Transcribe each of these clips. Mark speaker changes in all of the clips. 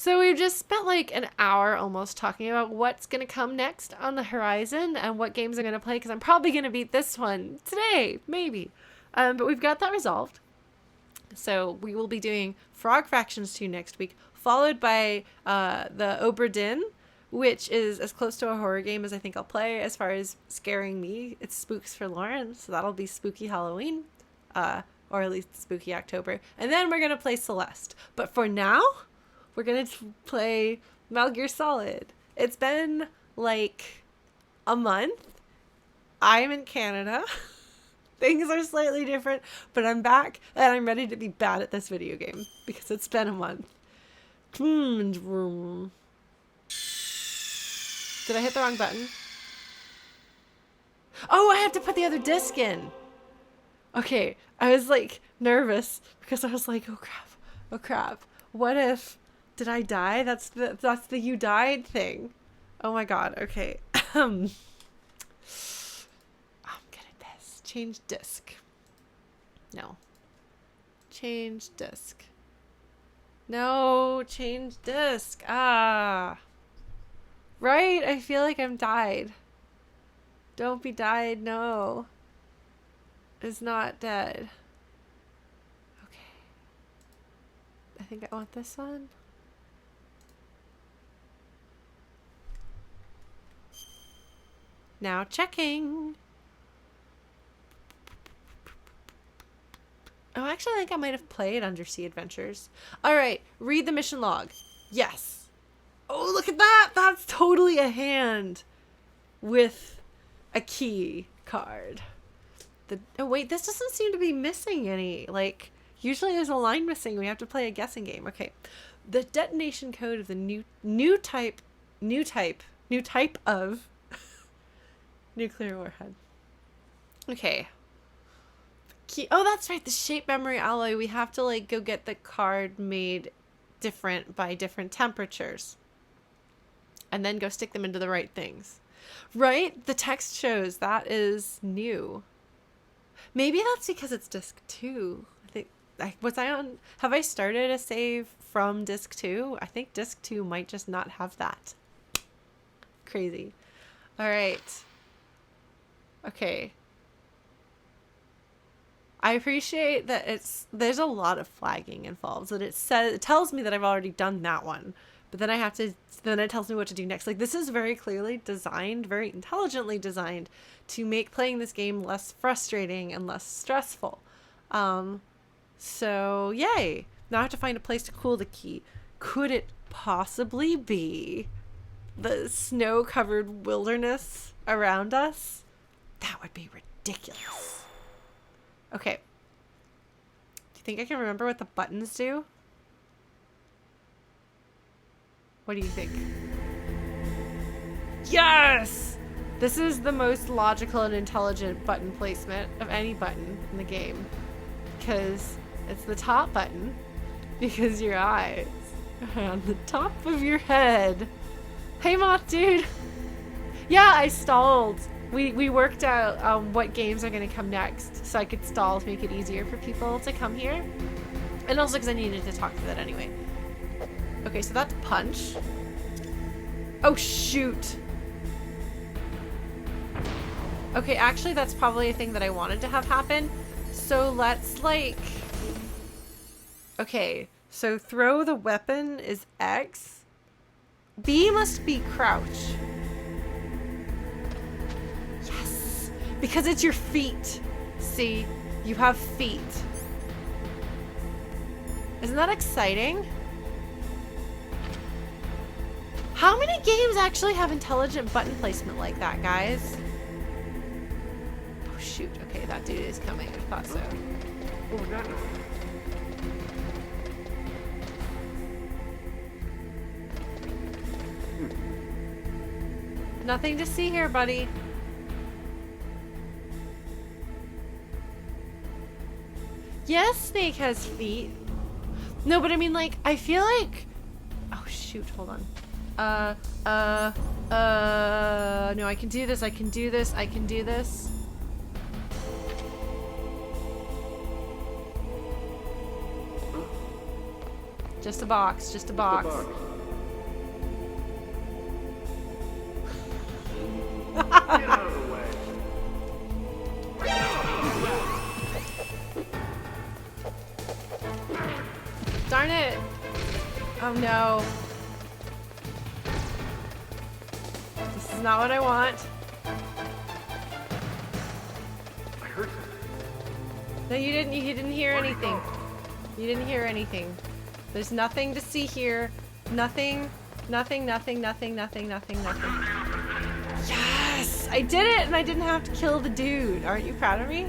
Speaker 1: So we've just spent like an hour almost talking about what's going to come next on the horizon and what games I'm going to play, because I'm probably going to beat this one today, maybe. But we've got that resolved. So we will be doing Frog Fractions 2 next week, followed by the Obra Dinn, which is as close to a horror game as I think I'll play as far as scaring me. It's Spooks for Lauren, so that'll be Spooky Halloween, or at least Spooky October. And then we're going to play Celeste. But for now, we're going to play Metal Gear Solid. It's been like a month. I'm in Canada. Things are slightly different, but I'm back and I'm ready to be bad at this video game because it's been a month. Did I hit the wrong button? Oh, I have to put the other disc in. Okay, I was like nervous because I was like, oh crap. What if, did I die? That's the you died thing. Oh my god, okay. I'm good at this. Change disc. No. Change disc. No, change disc. Ah. Right? I feel like I'm died. Don't be died, no. Is not dead. Okay. I think I want this one. Now checking. Oh, actually, I think I might have played Undersea Adventures. All right, read the mission log. Yes. Oh, look at that. That's totally a hand with a key card. Oh, wait, this doesn't seem to be missing any. Like, usually there's a line missing. We have to play a guessing game. Okay. The detonation code of the new type of nuclear warhead. Okay. Key. Oh, that's right. The shape memory alloy. We have to like go get the card made different by different temperatures. And then go stick them into the right things. Right? The text shows that is new. Maybe that's because it's disc 2. I think have I started a save from disc 2? I think disc 2 might just not have that. Crazy. All right. Okay. I appreciate that there's a lot of flagging involved. That it tells me that I've already done that one, but then then it tells me what to do next. Like, this is very clearly designed, very intelligently designed to make playing this game less frustrating and less stressful. So yay. Now I have to find a place to cool the key. Could it possibly be the snow-covered wilderness around us? That would be ridiculous. Okay. Do you think I can remember what the buttons do? What do you think? Yes! This is the most logical and intelligent button placement of any button in the game. Because it's the top button. Because your eyes are on the top of your head. Hey, Moth Dude! Yeah, I stalled. We worked out what games are going to come next, so I could stall to make it easier for people to come here. And also because I needed to talk through that anyway. Okay, so that's punch. Oh, shoot. Okay, actually, that's probably a thing that I wanted to have happen. So let's, like... Okay, so throw the weapon is X. B must be crouch. Yes! Because it's your feet. See? You have feet. Isn't that exciting? How many games actually have intelligent button placement like that, guys? Oh, shoot. Okay, that dude is coming. I thought so.
Speaker 2: Oh, no.
Speaker 1: Nothing to see here, buddy. Yes, Snake has feet. No, but I mean, like, I feel like... Oh, shoot. Hold on. No, I can do this. I can do this. I can do this. Just a box. Just a box.
Speaker 2: out of the way.
Speaker 1: Darn it! Oh no. This is not what I want.
Speaker 2: I heard something.
Speaker 1: No, you didn't hear anything. You didn't hear anything. There's nothing to see here. Nothing. Nothing. Yes! I did it and I didn't have to kill the dude. Aren't you proud of me?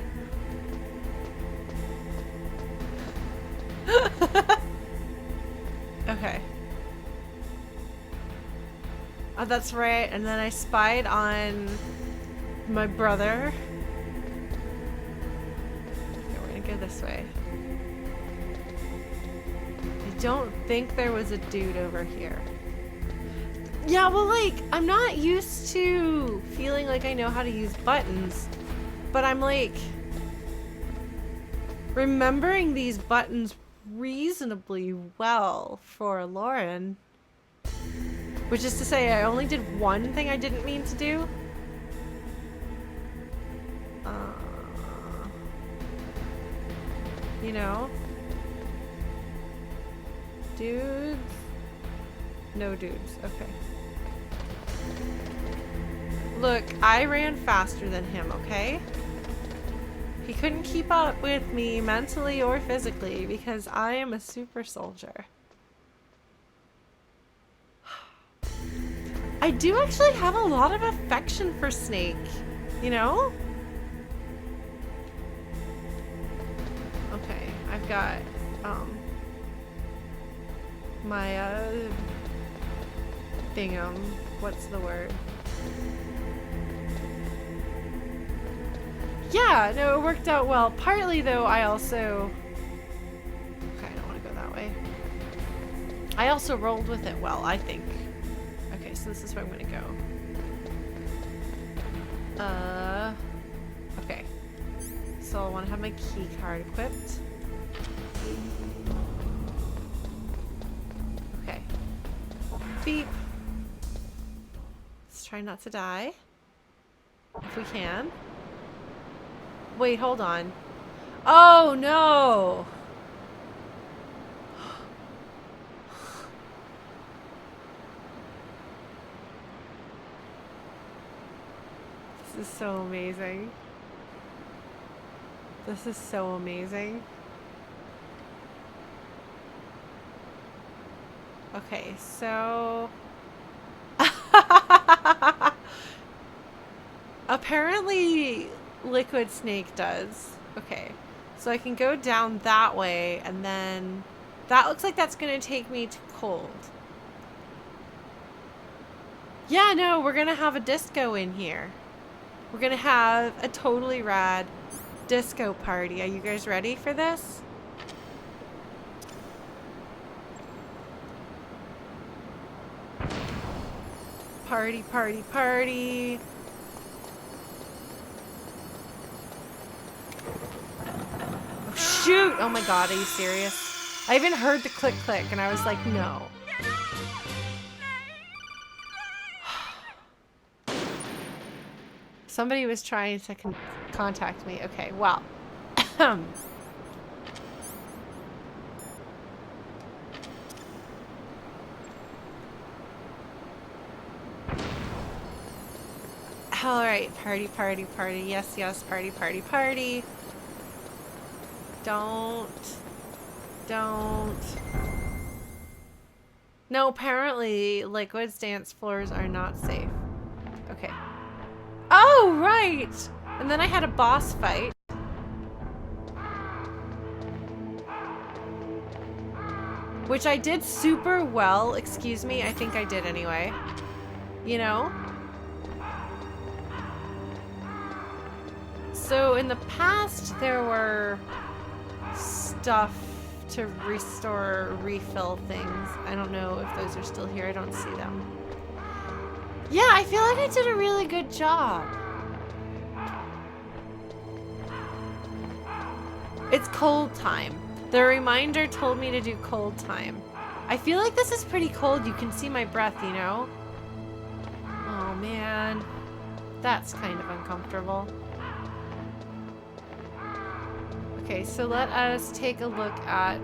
Speaker 1: Okay. Oh, that's right. And then I spied on my brother. Okay, we're gonna go this way. I don't think there was a dude over here. Yeah, well, like, I'm not used to feeling like I know how to use buttons, but I'm like remembering these buttons reasonably well for Lauren. Which is to say, I only did one thing I didn't mean to do. You know? Dudes? No dudes. Okay. Look, I ran faster than him, okay? He couldn't keep up with me mentally or physically because I am a super soldier. I do actually have a lot of affection for Snake, you know? Okay, I've got, my, thingum. What's the word? Yeah, no, it worked out well. Partly, though, I also... Okay, I don't want to go that way. I also rolled with it well, I think. Okay, so this is where I'm going to go. Okay. So I want to have my key card equipped. Okay. Beep. Let's try not to die. If we can. Wait, hold on. Oh, no! This is so amazing. This is so amazing. Okay, so... Apparently, Liquid Snake does. Okay, so I can go down that way, and then... That looks like that's going to take me to cold. Yeah, no, we're going to have a disco in here. We're going to have a totally rad disco party. Are you guys ready for this? Party, party, party. Oh, shoot! Oh my god, are you serious? I even heard the click click and I was like, no. Somebody was trying to contact me. Okay, well. Alright, party, party, party. Yes, yes, party, party, party. Don't. No, apparently, Liquid's dance floors are not safe. Okay. Oh, right! And then I had a boss fight. Which I did super well. Excuse me, I think I did anyway. You know? So in the past, there were stuff to restore or refill things. I don't know if those are still here. I don't see them. Yeah, I feel like I did a really good job. It's cold time. The reminder told me to do cold time. I feel like this is pretty cold. You can see my breath, you know? Oh, man. That's kind of uncomfortable. Okay, so let us take a look at...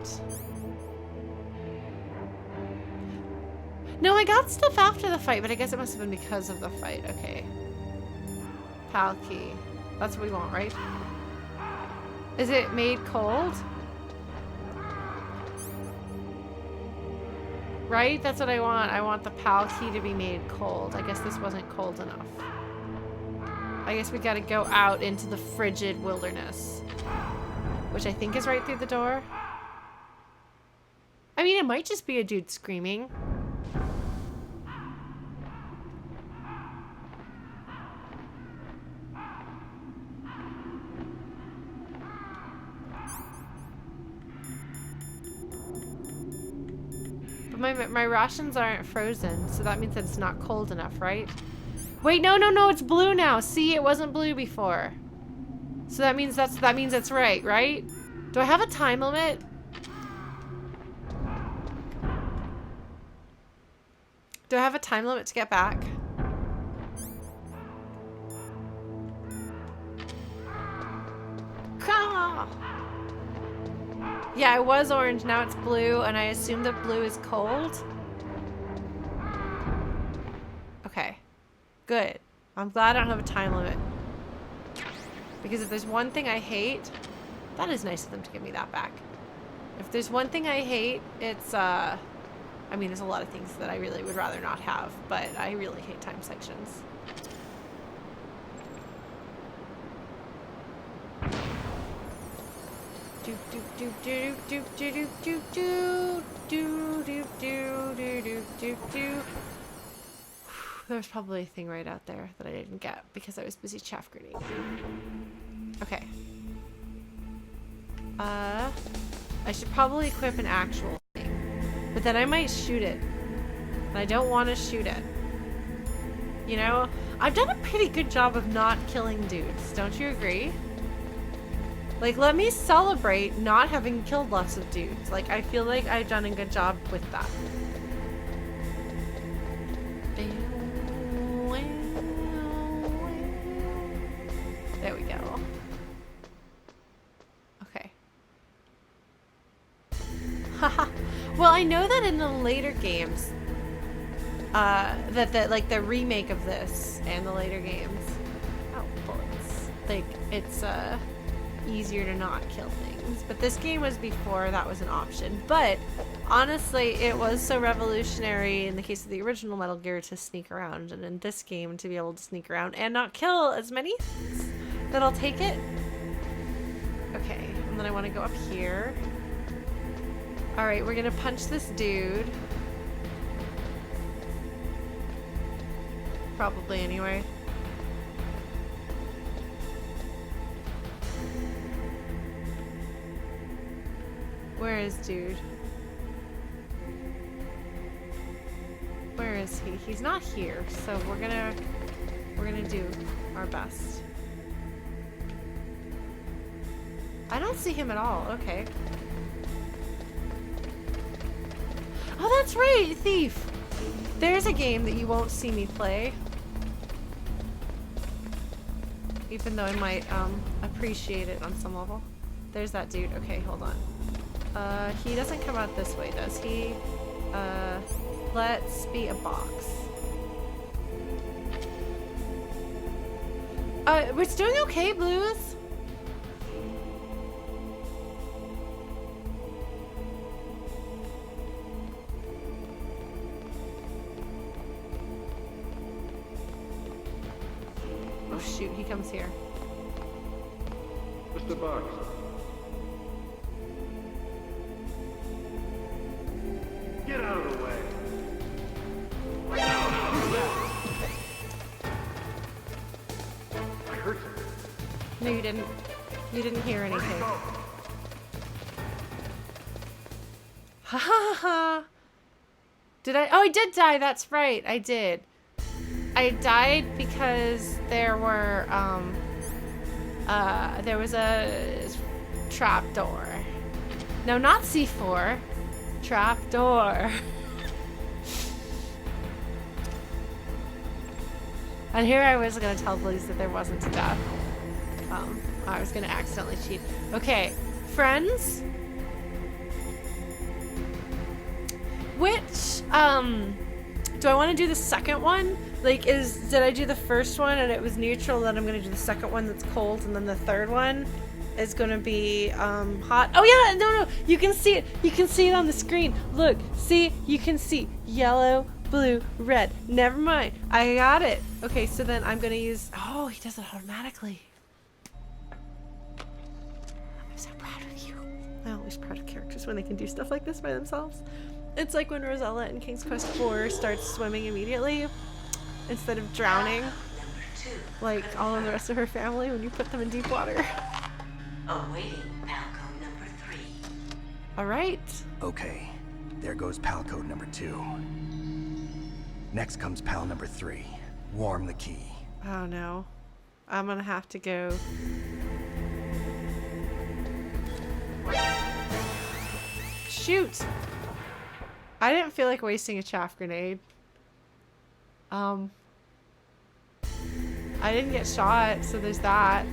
Speaker 1: No, I got stuff after the fight, but I guess it must have been because of the fight. Okay. PAL key. That's what we want, right? Is it made cold? Right? That's what I want. I want the PAL key to be made cold. I guess this wasn't cold enough. I guess we gotta go out into the frigid wilderness. Which I think is right through the door. I mean, it might just be a dude screaming. But my rations aren't frozen, so that means that it's not cold enough, right? Wait, no, it's blue now. See, it wasn't blue before. So that means it's right, right? Do I have a time limit? Do I have a time limit to get back? Yeah, it was orange, now it's blue, and I assume that blue is cold. Okay. Good. I'm glad I don't have a time limit. Because if there's one thing I hate, that is nice of them to give me that back. If there's one thing I hate, it's, I mean, there's a lot of things that I really would rather not have, but I really hate time sections. Do do do do do do do do do do do do do do do. There's probably a thing right out there that I didn't get because I was busy chaff grenading. Okay. I should probably equip an actual thing, but then I might shoot it, and I don't want to shoot it. You know, I've done a pretty good job of not killing dudes. Don't you agree? Like, let me celebrate not having killed lots of dudes. Like, I feel like I've done a good job with that. There we go. Okay. Haha. Well, I know that in the later games, that like the remake of this and the later games, oh, bullets. Like, it's, easier to not kill things, but this game was before that was an option. But honestly, it was so revolutionary in the case of the original Metal Gear to sneak around, and in this game to be able to sneak around and not kill as many things, that I'll take it. Okay, and then I want to go up here. Alright, we're gonna punch this dude. Probably anyway. Where is dude? Where is he? He's not here, so we're gonna do our best. I don't see him at all. Okay. Oh, that's right, Thief. There's a game that you won't see me play, even though I might appreciate it on some level. There's that dude. Okay, hold on. He doesn't come out this way, does he? Let's be a box. We're doing okay, Blues. Oh shoot, he comes here.
Speaker 2: Mr. Box. Get out of the way. I heard something.
Speaker 1: No, you didn't. You didn't hear anything. Ha ha ha! Did I? Oh, I did die. That's right. I did. I died because there were there was a trap door. No, not C4. Trap door. I And here I was gonna tell Blaze that there wasn't a death. I was gonna accidentally cheat. Okay, friends. Which, do I want to do the second one? Like, did I do the first one and it was neutral, then I'm gonna do the second one that's cold, and then the third one is gonna be, hot. Oh yeah, no, you can see it. You can see it on the screen. Look, see, you can see yellow, blue, red. Never mind, I got it. Okay, so then I'm gonna use, oh, he does it automatically. I'm so proud of you. I'm always proud of characters when they can do stuff like this by themselves. It's like when Rosella in King's Quest IV starts swimming immediately instead of drowning like all of the rest of her family when you put them in deep water.
Speaker 3: Awaiting Palco number 3.
Speaker 1: All right.
Speaker 4: Okay, there goes pal code number 2. Next comes pal number 3. Warm the key.
Speaker 1: Oh no. I'm gonna have to go. Shoot! I didn't feel like wasting a chaff grenade. I didn't get shot, so there's that.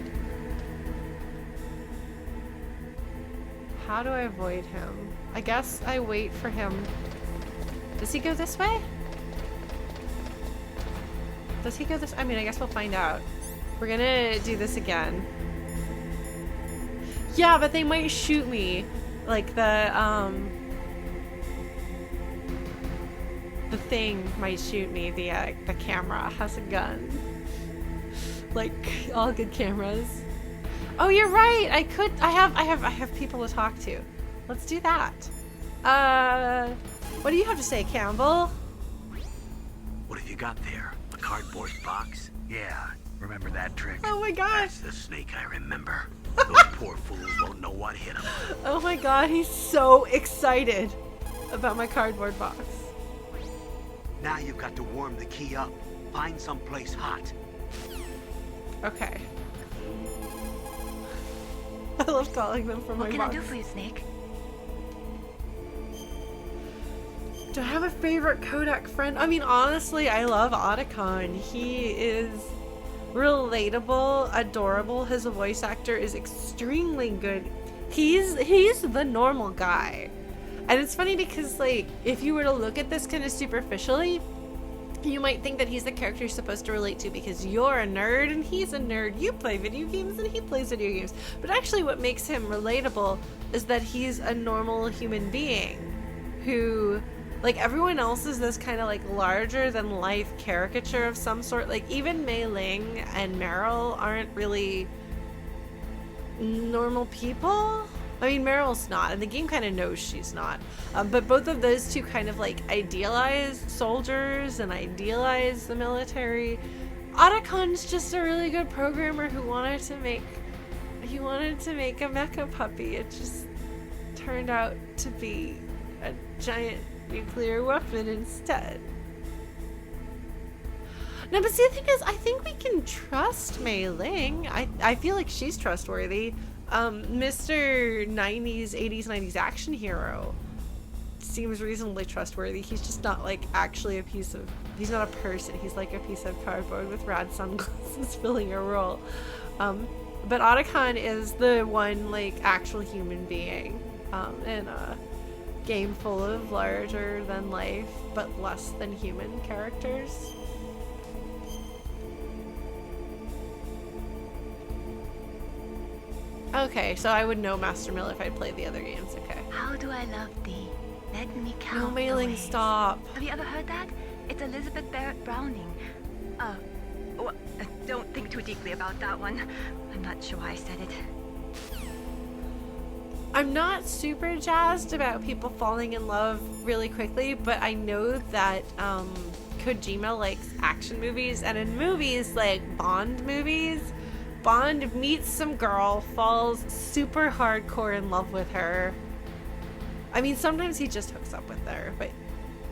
Speaker 1: How do I avoid him? I guess I wait for him. Does he go this way? Does he go this? I mean, I guess we'll find out. We're gonna do this again. Yeah, but they might shoot me. Like the thing might shoot me. The camera has a gun. Like all good cameras. Oh, you're right. I have people to talk to. Let's do that. What do you have to say, Campbell?
Speaker 5: What have you got there? A cardboard box? Yeah, remember that trick?
Speaker 1: Oh my gosh.
Speaker 5: That's the snake I remember. Those poor fools won't know what hit them.
Speaker 1: Oh my god, he's so excited about my cardboard box.
Speaker 5: Now you've got to warm the key up. Find someplace hot.
Speaker 1: Okay. I love calling them from my box.
Speaker 3: What can I do for you, Snake?
Speaker 1: Do I have a favorite Kodak friend? I mean, honestly, I love Otacon. He is relatable, adorable. His voice actor is extremely good. He's the normal guy. And it's funny because, like, if you were to look at this kind of superficially, you might think that he's the character you're supposed to relate to because you're a nerd and he's a nerd. You play video games and he plays video games. But actually what makes him relatable is that he's a normal human being who, like, everyone else is this kind of like larger than life caricature of some sort. Like even Mei Ling and Meryl aren't really normal people. I mean, Meryl's not, and the game kind of knows she's not. But both of those two kind of like idealize soldiers and idealize the military. Otacon's just a really good programmer who wanted to make a mecha puppy. It just turned out to be a giant nuclear weapon instead. No, but see, the thing is, I think we can trust Mei Ling. I feel like she's trustworthy. Mr. 90s, 80s, 90s action hero seems reasonably trustworthy. He's just not like actually he's not a person. He's like a piece of cardboard with rad sunglasses filling a role. But Otacon is the one like actual human being in a game full of larger than life but less than human characters. Okay, so I would know Master Mill if I'd played the other games. Okay.
Speaker 3: How do I love thee? Let me count.
Speaker 1: No, Mei Ling, stop.
Speaker 3: Have you ever heard that? It's Elizabeth Barrett Browning. Well, don't think too deeply about that one. I'm not sure why I said it.
Speaker 1: I'm not super jazzed about people falling in love really quickly, but I know that Kojima likes action movies, and in movies like Bond movies, Bond meets some girl, falls super hardcore in love with her. I mean, sometimes he just hooks up with her, but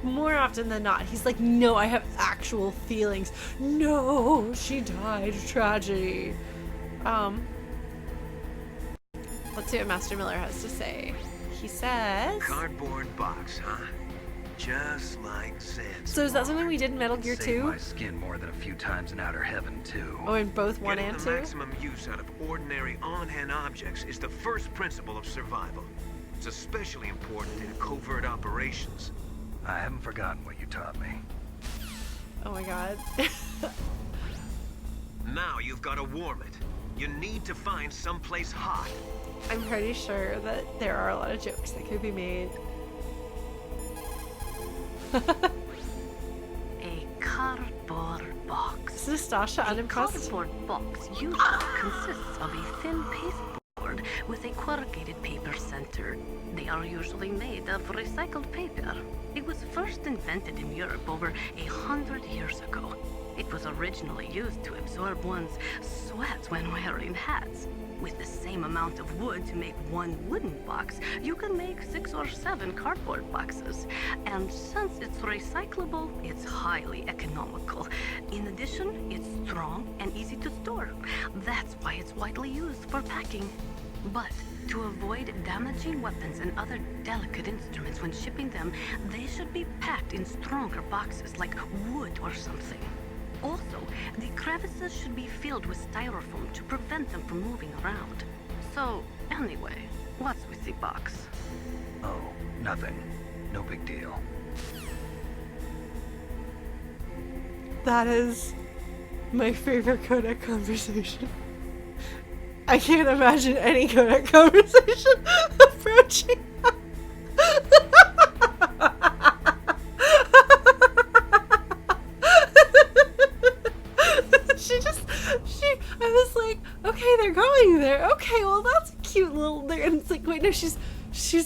Speaker 1: more often than not, he's like, no, I have actual feelings. No, she died. Tragedy. Let's see what Master Miller has to say. He says...
Speaker 5: Cardboard box, huh? Just like Zed's.
Speaker 1: So is that something we did in Metal Gear
Speaker 4: Saved
Speaker 1: 2?
Speaker 4: my skin more than a few times in Outer Heaven, too.
Speaker 1: Oh, in both 1
Speaker 2: Getting
Speaker 1: and
Speaker 2: the
Speaker 1: 2?
Speaker 2: maximum use out of ordinary on-hand objects is the first principle of survival. It's especially important in covert operations.
Speaker 4: I haven't forgotten what you taught me.
Speaker 1: Oh my god.
Speaker 2: Now you've got to warm it. You need to find someplace hot.
Speaker 1: I'm pretty sure that there are a lot of jokes that could be made.
Speaker 6: A cardboard box.
Speaker 1: Is Nastasha
Speaker 6: A
Speaker 1: unimpressed?
Speaker 6: cardboard box usually consists of a thin pasteboard with a corrugated paper center. They are usually made of recycled paper. It was first invented in Europe over 100 years ago. It was originally used to absorb one's sweat when wearing hats. With the same amount of wood to make one wooden box, you can make 6 or 7 cardboard boxes. And since it's recyclable, it's highly economical. In addition, it's strong and easy to store. That's why it's widely used for packing. But to avoid damaging weapons and other delicate instruments when shipping them, they should be packed in stronger boxes like wood or something. Also, the crevices should be filled with styrofoam to prevent them from moving around. So, anyway, what's with the box?
Speaker 4: Oh, nothing. No big deal.
Speaker 1: That is my favorite codec conversation. I can't imagine any codec conversation approaching that. I was like, okay, they're going there. Okay, well, that's a cute little thing. And it's like, wait, no, she's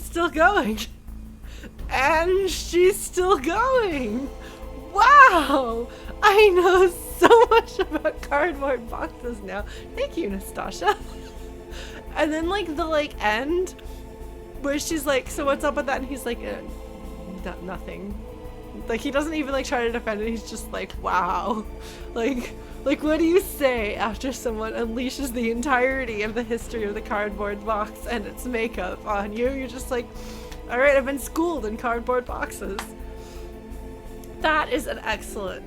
Speaker 1: still going. And she's still going. Wow. I know so much about cardboard boxes now. Thank you, Nastasha. And then, like, the, end, where she's like, so what's up with that? And he's like, nothing. Like, he doesn't even, try to defend it. He's just like, wow. Like, what do you say after someone unleashes the entirety of the history of the cardboard box and its makeup on you? You're just like, all right, I've been schooled in cardboard boxes. That is an excellent,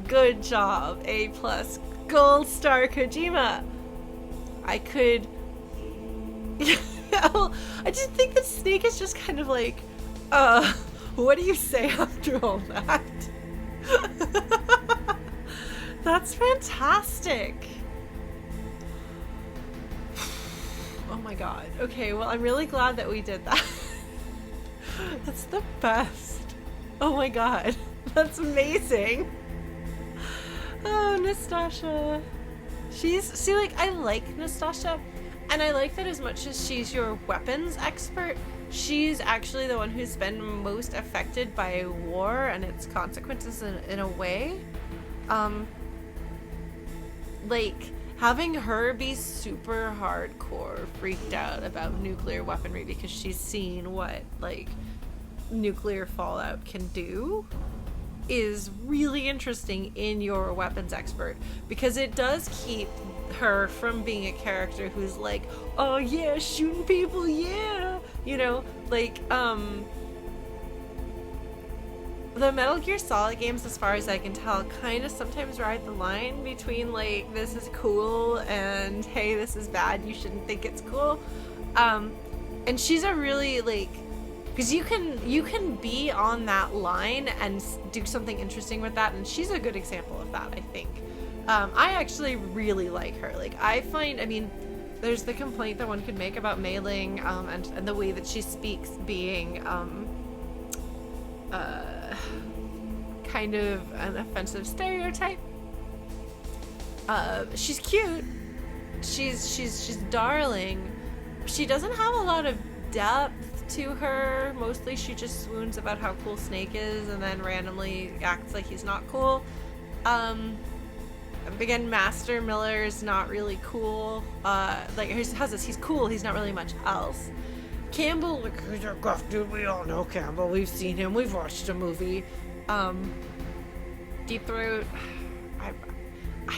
Speaker 1: good job. A+, gold star, Kojima. I could... I just think that Snake is just kind of like, what do you say after all that? That's fantastic. Oh my god. Okay, well, I'm really glad that we did that. That's the best. Oh my god. That's amazing. Oh, Nastasha. I like Nastasha, and I like that as much as she's your weapons expert, she's actually the one who's been most affected by war and its consequences in a way. Having her be super hardcore freaked out about nuclear weaponry because she's seen what, nuclear fallout can do is really interesting in your weapons expert, because it does keep her from being a character who's like, oh yeah, shooting people, yeah, the Metal Gear Solid games, as far as I can tell, kind of sometimes ride the line between this is cool and hey, this is bad, you shouldn't think it's cool. And she's a really because you can be on that line and do something interesting with that, and she's a good example of that, I think. I actually really like her. I find, there's the complaint that one could make about Mei Ling, and the way that she speaks being kind of an offensive stereotype. She's cute. She's darling. She doesn't have a lot of depth to her. Mostly she just swoons about how cool Snake is and then randomly acts like he's not cool. Again, Master Miller is not really cool. He's cool, he's not really much else. Campbell, he's a gruff dude, we all know Campbell, we've seen him, we've watched the movie. Deep Throat, I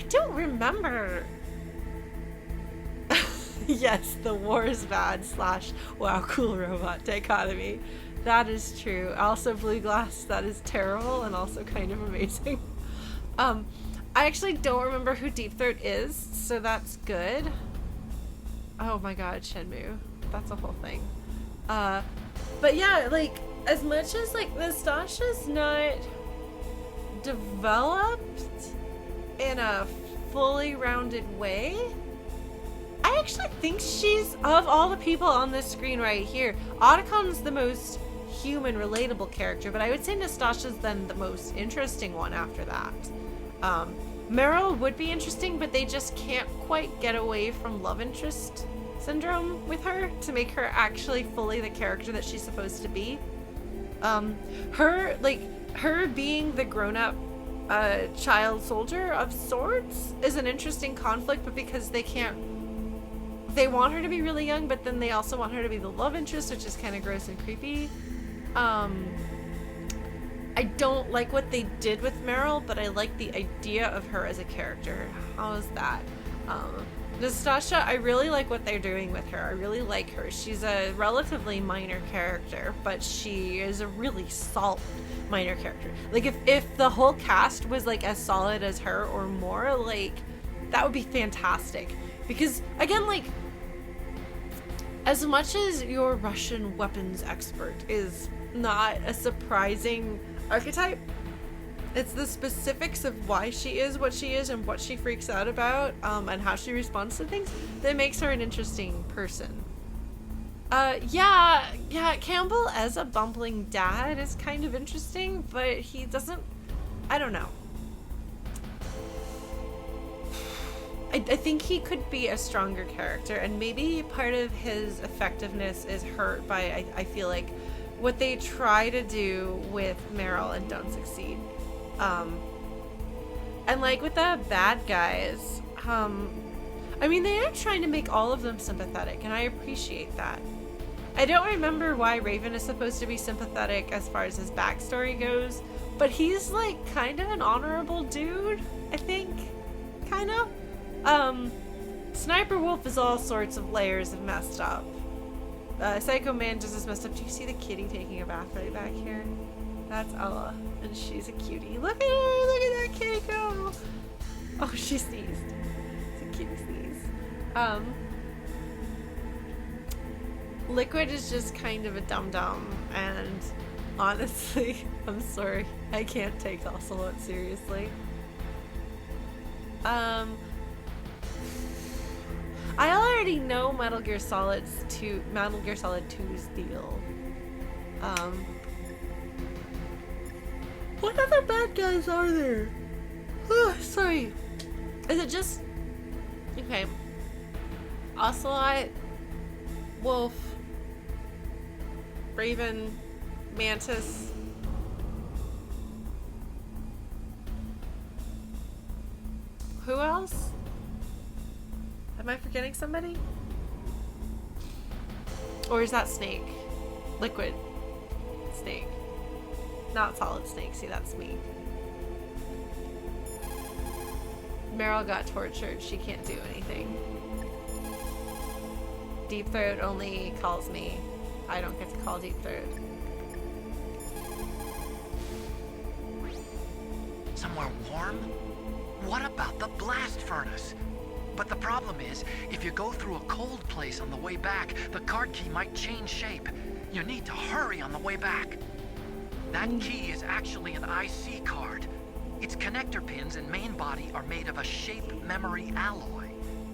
Speaker 1: don't remember. Yes, the war is bad / wow, cool robot dichotomy. That is true. Also, blue glass, that is terrible and also kind of amazing. I actually don't remember who Deep Throat is, so that's good. Oh my god, Shenmue. That's a whole thing. But yeah, like, as much as, like, Nastasha's not developed in a fully rounded way, I actually think she's, of all the people on this screen right here, Otacon's the most human, relatable character, but I would say Nastasha's then the most interesting one after that. Meryl would be interesting, but they just can't quite get away from love interest syndrome with her to make her actually fully the character that she's supposed to be. Her being the grown-up child soldier of sorts is an interesting conflict, but because they want her to be really young, but then they also want her to be the love interest, which is kind of gross and creepy. I don't like what they did with Meryl, but I like the idea of her as a character. How is that? Nastasha, I really like what they're doing with her. I really like her. She's a relatively minor character, but she is a really solid minor character. Like, if the whole cast was, like, as solid as her or more, like, that would be fantastic. Because, again, like, as much as your Russian weapons expert is not a surprising archetype, it's the specifics of why she is what she is and what she freaks out about, and how she responds to things that makes her an interesting person. Yeah, Campbell as a bumbling dad is kind of interesting, but he doesn't, I don't know. I think he could be a stronger character, and maybe part of his effectiveness is hurt by, I feel like, what they try to do with Meryl and don't succeed. And like with the bad guys, I mean, they are trying to make all of them sympathetic, and I appreciate that. I don't remember why Raven is supposed to be sympathetic as far as his backstory goes, but he's like kind of an honorable dude, I think. Kind of. Sniper Wolf is all sorts of layers of messed up. Psycho Man just as messed up. Do you see the kitty taking a bath right back here? That's Ella, and she's a cutie. Look at her! Look at that kitty go! Oh, she sneezed. It's a kitty sneeze. Liquid is just kind of a dum-dum, and honestly, I'm sorry, I can't take Ocelot seriously. I already know Metal Gear Solid 2's deal. What other bad guys are there? Sorry. Is it just... Okay. Ocelot, Wolf, Raven, Mantis. Who else? Am I forgetting somebody? Or is that Snake? Liquid Snake. Not Solid Snake. See, that's me. Meryl got tortured. She can't do anything. Deep Throat only calls me. I don't get to call Deep Throat.
Speaker 5: Somewhere warm? What about the blast furnace? But the problem is, if you go through a cold place on the way back, the card key might change shape. You need to hurry on the way back. That key is actually an IC card. Its connector pins and main body are made of a shape memory alloy.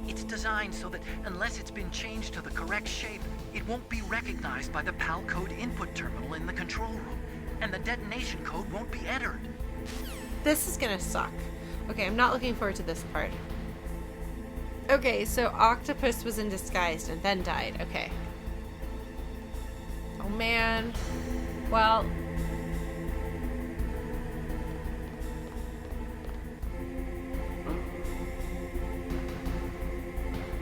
Speaker 5: It's designed so that unless it's been changed to the correct shape, it won't be recognized by the PAL code input terminal in the control room, and the detonation code won't be entered.
Speaker 1: This is gonna suck. Okay, I'm not looking forward to this part. Okay, so Octopus was in disguise and then died. Okay. Oh man. Well.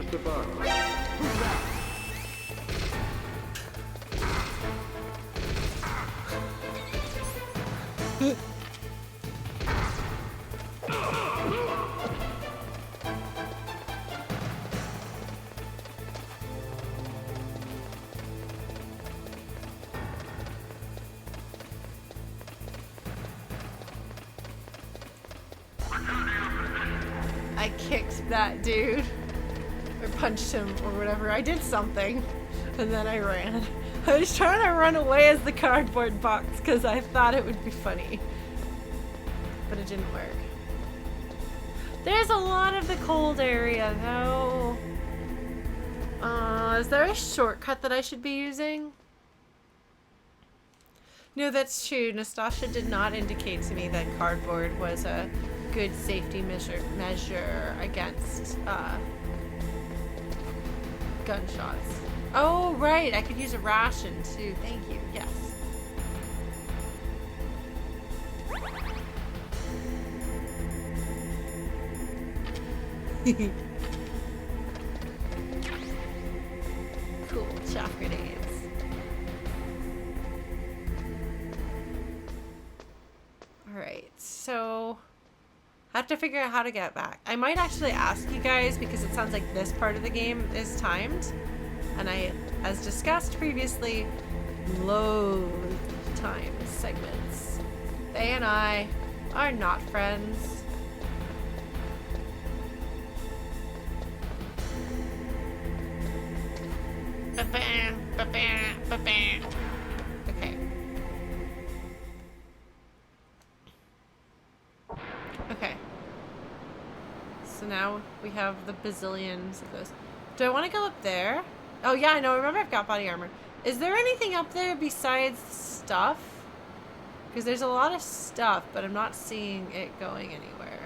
Speaker 7: Mr. Fox. Who's that?
Speaker 1: I kicked that dude. Or punched him or whatever. I did something. And then I ran. I was trying to run away as the cardboard box because I thought it would be funny. But it didn't work. There's a lot of the cold area though. Is there a shortcut that I should be using? No, that's true. Nastasha did not indicate to me that cardboard was a good safety measure against gunshots. Oh, right. I could use a ration too. Thank you. Yes. Cool. Chaff grenades. Alright, so I have to figure out how to get back. I might actually ask you guys because it sounds like this part of the game is timed. And I, as discussed previously, loathe time segments. They and I are not friends. Okay. Okay. So now we have the bazillions of those. Do I want to go up there? Oh yeah, no, remember I've got body armor. Is there anything up there besides stuff? Because there's a lot of stuff, but I'm not seeing it going anywhere.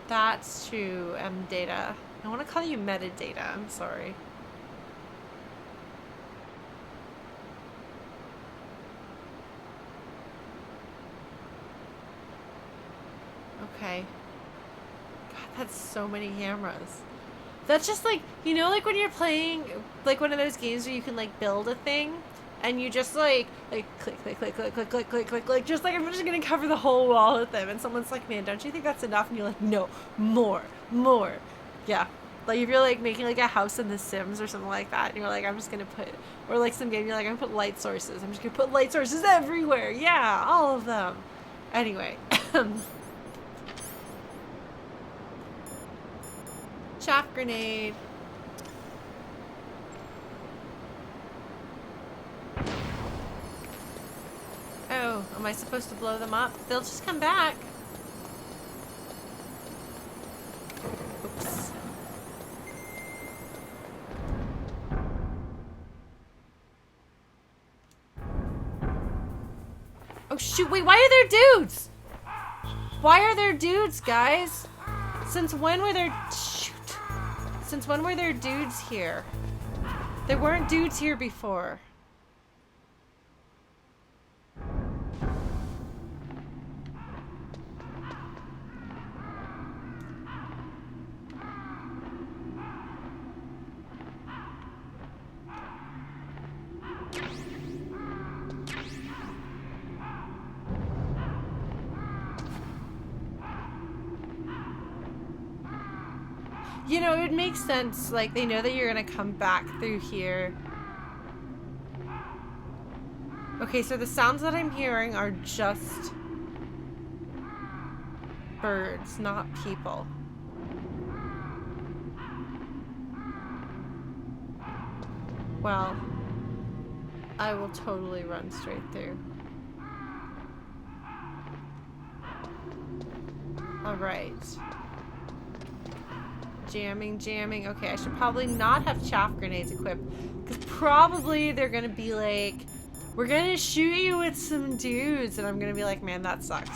Speaker 1: That's true, data. I want to call you metadata, I'm sorry. Okay. God, that's so many cameras. That's just like, you know, like when you're playing like one of those games where you can like build a thing and you just like click, click, click, click, click, click, click, click, click, just like I'm just gonna cover the whole wall with them, and someone's like, man, don't you think that's enough? And you're like, no, more. Yeah. Like if you're like making like a house in The Sims or something like that, and you're like, I'm just gonna put, or like some game, you're like, I'm gonna put light sources. I'm just gonna put light sources everywhere. Yeah, all of them. Anyway. Chaff grenade. Oh, am I supposed to blow them up? They'll just come back. Oops. Oh shoot, wait, why are there dudes? Why are there dudes, guys? Since when were there... Shoot. Since when were there dudes here? There weren't dudes here before. You know, it would make sense, like, they know that you're gonna come back through here. Okay, so the sounds that I'm hearing are just birds, not people. Well, I will totally run straight through. Alright. Jamming. Okay, I should probably not have chaff grenades equipped. Because probably they're going to be like, we're going to shoot you with some dudes. And I'm going to be like, man, that sucks.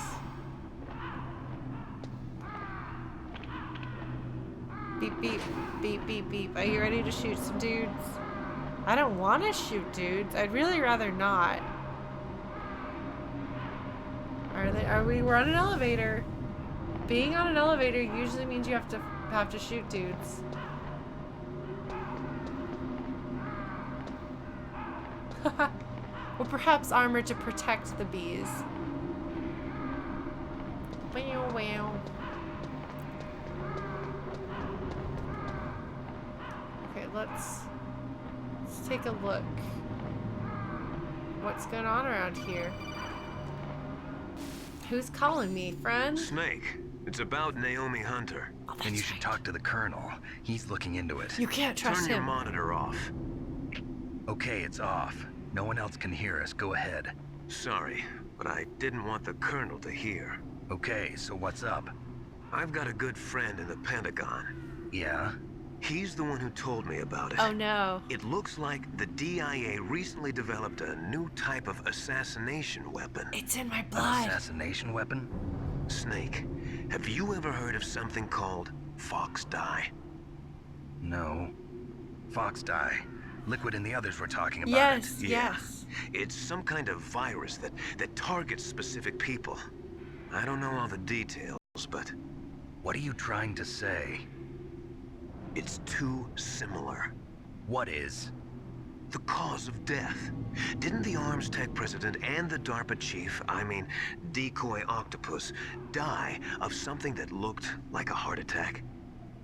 Speaker 1: Beep, beep, beep, beep, beep. Are you ready to shoot some dudes? I don't want to shoot dudes. I'd really rather not. We're on an elevator. Being on an elevator usually means you have to shoot dudes. Or perhaps armor to protect the bees. Wow. Okay, let's take a look. What's going on around here? Who's calling me, friend?
Speaker 2: Snake, it's about Naomi Hunter.
Speaker 1: Oh, that's
Speaker 4: And you should
Speaker 1: right.
Speaker 4: talk to the Colonel. He's looking into it.
Speaker 1: You can't trust
Speaker 2: Turn your
Speaker 1: him.
Speaker 2: monitor off.
Speaker 4: Okay, it's off. No one else can hear us. Go ahead.
Speaker 2: Sorry, but I didn't want the Colonel to hear.
Speaker 4: Okay, so what's up?
Speaker 2: I've got a good friend in the Pentagon.
Speaker 4: Yeah?
Speaker 2: He's the one who told me about it.
Speaker 1: Oh no.
Speaker 2: It looks like the DIA recently developed a new type of assassination weapon.
Speaker 1: It's in my
Speaker 4: An
Speaker 1: blood.
Speaker 4: assassination weapon?
Speaker 2: Snake, have you ever heard of something called Foxdie?
Speaker 4: No. Foxdie. Liquid and the others were talking about
Speaker 1: Yes,
Speaker 4: it.
Speaker 1: yes.
Speaker 2: It's some kind of virus that targets specific people. I don't know all the details, but
Speaker 4: What are you trying to say?
Speaker 2: it's too similar.
Speaker 4: What is?
Speaker 2: The cause of death. Didn't the Arms Tech president and the DARPA chief, Decoy Octopus, die of something that looked like a heart attack?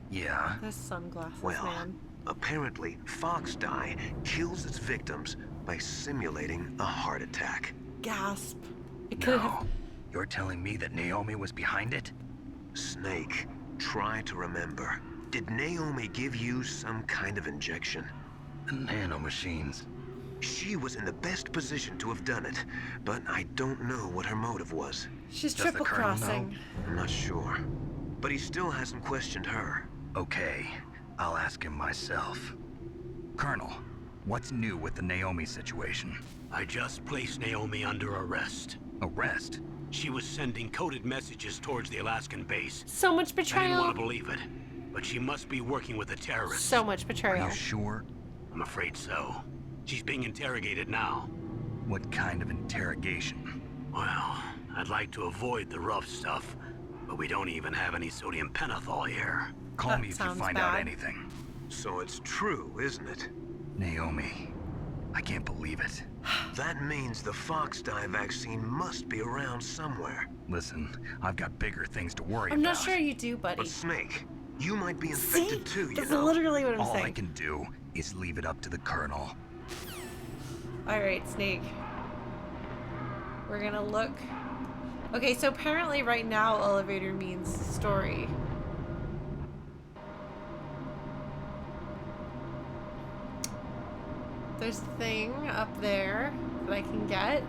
Speaker 4: Yeah.
Speaker 1: Those sunglasses,
Speaker 2: Well,
Speaker 1: man.
Speaker 2: apparently Foxdie kills its victims by simulating a heart attack.
Speaker 1: Gasp. It could have.
Speaker 4: No. You're telling me that Naomi was behind it?
Speaker 2: Snake, try to remember. Did Naomi give you some kind of injection?
Speaker 4: The nanomachines.
Speaker 2: She was in the best position to have done it, but I don't know what her motive was.
Speaker 1: She's
Speaker 4: Does the
Speaker 1: triple
Speaker 4: Colonel know?
Speaker 1: crossing.
Speaker 2: I'm not sure. But he still hasn't questioned her.
Speaker 4: Okay, I'll ask him myself. Colonel, what's new with the Naomi situation?
Speaker 8: I just placed Naomi under arrest.
Speaker 4: Arrest?
Speaker 8: She was sending coded messages towards the Alaskan base.
Speaker 1: So much
Speaker 8: I didn't
Speaker 1: betrayal.
Speaker 8: want to believe it, but she must be working with the terrorists.
Speaker 1: So much
Speaker 4: Are
Speaker 1: betrayal.
Speaker 4: you sure?
Speaker 8: I'm afraid so. She's being interrogated now.
Speaker 4: What kind of interrogation?
Speaker 8: Well, I'd like to avoid the rough stuff, but we don't even have any sodium pentothal here.
Speaker 4: Call
Speaker 1: That
Speaker 4: me if you
Speaker 1: sounds
Speaker 4: find out
Speaker 1: bad.
Speaker 4: anything.
Speaker 2: So it's true, isn't it?
Speaker 4: Naomi, I can't believe it.
Speaker 2: That means the Foxdie vaccine must be around somewhere.
Speaker 4: Listen, I've got bigger things to worry
Speaker 1: I'm
Speaker 4: about.
Speaker 1: not sure you do, buddy.
Speaker 2: But Snake, you might be
Speaker 1: See?
Speaker 2: infected too, you
Speaker 1: That's
Speaker 2: know.
Speaker 1: literally what I'm
Speaker 4: All I
Speaker 1: saying.
Speaker 4: can do is leave it up to the Colonel.
Speaker 1: Alright, Snake. We're gonna look. Okay, so apparently right now elevator means story. There's a thing up there that I can get.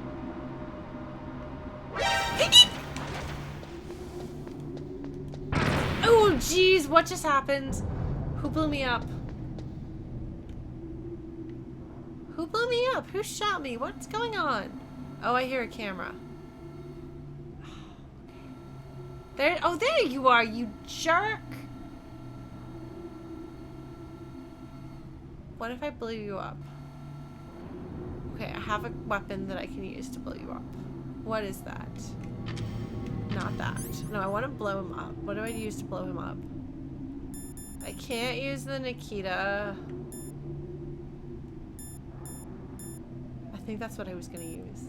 Speaker 1: Oh, jeez, what just happened? Who blew me up? Who blew me up? Who shot me? What's going on? Oh, I hear a camera. There, oh, there you are, you jerk. What if I blew you up? Okay, I have a weapon that I can use to blow you up. What is that? Not that. No, I want to blow him up. What do I use to blow him up? I can't use the Nikita. I think that's what I was gonna use.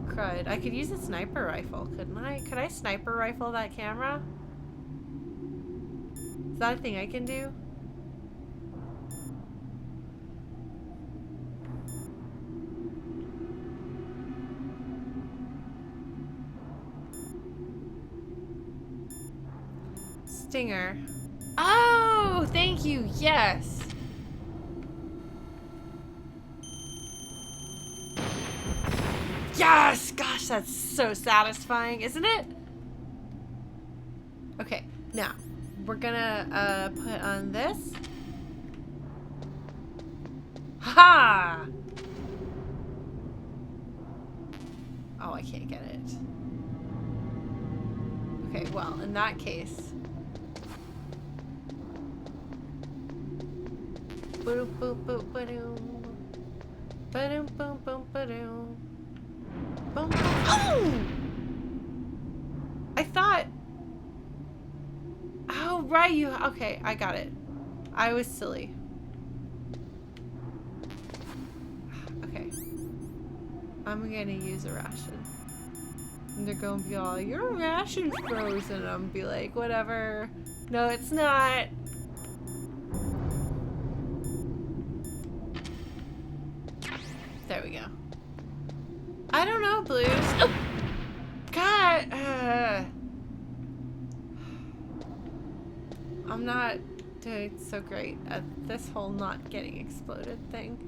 Speaker 1: Crud. I could use a sniper rifle, couldn't I? Could I sniper rifle that camera? Is that a thing I can do? Stinger. Oh, thank you. Yes. Yes! Gosh, that's so satisfying, isn't it? Okay, now we're gonna put on this. Ha! Oh, I can't get it. Okay, well, in that case. Boop boop boop ba-doom. Ba-doom boom boom ba-doom. Boom. Oh! I thought. Oh, right. You. Okay, I got it. I was silly. Okay. I'm gonna use a ration. And they're gonna be all, your ration's frozen. And I'm gonna be like, whatever. No, it's not. There we go. I don't know, Blues. Oh! God! I'm not doing so great at this whole not getting exploded thing.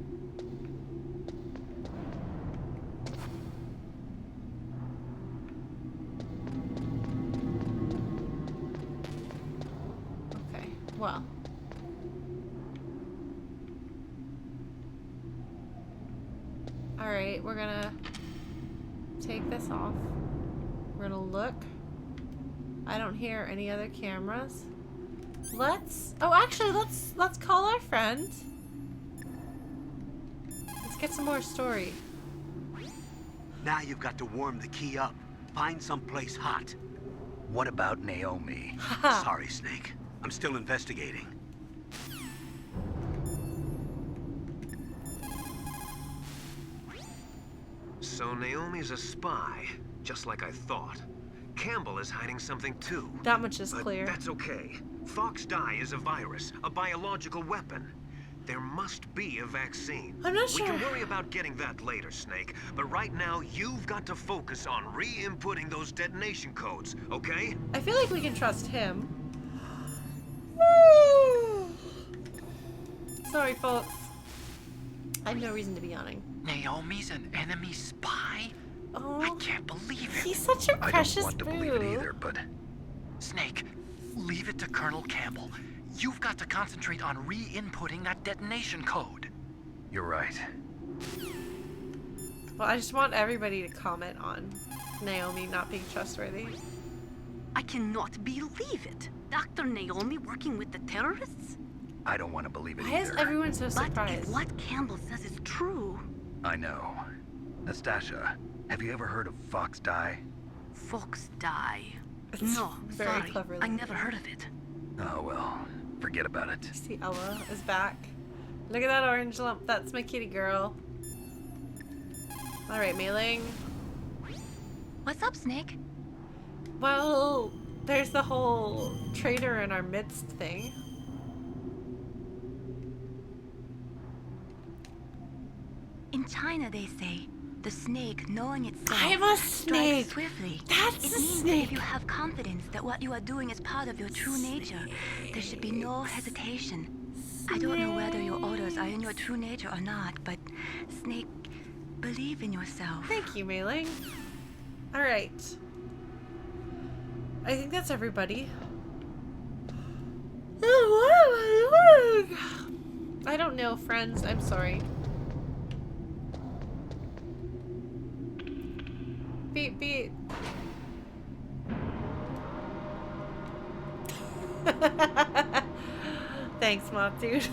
Speaker 1: Okay, well. Alright, we're gonna take this off. We're gonna look. I don't hear any other cameras. Actually, let's call our friend. Let's get some more story.
Speaker 8: Now you've got to warm the key up. Find someplace hot.
Speaker 4: What about Naomi?
Speaker 8: Sorry, Snake. I'm still investigating.
Speaker 2: So Naomi's a spy, just like I thought. Campbell is hiding something too.
Speaker 1: That much is
Speaker 2: But
Speaker 1: clear.
Speaker 2: that's okay. Foxdie is a virus, a biological weapon. There must be a vaccine.
Speaker 1: I'm not
Speaker 2: We
Speaker 1: sure.
Speaker 2: can worry about getting that later, Snake. But right now, you've got to focus on re-inputting those detonation codes, okay?
Speaker 1: I feel like we can trust him. Sorry, folks. I have no reason to be yawning.
Speaker 5: Naomi's an enemy spy?
Speaker 1: Oh,
Speaker 5: I can't believe it.
Speaker 1: he's such a
Speaker 4: I
Speaker 1: precious
Speaker 4: don't want to believe it
Speaker 1: boo.
Speaker 4: either, but
Speaker 5: Snake, leave it to Colonel Campbell. You've got to concentrate on re-inputting that detonation code.
Speaker 4: you're right.
Speaker 1: Well, I just want everybody to comment on Naomi not being trustworthy.
Speaker 6: I cannot believe it. Dr. Naomi working with the terrorists?
Speaker 4: I don't want to believe it
Speaker 1: Why is
Speaker 4: either.
Speaker 1: everyone so
Speaker 6: But
Speaker 1: surprised?
Speaker 6: if what Campbell says is true,
Speaker 4: I know. Nastasha, have you ever heard of Foxdie?
Speaker 6: Foxdie.
Speaker 1: It's
Speaker 6: No,
Speaker 1: very
Speaker 6: sorry.
Speaker 1: cleverly
Speaker 6: I never
Speaker 1: done.
Speaker 6: heard of it.
Speaker 4: Oh well, forget about it.
Speaker 1: See, Ella is back. Look at that orange lump. That's my kitty girl. All right, Mei-Ling.
Speaker 3: What's up, Snake?
Speaker 1: Well, there's the whole traitor in our midst thing.
Speaker 3: In China, they say, the snake, knowing itself,
Speaker 1: I'm a
Speaker 3: strikes
Speaker 1: snake.
Speaker 3: swiftly.
Speaker 1: That's
Speaker 3: it
Speaker 1: a
Speaker 3: means that
Speaker 1: snake.
Speaker 3: if you have confidence that what you are doing is part of your true nature, there should be no hesitation. I don't know whether your orders are in your true nature or not, but Snake, believe in yourself.
Speaker 1: Thank you, Mei-Ling. All right. I think that's everybody. I don't know, friends. I'm sorry. Beep, beep. Thanks, Moth Dude.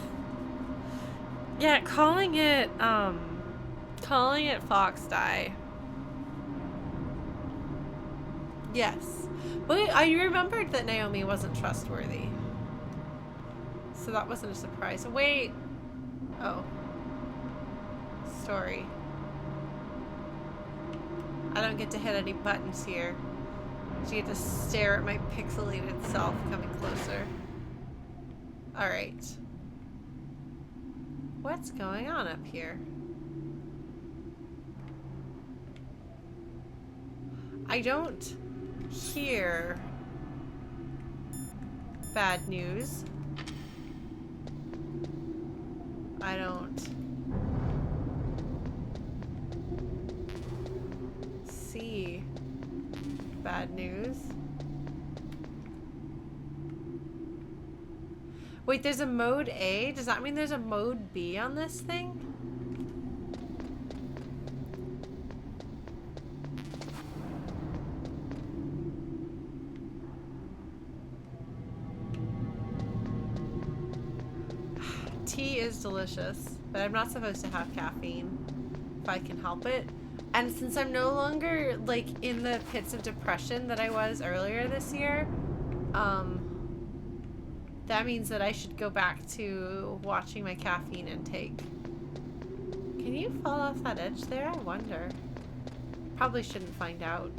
Speaker 1: Yeah, calling it Foxdie. Yes. But I remembered that Naomi wasn't trustworthy. So that wasn't a surprise. Wait. Oh. Story. I don't get to hit any buttons here. So you get to stare at my pixelated self coming closer. Alright. What's going on up here? I don't hear bad news. I don't see bad news. Wait, there's a mode A? Does that mean there's a mode B on this thing? Tea is delicious, but I'm not supposed to have caffeine if I can help it. And since I'm no longer like in the pits of depression that I was earlier this year, that means that I should go back to watching my caffeine intake. Can you fall off that edge there? I wonder. Probably shouldn't find out.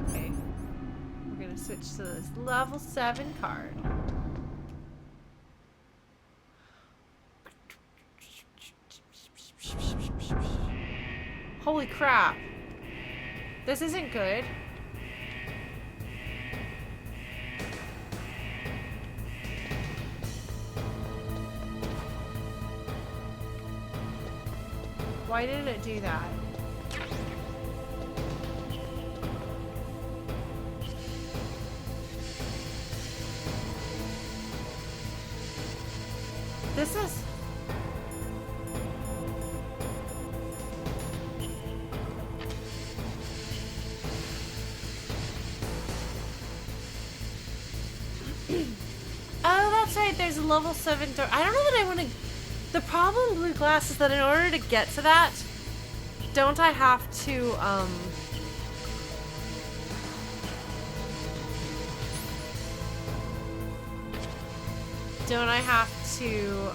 Speaker 1: Okay. We're gonna switch to this level 7 card. Holy crap. This isn't good. Why did it do that? This is... Oh, that's right. There's a level 7 door. I don't know that I want to... The problem with blue glass is that in order to get to that, don't I have to, don't I have to,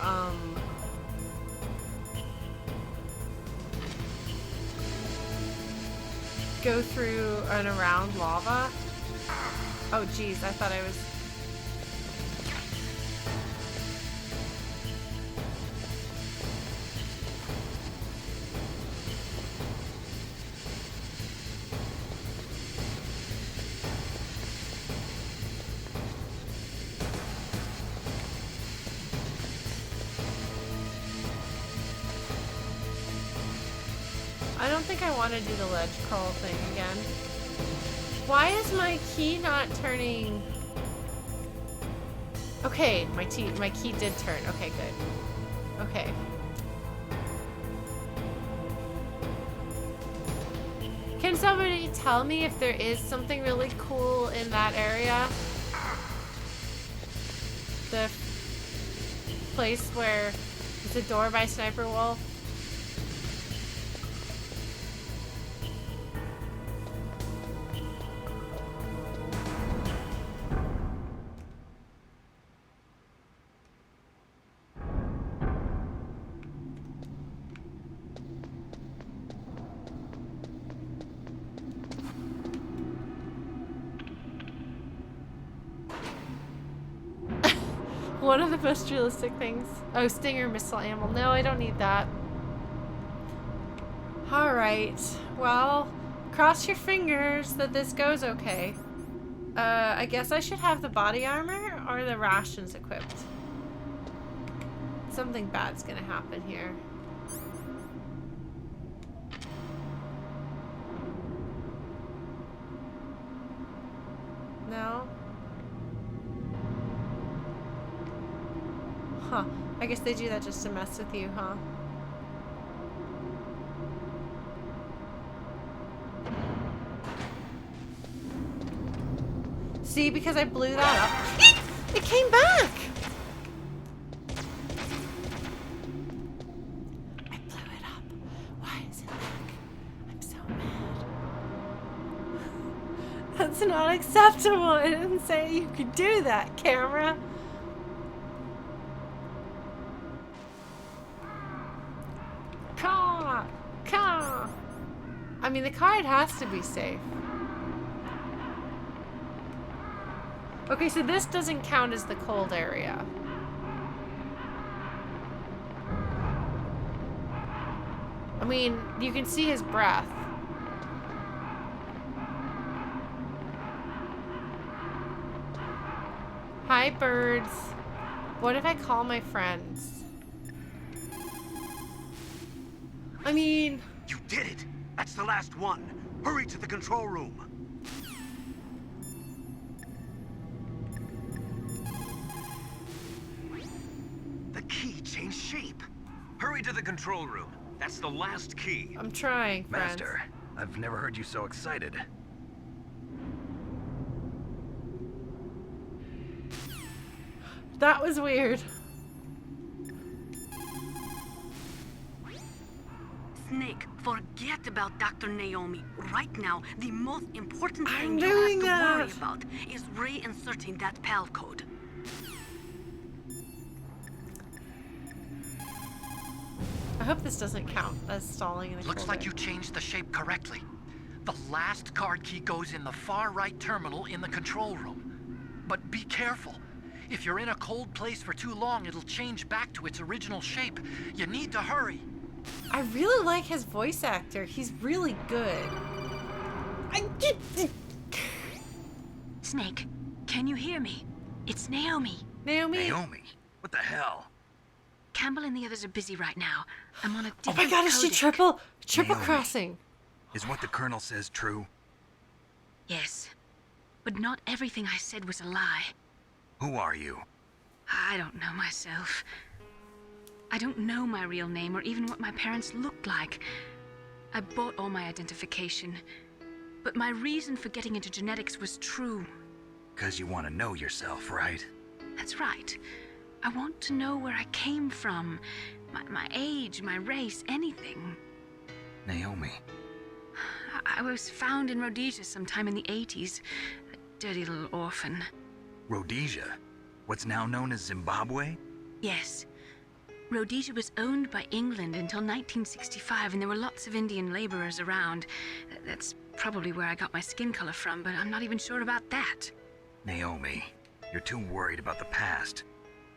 Speaker 1: go through and around lava? Oh, geez, I thought I was... I don't think I want to do the ledge crawl thing again. Why is my key not turning? Okay, my key did turn. Okay, good. Okay. Can somebody tell me if there is something really cool in that area? The place where it's a door by Sniper Wolf? One of the most realistic things. Oh, Stinger missile ammo. No, I don't need that. Alright. Well, cross your fingers that this goes okay. I guess I should have the body armor or the rations equipped. Something bad's gonna happen here. No? Huh. I guess they do that just to mess with you, huh? See, because I blew that up. It came back! I blew it up. Why is it back? I'm so mad. That's not acceptable. I didn't say you could do that, camera. Car! I mean, the card has to be safe. Okay, so this doesn't count as the cold area. I mean, you can see his breath. Hi, birds. What if I call my friends? I mean...
Speaker 2: You did it! That's the last one! Hurry to the control room! The key changed shape! Hurry to the control room. That's the last key.
Speaker 1: I'm trying, friends.
Speaker 4: Master, I've never heard you so excited.
Speaker 1: That was weird.
Speaker 6: Snake, forget about Dr. Naomi. Right now, the most important
Speaker 1: I'm
Speaker 6: thing you
Speaker 1: doing
Speaker 6: have to worry
Speaker 1: that.
Speaker 6: about is reinserting that PAL code.
Speaker 1: I hope this doesn't count as stalling in the
Speaker 5: Looks
Speaker 1: cold
Speaker 5: like
Speaker 1: area.
Speaker 5: you changed the shape correctly. The last card key goes in the far right terminal in the control room. But be careful. If you're in a cold place for too long, it'll change back to its original shape. You need to hurry.
Speaker 1: I really like his voice actor. He's really good.
Speaker 3: Snake, can you hear me? It's Naomi.
Speaker 1: Naomi?
Speaker 4: Naomi, what the hell?
Speaker 3: Campbell and the others are busy right now. I'm on a
Speaker 1: Oh
Speaker 3: different
Speaker 1: my god, is she
Speaker 3: codec.
Speaker 1: triple
Speaker 4: Naomi.
Speaker 1: crossing?
Speaker 4: Is what the Colonel says true?
Speaker 3: Yes. But not everything I said was a lie.
Speaker 4: Who are you?
Speaker 3: I don't know myself. I don't know my real name or even what my parents looked like. I bought all my identification. But my reason for getting into genetics was true.
Speaker 4: Because you want to know yourself, right?
Speaker 3: That's right. I want to know where I came from. My age, my race, anything.
Speaker 4: Naomi.
Speaker 3: I was found in Rhodesia sometime in the 80s. A dirty little orphan.
Speaker 4: Rhodesia? What's now known as Zimbabwe?
Speaker 3: Yes. Rhodesia was owned by England until 1965, and there were lots of Indian laborers around. That's probably where I got my skin color from, but I'm not even sure about that.
Speaker 4: Naomi, you're too worried about the past.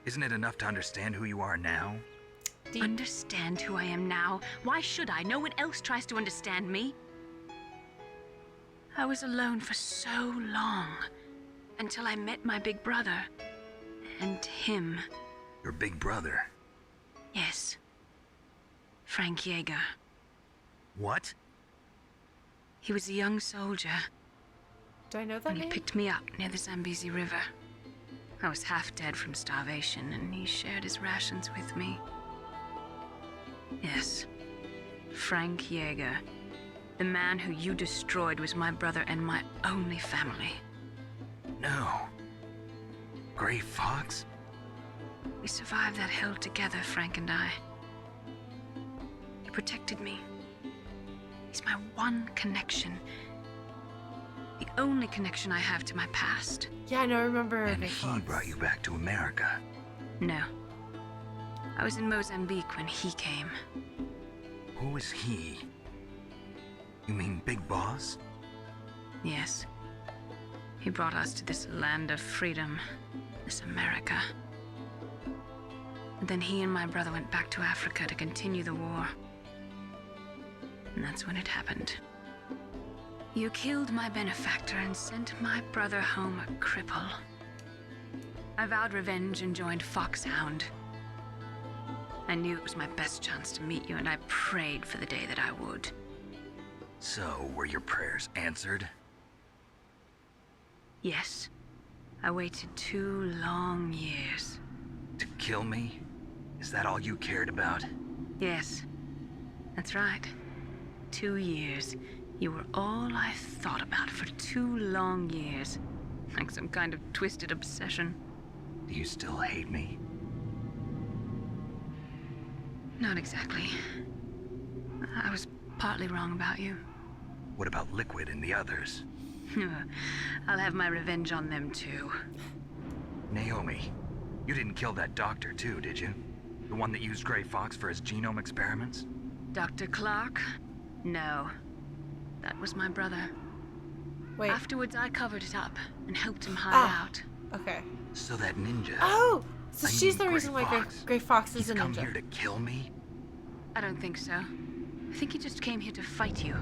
Speaker 4: Isn't it enough to understand who you are now?
Speaker 3: Understand who I am now? Why should I? No one else tries to understand me. I was alone for so long, until I met my big brother. And him.
Speaker 4: Your big brother?
Speaker 3: Yes. Frank Yeager.
Speaker 4: What?
Speaker 3: He was a young soldier
Speaker 1: Do I know that
Speaker 3: when he
Speaker 1: name?
Speaker 3: picked me up near the Zambezi River. I was half dead from starvation, and he shared his rations with me. Yes. Frank Yeager. The man who you destroyed was my brother and my only family.
Speaker 4: No. Gray Fox?
Speaker 3: We survived that hell together, Frank and I. He protected me. He's my one connection. The only connection I have to my past.
Speaker 1: Yeah, I know, I remember.
Speaker 4: And
Speaker 1: Gray
Speaker 4: he
Speaker 1: Fox.
Speaker 4: brought you back to America.
Speaker 3: No. I was in Mozambique when he came.
Speaker 4: Who is he? You mean Big Boss?
Speaker 3: Yes. He brought us to this land of freedom, this America. And then he and my brother went back to Africa to continue the war. And that's when it happened. You killed my benefactor and sent my brother home a cripple. I vowed revenge and joined Foxhound. I knew it was my best chance to meet you, and I prayed for the day that I would.
Speaker 4: So, were your prayers answered?
Speaker 3: Yes. I waited 2 long years.
Speaker 4: To kill me? Is that all you cared about?
Speaker 3: Yes. That's right. 2 years. You were all I thought about for 2 long years. Like some kind of twisted obsession.
Speaker 4: Do you still hate me?
Speaker 3: Not exactly. I was partly wrong about you.
Speaker 4: What about Liquid and the others?
Speaker 3: I'll have my revenge on them too.
Speaker 4: Naomi, you didn't kill that doctor too, did you? The one that used Gray Fox for his genome experiments?
Speaker 3: Dr. Clark? No. That was my brother.
Speaker 1: Wait.
Speaker 3: Afterwards, I covered it up and helped him hide out.
Speaker 1: Okay.
Speaker 4: So that ninja...
Speaker 1: Oh! So
Speaker 4: I
Speaker 1: she's
Speaker 4: mean,
Speaker 1: the reason
Speaker 4: Gray
Speaker 1: why
Speaker 4: Fox.
Speaker 1: Gray Fox is
Speaker 4: He's
Speaker 1: a
Speaker 4: come
Speaker 1: ninja.
Speaker 4: here to kill me?
Speaker 3: I don't think so. I think he just came here to fight you.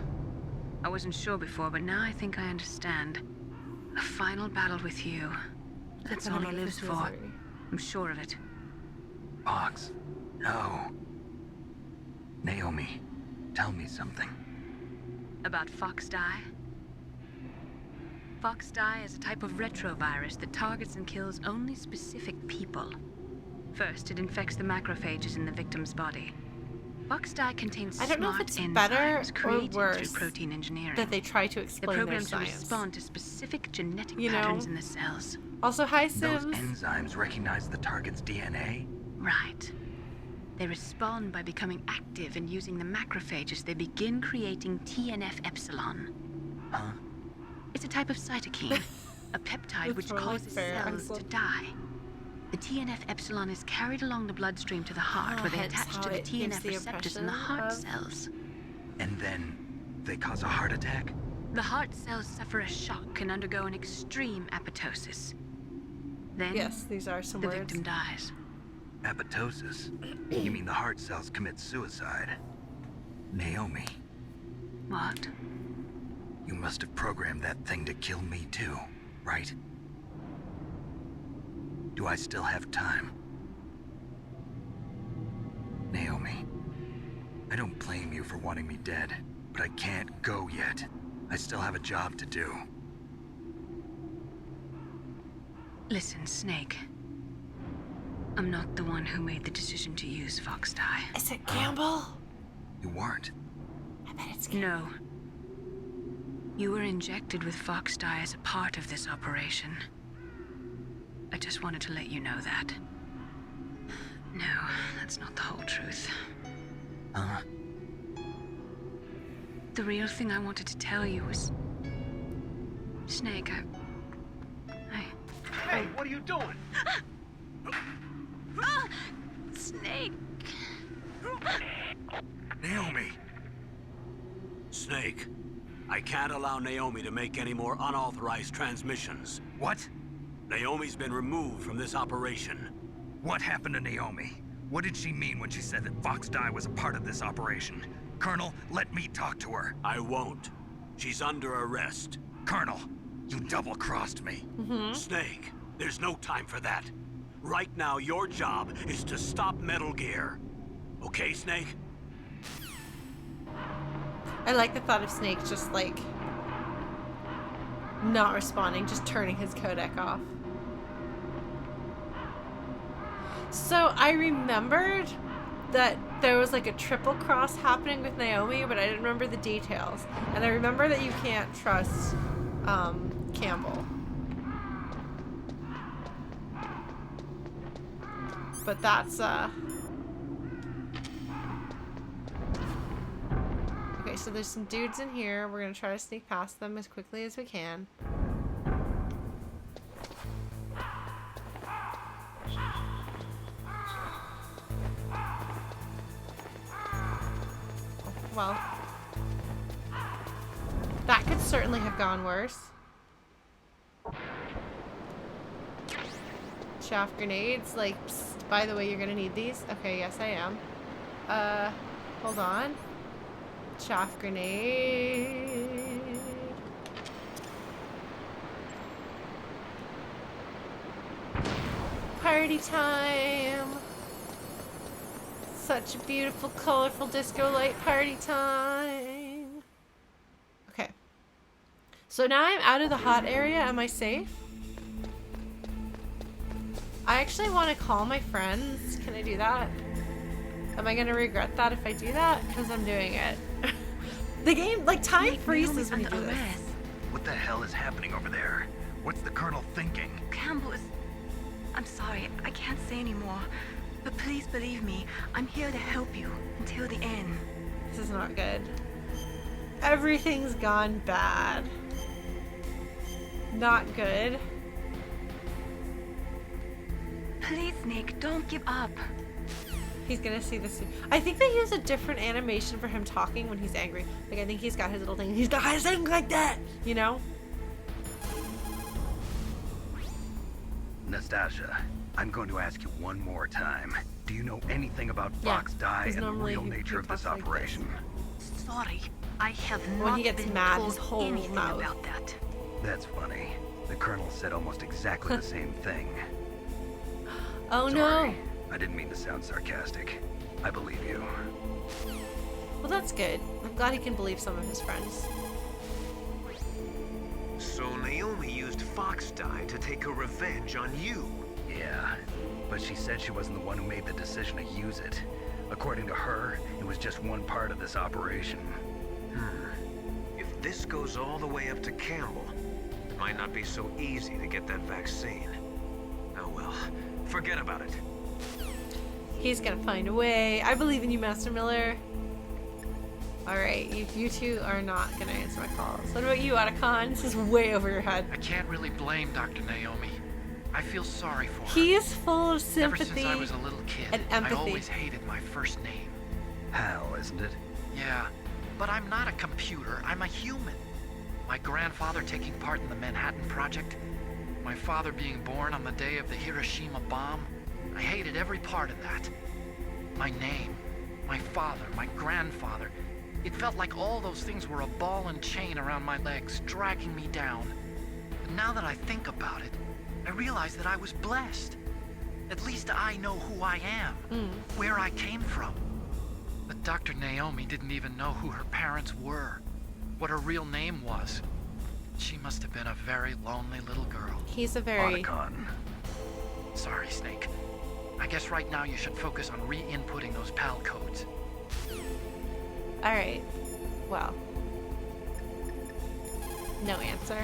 Speaker 3: I wasn't sure before, but now I think I understand. A final battle with you. That's all he lives for. I'm sure of it.
Speaker 4: Fox, no. Naomi, tell me something.
Speaker 3: About Foxdie? Foxdie is a type of retrovirus that targets and kills only specific people. First, it infects the macrophages in the victim's body. Foxdie contains
Speaker 1: I don't know if
Speaker 3: smart
Speaker 1: it's
Speaker 3: enzymes
Speaker 1: better or
Speaker 3: created
Speaker 1: worse
Speaker 3: through protein engineering.
Speaker 1: that they try to
Speaker 3: They're
Speaker 1: explain their
Speaker 3: programmed to
Speaker 1: science.
Speaker 3: respond to specific genetic
Speaker 1: You know?
Speaker 3: patterns in the cells.
Speaker 1: Also, hi
Speaker 4: Those
Speaker 1: Sims.
Speaker 4: enzymes recognize the target's DNA?
Speaker 3: Right. They respond by becoming active and using the macrophages. They begin creating TNF-epsilon.
Speaker 4: Huh?
Speaker 3: It's a type of cytokine, a peptide which
Speaker 1: totally
Speaker 3: causes
Speaker 1: fair,
Speaker 3: cells
Speaker 1: Axel.
Speaker 3: to die. The TNF-epsilon is carried along the bloodstream to the heart, where they
Speaker 1: hence
Speaker 3: attach
Speaker 1: how
Speaker 3: to the
Speaker 1: it gives
Speaker 3: TNF
Speaker 1: the
Speaker 3: receptors in the
Speaker 1: impression
Speaker 3: heart
Speaker 1: of-
Speaker 3: cells.
Speaker 4: And then they cause a heart attack?
Speaker 3: The heart cells suffer a shock and undergo an extreme apoptosis. Then,
Speaker 1: Yes, these are some
Speaker 3: the
Speaker 1: words.
Speaker 3: victim dies.
Speaker 4: Apoptosis? You mean the heart cells commit suicide? Naomi,
Speaker 3: What?
Speaker 4: You must have programmed that thing to kill me too, right? Do I still have time? Naomi, I don't blame you for wanting me dead, but I can't go yet. I still have a job to do.
Speaker 3: Listen, Snake. I'm not the one who made the decision to use Foxdie.
Speaker 1: Is it Campbell?
Speaker 4: You weren't.
Speaker 1: I bet it's Campbell.
Speaker 3: No. You were injected with Foxdie as a part of this operation. I just wanted to let you know that. No, that's not the whole truth.
Speaker 4: Huh?
Speaker 3: The real thing I wanted to tell you was... Snake,
Speaker 8: Hey, what are you doing?
Speaker 3: Snake!
Speaker 4: Naomi!
Speaker 8: Snake, I can't allow Naomi to make any more unauthorized transmissions.
Speaker 4: What?
Speaker 8: Naomi's been removed from this operation.
Speaker 4: What happened to Naomi? What did she mean when she said that Foxdie was a part of this operation? Colonel, let me talk to her.
Speaker 8: I won't. She's under arrest.
Speaker 4: Colonel, you double-crossed me.
Speaker 8: Snake, there's no time for that. Right now, your job is to stop Metal Gear. Okay, Snake?
Speaker 1: I like the thought of Snake just like not responding, just turning his codec off. So I remembered that there was like a triple cross happening with Naomi, but I didn't remember the details. And I remember that you can't trust Campbell. But that's okay, so there's some dudes in here. We're gonna try to sneak past them as quickly as we can. Well, that could certainly have gone worse. Chaff grenades, like, psst, by the way, you're gonna need these. Okay, yes, I am. Hold on. Chaff grenade. Party time. Such a beautiful, colorful disco light party time. Okay. So now I'm out of the hot area. Am I safe? I actually want to call my friends. Can I do that? Am I going to regret that if I do that? Because I'm doing it. The game, like, time freezes when you do this.
Speaker 4: What the hell is happening over there? What's the Colonel thinking?
Speaker 3: Campbell is... I'm sorry, I can't say anymore. But please believe me, I'm here to help you until the end.
Speaker 1: This is not good. Everything's gone bad. Not good.
Speaker 3: Please, Snake, don't give up.
Speaker 1: He's gonna see this. I think they use a different animation for him talking when he's angry. Like, I think he's got his little thing. He's got his thing like that, you know?
Speaker 4: Nastasia, I'm going to ask you one more time. Do you know anything about Foxdie and the real nature of this operation?
Speaker 3: Sorry, I have
Speaker 1: When
Speaker 3: not
Speaker 1: he gets
Speaker 3: been
Speaker 1: mad,
Speaker 3: told
Speaker 1: his whole
Speaker 3: anything
Speaker 1: mouth.
Speaker 3: about that.
Speaker 4: That's funny. The Colonel said almost exactly the same thing.
Speaker 1: Oh
Speaker 4: Sorry,
Speaker 1: no.
Speaker 4: I didn't mean to sound sarcastic. I believe you.
Speaker 1: Well, that's good. I'm glad he can believe some of his friends.
Speaker 2: So Naomi used Foxdie to take her revenge on you.
Speaker 4: Yeah, but she said she wasn't the one who made the decision to use it. According to her, it was just one part of this operation.
Speaker 2: If this goes all the way up to Campbell, it might not be so easy to get that vaccine. Oh well, forget about it.
Speaker 1: He's gonna find a way. I believe in you, Master Miller. Alright, you two are not gonna answer my calls. What about you, Otacon? This is way over your head.
Speaker 5: I can't really blame Dr. Naomi. I feel sorry for her.
Speaker 1: He is full of
Speaker 5: Ever
Speaker 1: sympathy
Speaker 5: since I was a little kid,
Speaker 1: and
Speaker 5: I
Speaker 1: empathy.
Speaker 5: always hated my first name.
Speaker 4: Hal, isn't it?
Speaker 5: Yeah, but I'm not a computer, I'm a human. My grandfather taking part in the Manhattan Project, my father being born on the day of the Hiroshima bomb. I hated every part of that. My name, my father, my grandfather. It felt like all those things were a ball and chain around my legs, dragging me down. But now that I think about it, I realize that I was blessed. At least I know who I am, where I came from. But Dr. Naomi didn't even know who her parents were, what her real name was. She must have been a very lonely little girl.
Speaker 1: He's a very...
Speaker 5: Sorry, Snake. I guess right now you should focus on re-inputting those PAL codes.
Speaker 1: Alright. Well. No answer.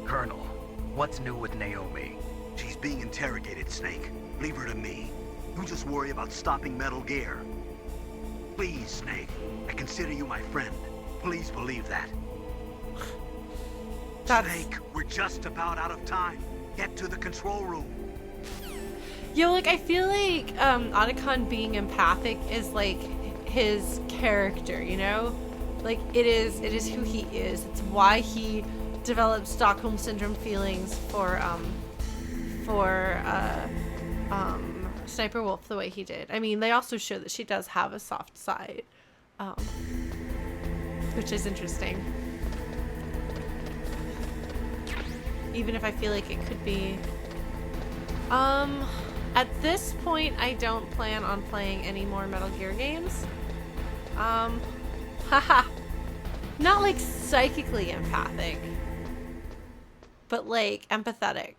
Speaker 4: Colonel, what's new with Naomi?
Speaker 2: She's being interrogated, Snake. Leave her to me. You just worry about stopping Metal Gear. Please, Snake. I consider you my friend. Please believe that. Snake, we're just about out of time. Get to the control room.
Speaker 1: Yo, like, I feel like Otacon being empathic is like his character, you know? Like, it is who he is. It's why he developed Stockholm Syndrome feelings for Sniper Wolf the way he did. I mean, they also show that she does have a soft side, which is interesting. Even if I feel like it could be... At this point, I don't plan on playing any more Metal Gear games. Haha. Not like psychically empathic, but like empathetic.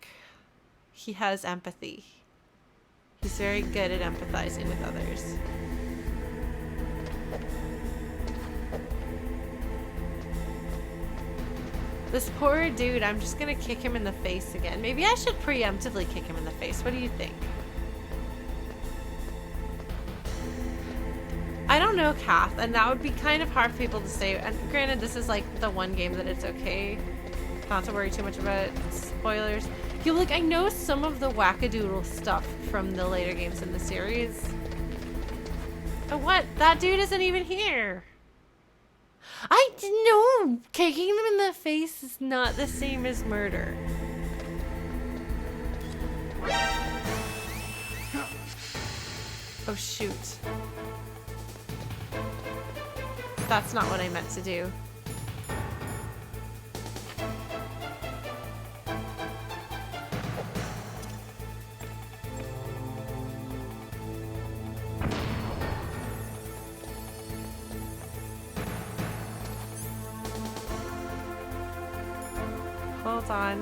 Speaker 1: He has empathy. He's very good at empathizing with others. This poor dude, I'm just gonna kick him in the face again. Maybe I should preemptively kick him in the face. What do you think? I don't know, Kath, and that would be kind of hard for people to say. And granted, this is like the one game that it's okay not to worry too much about spoilers. You look, I know some of the wackadoodle stuff from the later games in the series. Oh, what? That dude isn't even here. I know kicking them in the face is not the same as murder. Oh, shoot. That's not what I meant to do. Hold on.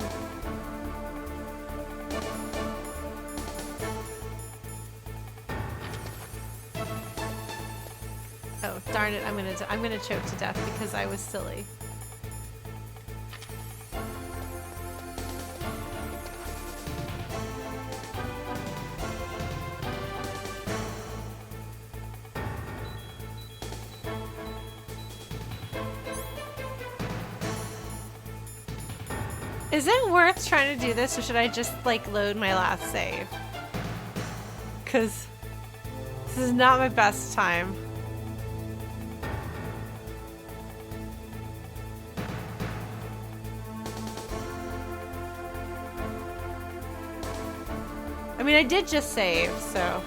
Speaker 1: Oh, darn it, I'm gonna choke to death because I was silly. Is it worth trying to do this, or should I just, like, load my last save? Because this is not my best time. I mean, I did just save, so...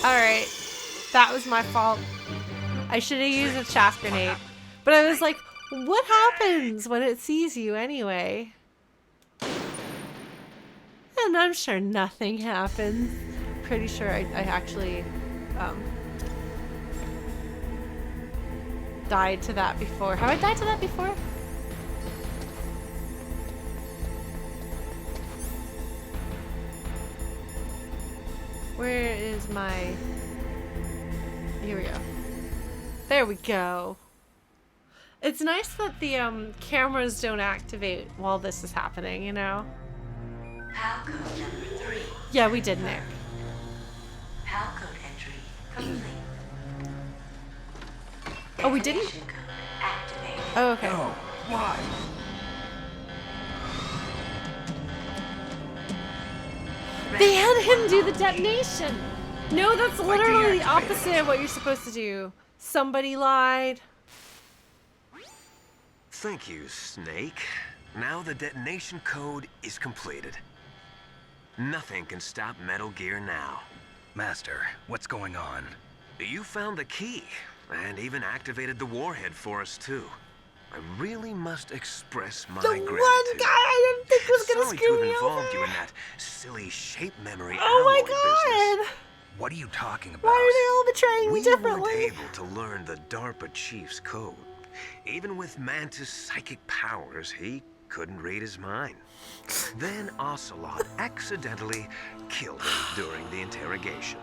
Speaker 1: Alright, that was my fault. I should have used a chaff grenade. But I was like, what happens when it sees you anyway? And I'm sure nothing happens. Pretty sure I actually died to that before. Have I died to that before? Where is my... Here we go. There we go. It's nice that the cameras don't activate while this is happening, you know?
Speaker 3: PAL code number 3.
Speaker 1: Yeah, we did, Nick.
Speaker 3: PAL code entry complete.
Speaker 1: Oh, we didn't?
Speaker 3: Detonation code activated.
Speaker 1: Oh, okay.
Speaker 4: Oh, why?
Speaker 1: They had him do the detonation! No, that's literally the opposite of what you're supposed to do. Somebody lied.
Speaker 2: Thank you, Snake. Now the detonation code is completed. Nothing can stop Metal Gear now.
Speaker 4: Master, what's going on?
Speaker 2: You found the key, and even activated the warhead for us, too. I really must express my
Speaker 1: The
Speaker 2: gratitude.
Speaker 1: one guy I didn't think was gonna
Speaker 2: Sorry to
Speaker 1: screw
Speaker 2: have
Speaker 1: me
Speaker 2: involved
Speaker 1: over.
Speaker 2: you in that silly shape memory
Speaker 1: Oh my
Speaker 2: alloy business.
Speaker 1: god!
Speaker 4: What are you talking about?
Speaker 1: Why are they all betraying me
Speaker 2: We
Speaker 1: differently?
Speaker 2: weren't able to learn the DARPA chief's code. Even with Mantis' psychic powers, he couldn't read his mind. Then Ocelot accidentally killed him during the interrogation.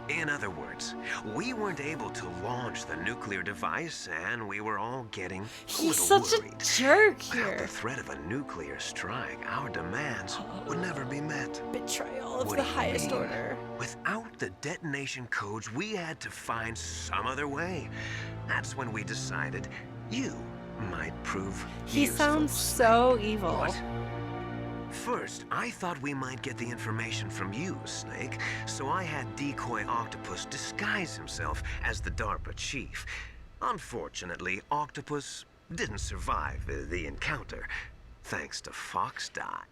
Speaker 2: In other words, we weren't able to launch the nuclear device, and we were all getting a
Speaker 1: He's
Speaker 2: little
Speaker 1: such
Speaker 2: worried.
Speaker 1: a jerk
Speaker 2: Without
Speaker 1: here.
Speaker 2: the threat of a nuclear strike, our demands would never be met.
Speaker 1: Betrayal of
Speaker 2: What
Speaker 1: the
Speaker 2: do you
Speaker 1: highest
Speaker 2: mean?
Speaker 1: order.
Speaker 2: Without the detonation codes, we had to find some other way. That's when we decided you might prove
Speaker 1: He
Speaker 2: useful.
Speaker 1: sounds so evil.
Speaker 2: What? First, I thought we might get the information from you, Snake, so I had Decoy Octopus disguise himself as the DARPA chief. Unfortunately, Octopus didn't survive the encounter, thanks to Foxdie.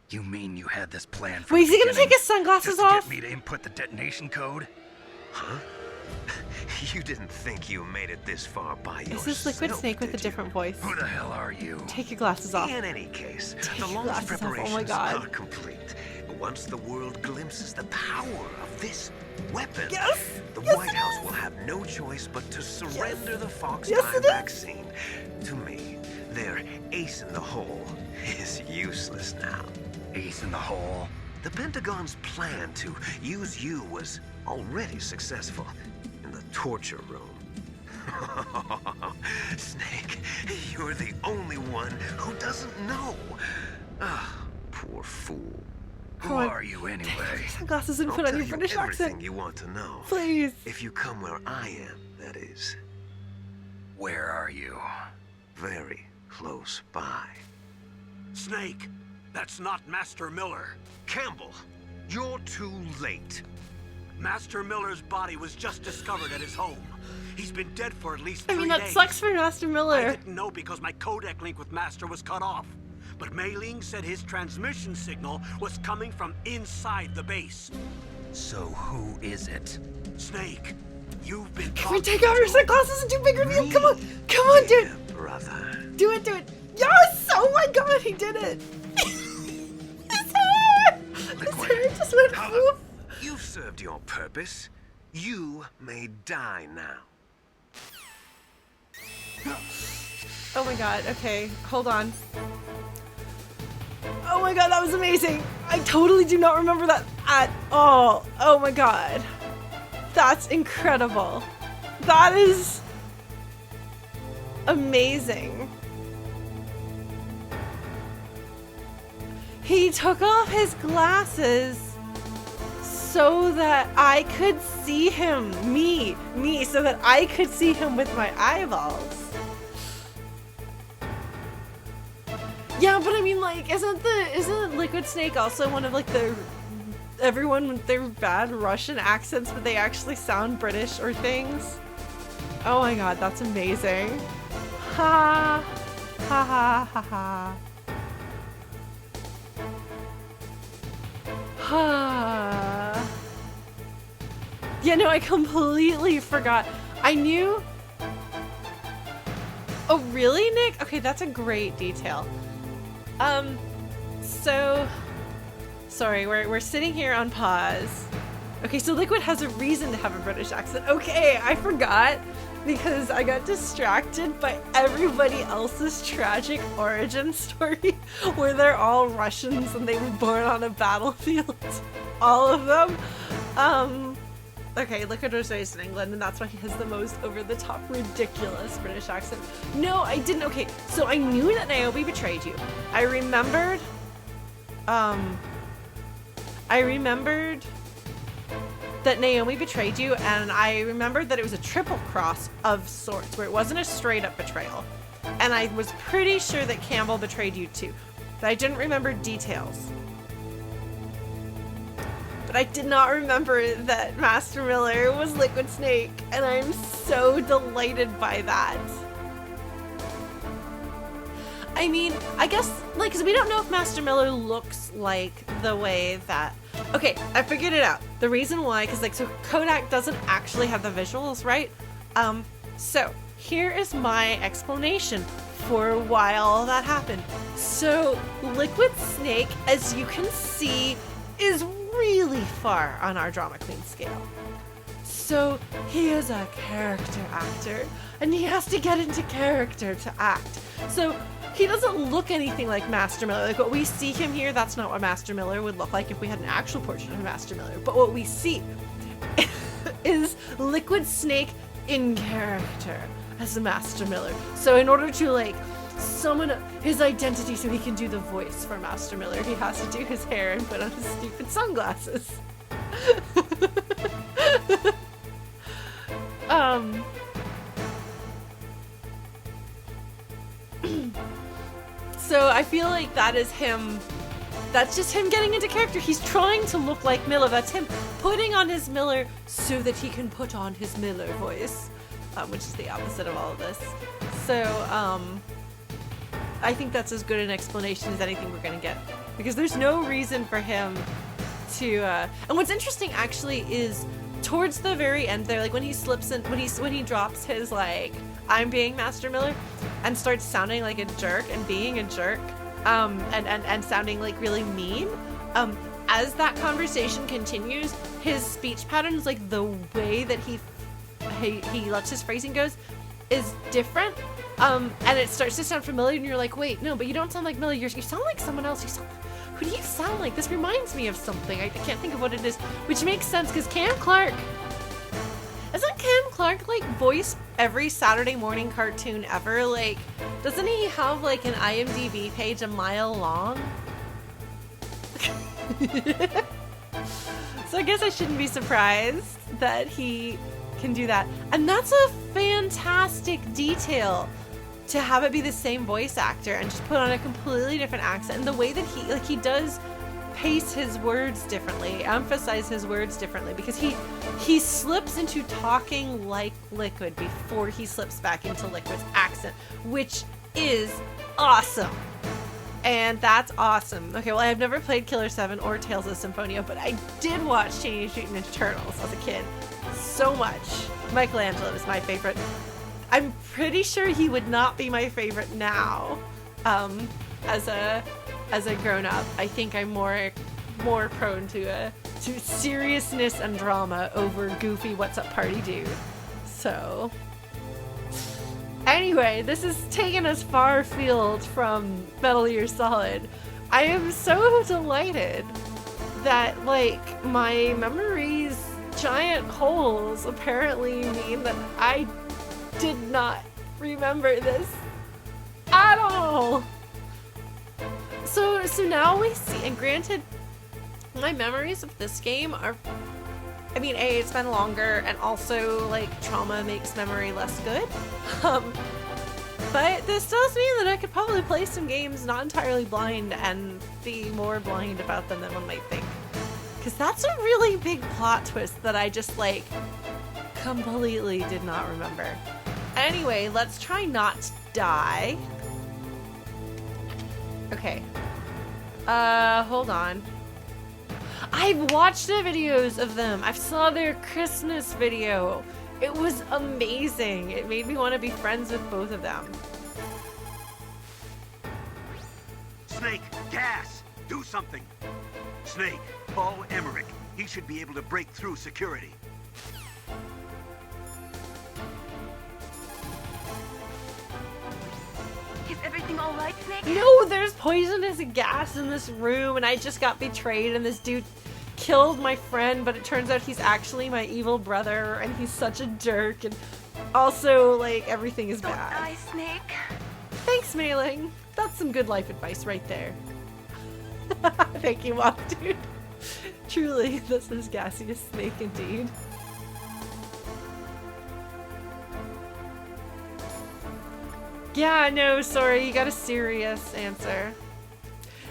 Speaker 4: You mean you had this plan from
Speaker 1: Wait, is
Speaker 4: the
Speaker 1: he gonna
Speaker 4: beginning,
Speaker 1: take his sunglasses
Speaker 4: just to
Speaker 1: off?
Speaker 4: get me to input the detonation code?
Speaker 2: Huh? You didn't think you made it this far by
Speaker 1: Is
Speaker 2: yourself,
Speaker 1: this Liquid Snake with a
Speaker 2: did you?
Speaker 1: different voice?
Speaker 4: Who the hell are you?
Speaker 1: Take your glasses off.
Speaker 2: In any case,
Speaker 1: Take
Speaker 2: the
Speaker 1: your
Speaker 2: launch
Speaker 1: glasses off. Oh my
Speaker 2: preparations
Speaker 1: God.
Speaker 2: are complete. Once the world glimpses the power of this weapon,
Speaker 1: Yes!
Speaker 2: the
Speaker 1: Yes,
Speaker 2: White
Speaker 1: it
Speaker 2: House
Speaker 1: is!
Speaker 2: will have no choice but to surrender the Foxdie
Speaker 1: Yes, it is!
Speaker 2: vaccine to me. Their ace in the hole is useless now.
Speaker 4: Ace in the hole.
Speaker 2: The Pentagon's plan to use you was already successful in the torture room. Snake, you're the only one who doesn't know. Ah, poor fool.
Speaker 4: Who
Speaker 1: on.
Speaker 4: are you anyway?
Speaker 1: Take your sunglasses and
Speaker 2: I'll
Speaker 1: put on
Speaker 2: tell
Speaker 1: your
Speaker 2: you
Speaker 1: British
Speaker 2: everything
Speaker 1: accent.
Speaker 2: you want to know.
Speaker 1: Please.
Speaker 2: If you come where I am, that is.
Speaker 4: Where are you?
Speaker 2: Very close by.
Speaker 8: Snake, that's not Master Miller.
Speaker 2: Campbell, you're too late.
Speaker 8: Master Miller's body was just discovered at his home. He's been dead for at least
Speaker 1: I
Speaker 8: 3
Speaker 1: mean, that
Speaker 8: days.
Speaker 1: sucks for Master
Speaker 8: I
Speaker 1: Miller.
Speaker 8: didn't know because my codec link with Master was cut off. But Mei Ling said his transmission signal was coming from inside the base.
Speaker 4: So who is it?
Speaker 8: Snake, you've been
Speaker 1: Can we
Speaker 8: talking
Speaker 1: take off your
Speaker 8: to-
Speaker 1: sunglasses and do big reveal? Come on. Come on, dude.
Speaker 2: Yeah, brother.
Speaker 1: Do it, do it. Yes! Oh my god, he did it. His hair! His hair just went poof.
Speaker 2: You've served your purpose. You may die now.
Speaker 1: Oh my god, okay, hold on. Oh my god, that was amazing. I totally do not remember that at all. Oh my god. That's incredible. That is amazing. He took off his glasses so that I could see him, me, so that I could see him with my eyeballs. Yeah, but I mean, like, isn't Liquid Snake also one of like the everyone with their bad Russian accents, but they actually sound British or things? Oh my god, that's amazing. Ha ha ha ha ha. Ha. Yeah, no, I completely forgot. I knew. Oh, really, Nick? Okay, that's a great detail. So, sorry, we're sitting here on pause. Okay, so Liquid has a reason to have a British accent. Okay, I forgot because I got distracted by everybody else's tragic origin story where they're all Russians and they were born on a battlefield. All of them. Okay, Liquid was raised in England, and that's why he has the most over-the-top, ridiculous British accent. No, I didn't. Okay, so I knew that Naomi betrayed you. I remembered that Naomi betrayed you, and I remembered that it was a triple cross of sorts, where it wasn't a straight-up betrayal. And I was pretty sure that Campbell betrayed you too, but I didn't remember details. But I did not remember that Master Miller was Liquid Snake, and I'm so delighted by that. I mean, I guess, like, because we don't know if Master Miller looks like the way that... Okay, I figured it out. The reason why, because, like, so Kodak doesn't actually have the visuals, right? So, here is my explanation for why all that happened. So, Liquid Snake, as you can see, is really far on our drama queen scale. So, he is a character actor, and he has to get into character to act. So, he doesn't look anything like Master Miller. Like, what we see him here, that's not what Master Miller would look like if we had an actual portrait of Master Miller. But what we see is Liquid Snake in character as a Master Miller. So in order to, like, summon up his identity so he can do the voice for Master Miller, he has to do his hair and put on his stupid sunglasses. So I feel like that is him. That's just him getting into character. He's trying to look like Miller. That's him putting on his Miller so that he can put on his Miller voice, which is the opposite of all of this. So I think that's as good an explanation as anything we're gonna get, because there's no reason for him to. And what's interesting actually is towards the very end there, like when he slips in, when he drops his like I'm being Master Miller and starts sounding like a jerk and being a jerk. And sounding like really mean. As that conversation continues, his speech patterns, like the way that he lets his phrasing goes, is different. And it starts to sound familiar, and you're like, wait, no, but you don't sound like Miller. You sound like someone else. Who do you sound like? This reminds me of something. I can't think of what it is, which makes sense because Cam Clark. Isn't Cam Clark like voice every Saturday morning cartoon ever? Like, doesn't he have like an IMDb page a mile long? So I guess I shouldn't be surprised that he can do that. And that's a fantastic detail to have it be the same voice actor and just put on a completely different accent. And the way that he does pace his words differently, emphasize his words differently, because he slips into talking like Liquid before he slips back into Liquid's accent, which is awesome. And that's awesome. Okay, well, I've never played Killer 7 or Tales of Symphonia, but I did watch Teenage Mutant Ninja Turtles as a kid so much. Michelangelo is my favorite. I'm pretty sure he would not be my favorite now. As a grown-up, I think I'm more prone to seriousness and drama over goofy what's up party dude. So anyway, this is taking us far afield from Metal Gear Solid. I am so delighted that, like, my memory's giant holes apparently mean that I did not remember this at all. So now we see, and granted, my memories of this game are, I mean, A, it's been longer, and also, like, trauma makes memory less good. But this does mean that I could probably play some games not entirely blind and be more blind about them than one might think. Because that's a really big plot twist that I just, like, completely did not remember. Anyway, let's try not to die. Okay. Hold on. I've watched the videos of them. I saw their Christmas video. It was amazing. It made me want to be friends with both of them.
Speaker 8: Snake, gas! Do something! Snake, call Emmerich. He should be able to break through security.
Speaker 3: Is everything all right, Snake?
Speaker 1: No, there's poisonous gas in this room, and I just got betrayed, and this dude killed my friend, but it turns out he's actually my evil brother, and he's such a jerk, and also, like, everything is
Speaker 3: Don't
Speaker 1: bad.
Speaker 3: die, Snake.
Speaker 1: Thanks, Mailing. That's some good life advice right there. Thank you, Mom, dude. Truly, this is gaseous Snake indeed. Yeah, no, sorry, you got a serious answer.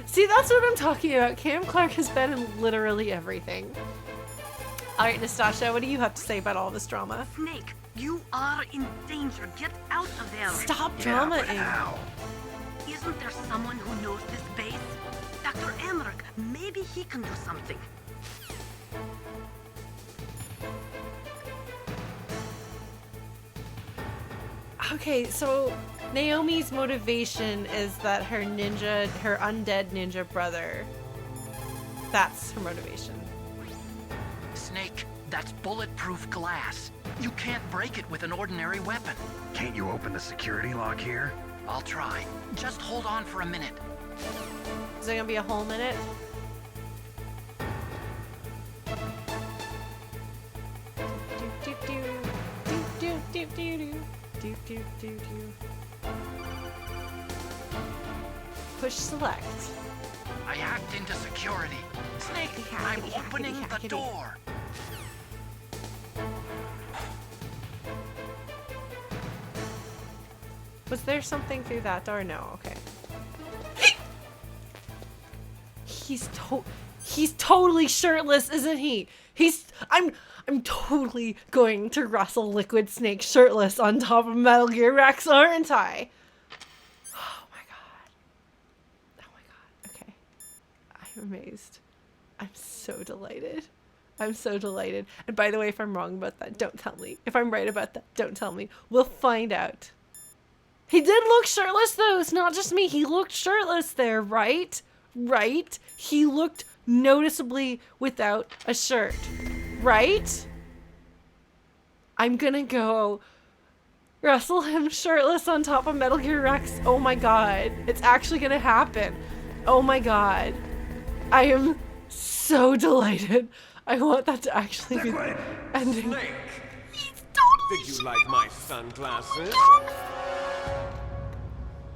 Speaker 1: See, that's what I'm talking about. Cam Clark has been in literally everything. Alright, Nastasha, what do you have to say about all this drama?
Speaker 6: Snake, you are in danger. Get out of there.
Speaker 1: Stop
Speaker 2: Yeah, but
Speaker 1: drama-ing.
Speaker 2: how?
Speaker 6: Isn't there someone who knows this base? Dr. Emmerich, maybe he can do something.
Speaker 1: Okay, so Naomi's motivation is that her undead ninja brother, that's her motivation.
Speaker 5: Snake, that's bulletproof glass. You can't break it with an ordinary weapon.
Speaker 2: Can't you open the security lock here?
Speaker 5: I'll try. Just hold on for a minute.
Speaker 1: Is there gonna be a whole minute? Push select.
Speaker 5: I hacked into security. Snake, I'm opening the door.
Speaker 1: Was there something through that door? No, okay. He's totally shirtless, isn't he? I'm totally going to wrestle Liquid Snake shirtless on top of Metal Gear Rex, aren't I? Oh my god. Oh my god. Okay. I'm amazed. I'm so delighted. I'm so delighted. And by the way, if I'm wrong about that, don't tell me. If I'm right about that, don't tell me. We'll find out. He did look shirtless though. It's not just me. He looked shirtless there, right? Right? He looked noticeably without a shirt. Right? I'm gonna go wrestle him shirtless on top of Metal Gear Rex. Oh my god. It's actually gonna happen. Oh my god. I am so delighted. I want that to actually be the ending.
Speaker 9: Snake!
Speaker 1: He's totally
Speaker 9: Did you like my sunglasses?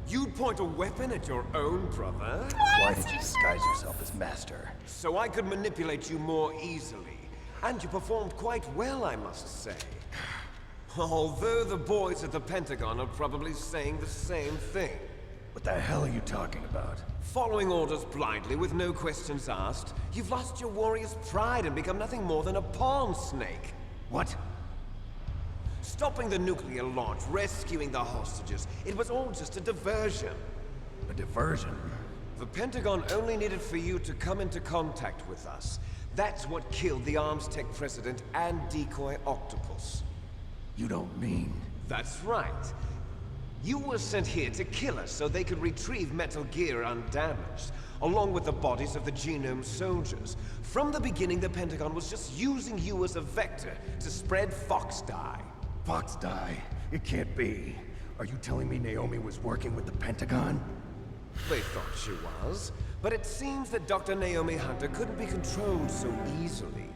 Speaker 9: You'd point a weapon at your own brother?
Speaker 4: Why did you disguise yourself as master?
Speaker 9: So I could manipulate you more easily. And you performed quite well, I must say. Although the boys at the Pentagon are probably saying the same thing.
Speaker 4: What the hell are you talking about?
Speaker 9: Following orders blindly with no questions asked, you've lost your warrior's pride and become nothing more than a pawn, Snake.
Speaker 4: What?
Speaker 9: Stopping the nuclear launch, rescuing the hostages, it was all just a diversion.
Speaker 4: A diversion?
Speaker 9: The Pentagon only needed for you to come into contact with us. That's what killed the Arms Tech president and decoy octopus.
Speaker 4: You don't mean...
Speaker 9: That's right. You were sent here to kill us so they could retrieve Metal Gear undamaged, along with the bodies of the Genome soldiers. From the beginning, the Pentagon was just using you as a vector to spread Foxdie.
Speaker 4: Foxdie? It can't be. Are you telling me Naomi was working with the Pentagon?
Speaker 9: They thought she was, but it seems that Dr. Naomi Hunter couldn't be controlled so easily.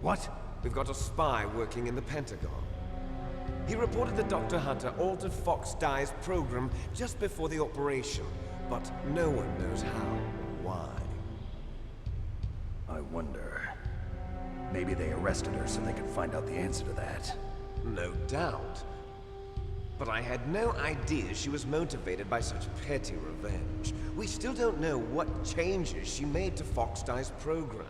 Speaker 4: What?
Speaker 9: We've got a spy working in the Pentagon. He reported that Dr. Hunter altered Foxdie's program just before the operation, but no one knows how or why.
Speaker 4: I wonder... Maybe they arrested her so they could find out the answer to that.
Speaker 9: No doubt. But I had no idea she was motivated by such petty revenge. We still don't know what changes she made to Foxdie's program.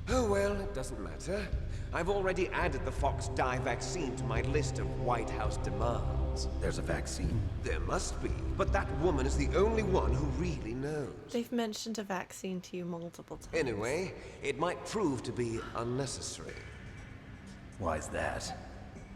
Speaker 9: Oh well, it doesn't matter. I've already added the Foxdie vaccine to my list of White House demands.
Speaker 4: There's a vaccine?
Speaker 9: There must be, but that woman is the only one who really knows.
Speaker 1: They've mentioned a vaccine to you multiple times.
Speaker 9: Anyway, it might prove to be unnecessary.
Speaker 4: Why's that?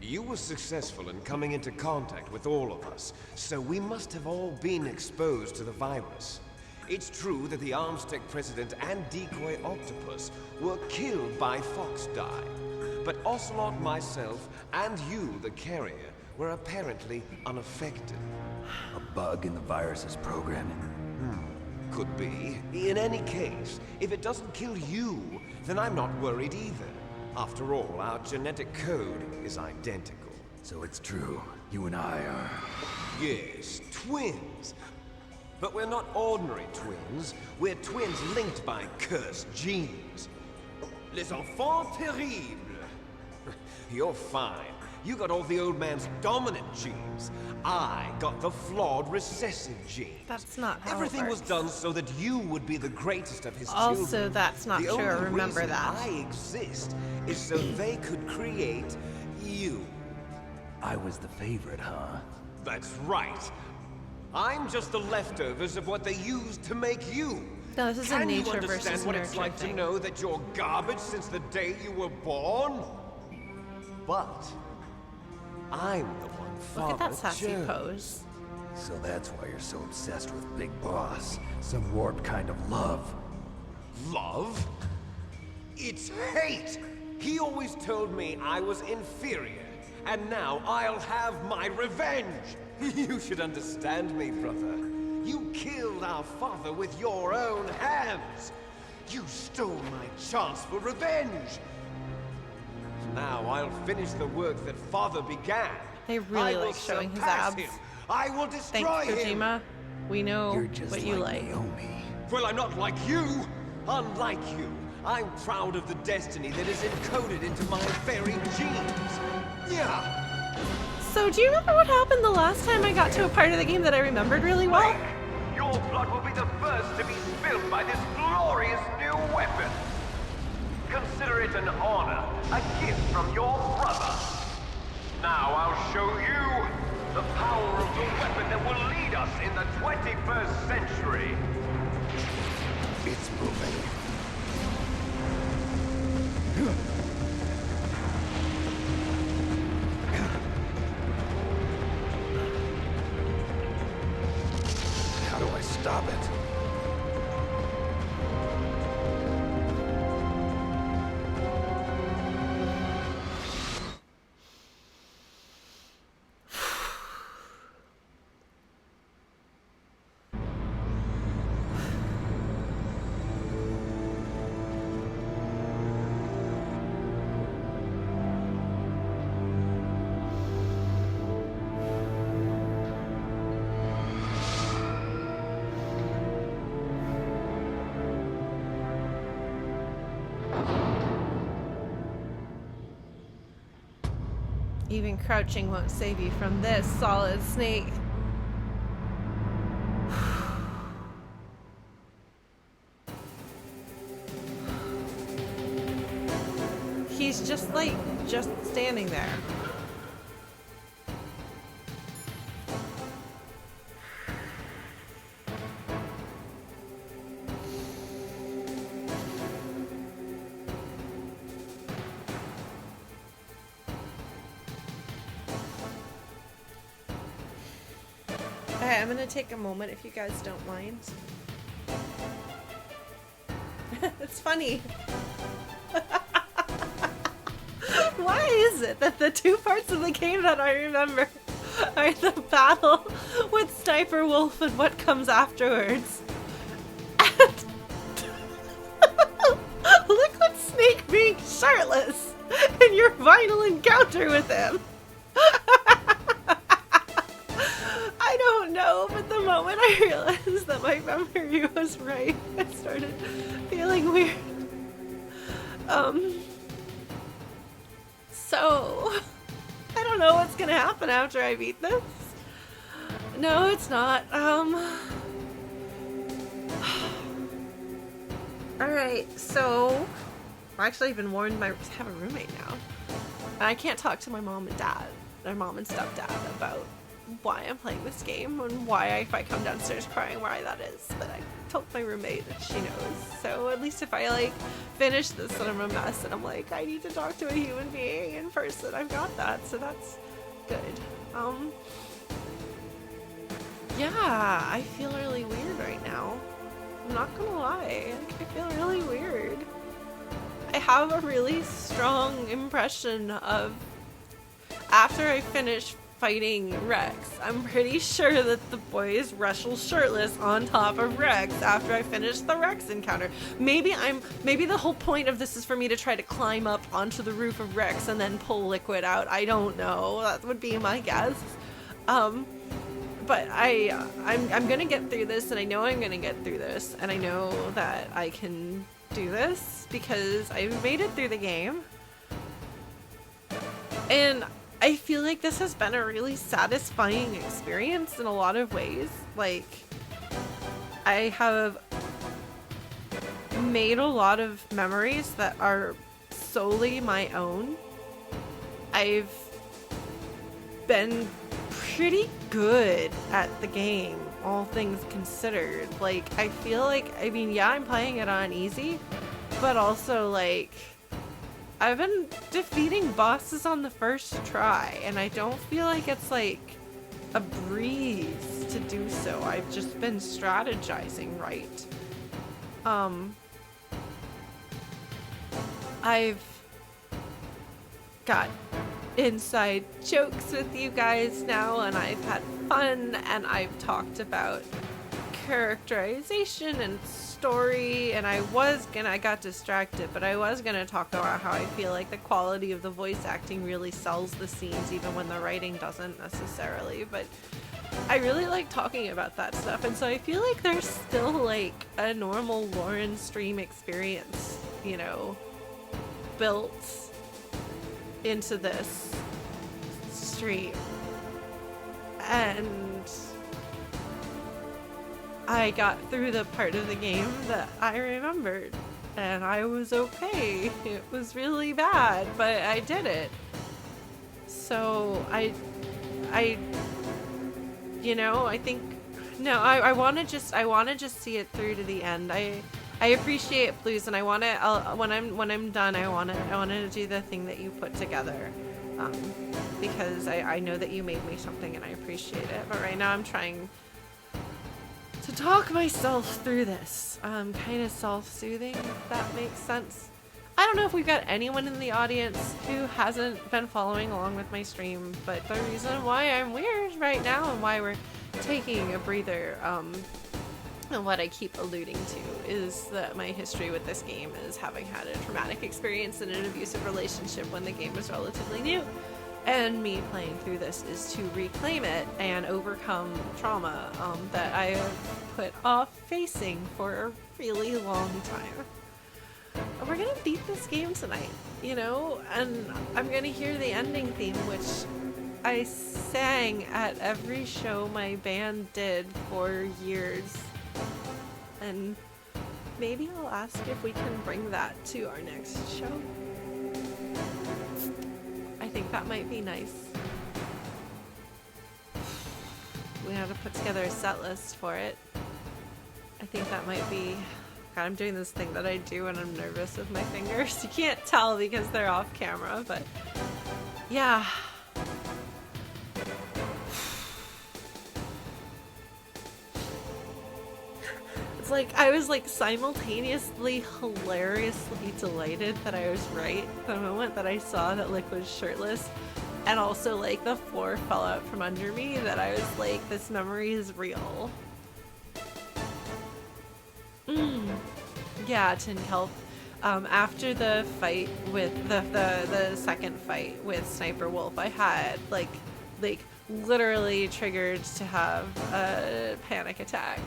Speaker 9: You were successful in coming into contact with all of us, so we must have all been exposed to the virus. It's true that the Arms Tech president and decoy octopus were killed by Foxdie, but Ocelot, myself, and you, the carrier, were apparently unaffected.
Speaker 4: A bug in the virus's programming?
Speaker 9: Could be. In any case, if it doesn't kill you, then I'm not worried either. After all, our genetic code is identical.
Speaker 4: So it's true. You and I are...
Speaker 9: Yes, twins. But we're not ordinary twins. We're twins linked by cursed genes. Les enfants terribles. You're fine. You got all the old man's dominant genes. I got the flawed recessive genes.
Speaker 1: That's not how
Speaker 9: Everything
Speaker 1: it
Speaker 9: was
Speaker 1: works.
Speaker 9: done so that you would be the greatest of his
Speaker 1: Also,
Speaker 9: children.
Speaker 1: that's not
Speaker 9: the
Speaker 1: true.
Speaker 9: only
Speaker 1: Remember
Speaker 9: reason
Speaker 1: that.
Speaker 9: I exist is so they could create you.
Speaker 4: I was the favorite, huh?
Speaker 9: That's right. I'm just the leftovers of what they used to make you.
Speaker 1: No, this is a
Speaker 9: Can you
Speaker 1: nature
Speaker 9: understand
Speaker 1: versus
Speaker 9: what it's
Speaker 1: nurture
Speaker 9: like
Speaker 1: thing.
Speaker 9: to know that you're garbage since the day you were born? But I'm the one
Speaker 1: Look at that
Speaker 9: Father
Speaker 1: sassy
Speaker 9: chose.
Speaker 1: pose.
Speaker 4: So that's why you're so obsessed with Big Boss. Some warped kind of love.
Speaker 9: Love? It's hate! He always told me I was inferior, and now I'll have my revenge! You should understand me, brother. You killed our father with your own hands! You stole my chance for revenge! Now I'll finish the work that father began.
Speaker 1: They really
Speaker 9: I will
Speaker 1: like showing his
Speaker 9: surpass
Speaker 1: abs.
Speaker 9: him. I will destroy
Speaker 1: Thanks,
Speaker 9: him!
Speaker 1: Kojima. We know
Speaker 4: You're just
Speaker 1: what you like.
Speaker 4: Naomi.
Speaker 9: Well, I'm not like you. Unlike you, I'm proud of the destiny that is encoded into my very genes. Yeah.
Speaker 1: So, do you remember what happened the last time I got to a part of the game that I remembered really well?
Speaker 2: Your blood will be the first to be spilled by this glorious new weapon. Consider it an honor, a gift from your brother. Now I'll show you the power of the weapon that will lead us in the 21st century.
Speaker 4: It's moving. How do I stop it?
Speaker 1: Even crouching won't save you from this solid snake. He's just like, just standing there. Alright, I'm gonna take a moment if you guys don't mind. It's funny. Why is it that the two parts of the game that I remember are the battle with Sniper Wolf and what comes afterwards? And look what Snake being shirtless in your final encounter with him. I don't know, but the moment I realized that my memory was right, I started feeling weird. So, I don't know what's gonna happen after I beat this. No, it's not. Alright, so, actually I've been warned I have a roommate now. I can't talk to my mom and dad, or mom and stepdad, about why I'm playing this game and why if I come downstairs crying why that is, but I told my roommate and she knows. So at least if I like finish this and I'm a mess and I'm like I need to talk to a human being in person, I've got that, so that's good. Yeah, I feel really weird right now. I'm not gonna lie, I feel really weird. I have a really strong impression of after I finish fighting Rex, I'm pretty sure that the boys wrestle shirtless on top of Rex after I finish the Rex encounter. Maybe the whole point of this is for me to try to climb up onto the roof of Rex and then pull Liquid out. I don't know. That would be my guess. But I'm gonna get through this, and I know I'm gonna get through this, and I know that I can do this because I've made it through the game. And I feel like this has been a really satisfying experience in a lot of ways. Like, I have made a lot of memories that are solely my own. I've been pretty good at the game, all things considered. Like, I feel like, I mean, yeah, I'm playing it on easy, but also, like, I've been defeating bosses on the first try, and I don't feel like it's, like, a breeze to do so. I've just been strategizing right. I've got inside jokes with you guys now, and I've had fun, and I've talked about characterization and story, and I got distracted, but I was gonna talk about how I feel like the quality of the voice acting really sells the scenes even when the writing doesn't necessarily, but I really like talking about that stuff, and so I feel like there's still like a normal Lauren stream experience, you know, built into this stream. And I got through the part of the game that I remembered, and I was okay. It was really bad, but I did it. So I you know, I think no, I want to just see it through to the end. I appreciate Blues, and I want to when I'm done, I want to do the thing that you put together, because I know that you made me something and I appreciate it. But right now I'm trying to talk myself through this, kind of self-soothing, if that makes sense. I don't know if we've got anyone in the audience who hasn't been following along with my stream, but the reason why I'm weird right now and why we're taking a breather, and what I keep alluding to is that my history with this game is having had a traumatic experience in an abusive relationship when the game was relatively new. And me playing through this is to reclaim it and overcome trauma that I have put off facing for a really long time. And we're gonna beat this game tonight, you know? And I'm gonna hear the ending theme, which I sang at every show my band did for years. And maybe I'll ask if we can bring that to our next show. I think that might be nice. We have to put together a set list for it. I think that might be... God, I'm doing this thing that I do when I'm nervous with my fingers. You can't tell because they're off camera, but yeah. It's like I was like simultaneously hilariously delighted that I was right the moment that I saw that Lick was shirtless, and also like the floor fell out from under me, that I was like, this memory is real. Yeah, Tin Kelp. After the fight with the second fight with Sniper Wolf, I had like literally triggered to have a panic attack.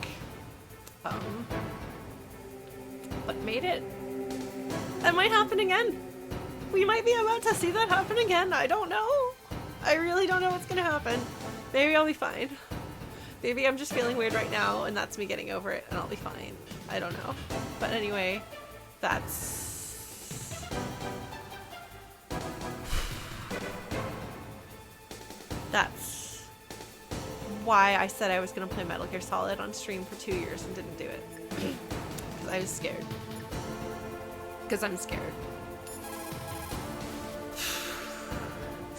Speaker 1: But made it. That might happen again. We might be about to see that happen again. I don't know. I really don't know what's gonna happen. Maybe I'll be fine. Maybe I'm just feeling weird right now and that's me getting over it and I'll be fine. I don't know. But anyway, that's why I said I was going to play Metal Gear Solid on stream for 2 years and didn't do it. Because I was scared. Because I'm scared.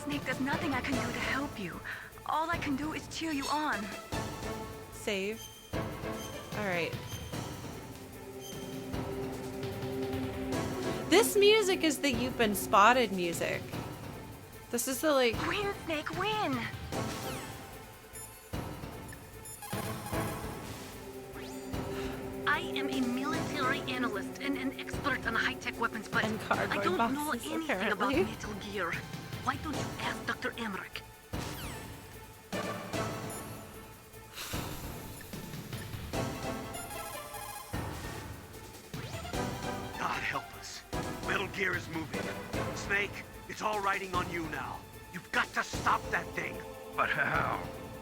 Speaker 3: Snake, there's nothing I can do to help you. All I can do is cheer you on.
Speaker 1: Save. Alright. This music is the You've Been Spotted music. This is the like...
Speaker 3: Win, Snake, win!
Speaker 6: I am a military analyst and an expert on high-tech weapons, but
Speaker 1: And
Speaker 6: I
Speaker 1: cardboard
Speaker 6: don't know
Speaker 1: boxes,
Speaker 6: anything about
Speaker 1: apparently.
Speaker 6: Metal Gear. Why don't you ask Dr. Emmerich?
Speaker 8: God help us. Metal Gear is moving. Snake, it's all riding on you now. You've got to stop that thing.
Speaker 2: But how?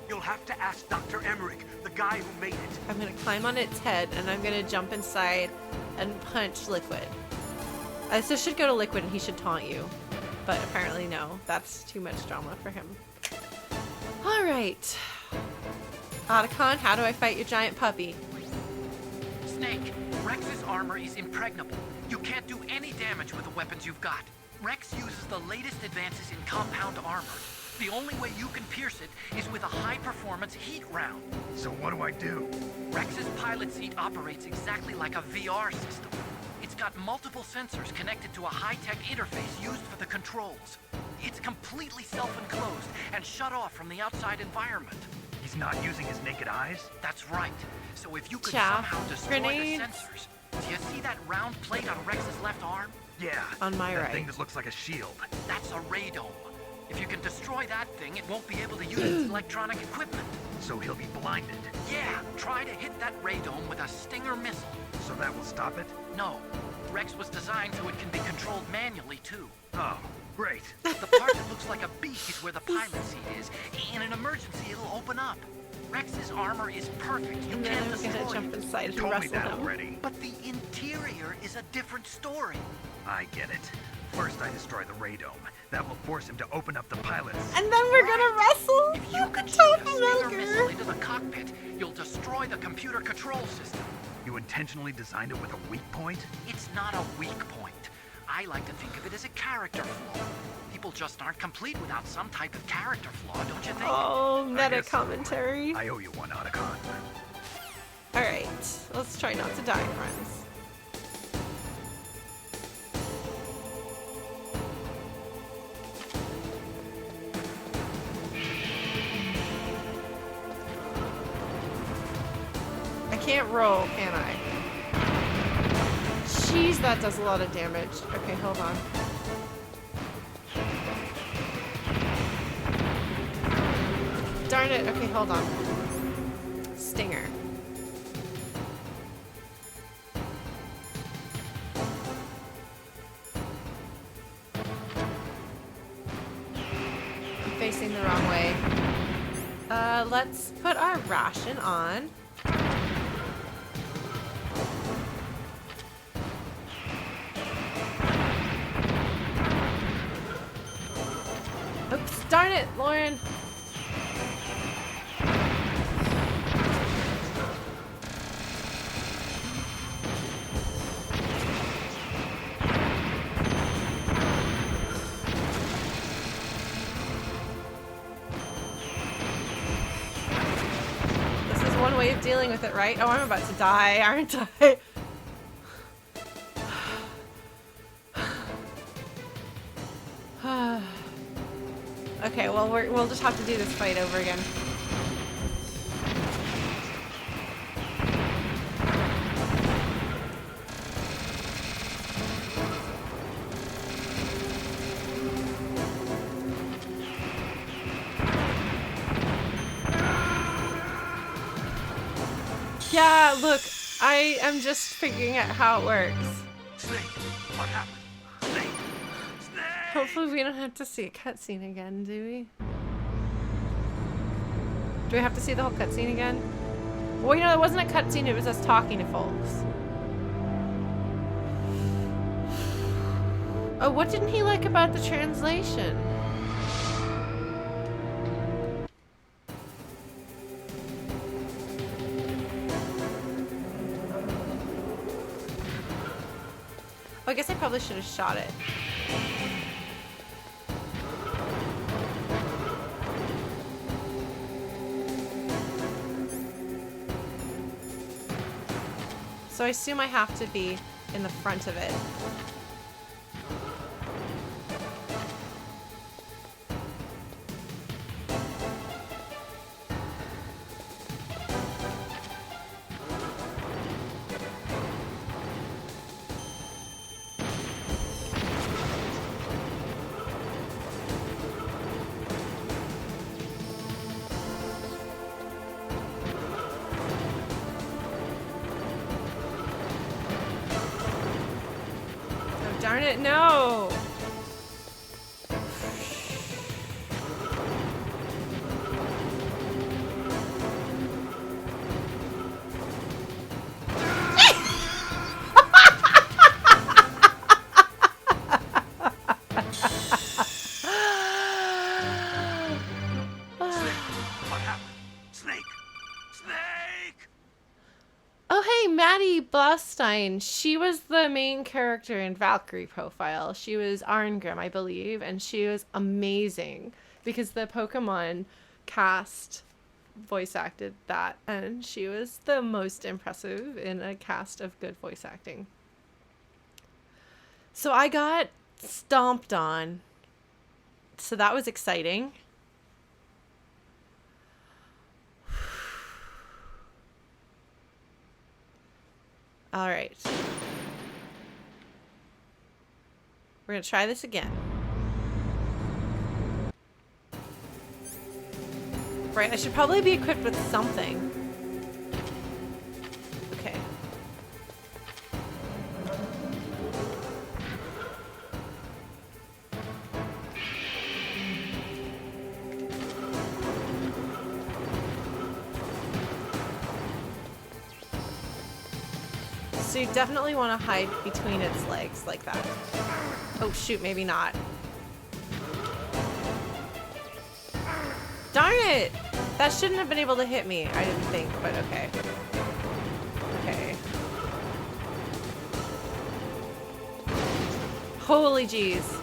Speaker 8: You'll have to ask Dr. Emmerich, the guy who made it.
Speaker 1: I'm gonna climb on its head and I'm gonna jump inside and punch Liquid. So should go to Liquid and he should taunt you. But apparently no. That's too much drama for him. Alright. Otacon, how do I fight your giant puppy?
Speaker 5: Snake, Rex's armor is impregnable. You can't do any damage with the weapons you've got. Rex uses the latest advances in compound armor. The only way you can pierce it is with a high-performance heat round.
Speaker 4: So what do I do?
Speaker 5: Rex's pilot seat operates exactly like a VR system. It's got multiple sensors connected to a high-tech interface used for the controls. It's completely self-enclosed and shut off from the outside environment.
Speaker 4: He's not using his naked eyes?
Speaker 5: That's right. So if you could
Speaker 1: Chaff.
Speaker 5: somehow destroy
Speaker 1: Grenades.
Speaker 5: the sensors... Do you see that round plate on Rex's left arm?
Speaker 4: Yeah.
Speaker 1: On my
Speaker 4: that
Speaker 1: right.
Speaker 4: thing that looks like a shield.
Speaker 5: That's a radome. If you can destroy that thing, it won't be able to use its electronic equipment.
Speaker 4: So he'll be blinded.
Speaker 5: Yeah, try to hit that radome with a Stinger missile.
Speaker 4: So that will stop it?
Speaker 5: No. Rex was designed so it can be controlled manually, too.
Speaker 4: Oh, great.
Speaker 5: The part that looks like a beak is where the pilot seat is. In an emergency, it'll open up. Rex's armor is perfect. You
Speaker 1: And then
Speaker 5: can't
Speaker 1: I'm
Speaker 5: destroy
Speaker 1: gonna jump
Speaker 5: it.
Speaker 1: inside
Speaker 4: You
Speaker 1: and
Speaker 4: told me
Speaker 1: wrestle
Speaker 4: that
Speaker 1: him.
Speaker 4: already.
Speaker 5: But the interior is a different story.
Speaker 4: I get it. First I destroy the radome. That will force him to open up the pilots.
Speaker 1: And then we're gonna wrestle
Speaker 5: If you
Speaker 1: at the
Speaker 5: can shoot
Speaker 1: top
Speaker 5: a
Speaker 1: of
Speaker 5: Stinger
Speaker 1: Metal
Speaker 5: missile
Speaker 1: Gear.
Speaker 5: into the cockpit, you'll destroy the computer control system.
Speaker 4: You intentionally designed it with a weak point?
Speaker 5: It's not a weak point. I like to think of it as a character flaw. People just aren't complete without some type of character flaw, don't you think?
Speaker 1: Oh, meta
Speaker 4: guess so.
Speaker 1: commentary.
Speaker 4: I owe you one, Otacon.
Speaker 1: Alright, let's try not to die, friends. I can't roll, can I? Jeez, that does a lot of damage. Okay, hold on. Darn it. Okay, hold on. Stinger. I'm facing the wrong way. Let's put our ration on. Oops, darn it, Lauren. This is one way of dealing with it, right? Oh, I'm about to die, aren't I? Okay, well, we'll just have to do this fight over again. Yeah, look, I am just figuring out how it works.
Speaker 8: Snake, what happened? Snake! Snake!
Speaker 1: Hopefully we don't have to see a cutscene again, do we? Do we have to see the whole cutscene again? Well, you know, it wasn't a cutscene, it was us talking to folks. Oh, what didn't he like about the translation? Oh, I guess I probably should have shot it. So I assume I have to be in the front of it. Darn it, no!
Speaker 8: happened? Snake! Snake!
Speaker 1: Oh, hey, Maddie Blaustein. She was the main character in Valkyrie Profile. She was Arngrim, I believe, and she was amazing because the Pokemon cast voice acted that, and she was the most impressive in a cast of good voice acting. So I got stomped on. So that was exciting. All right. We're going to try this again. Right, I should probably be equipped with something. Okay. So you definitely want to hide between its legs like that. Oh shoot, maybe not. Darn it! That shouldn't have been able to hit me, I didn't think, but okay. Okay. Holy jeez.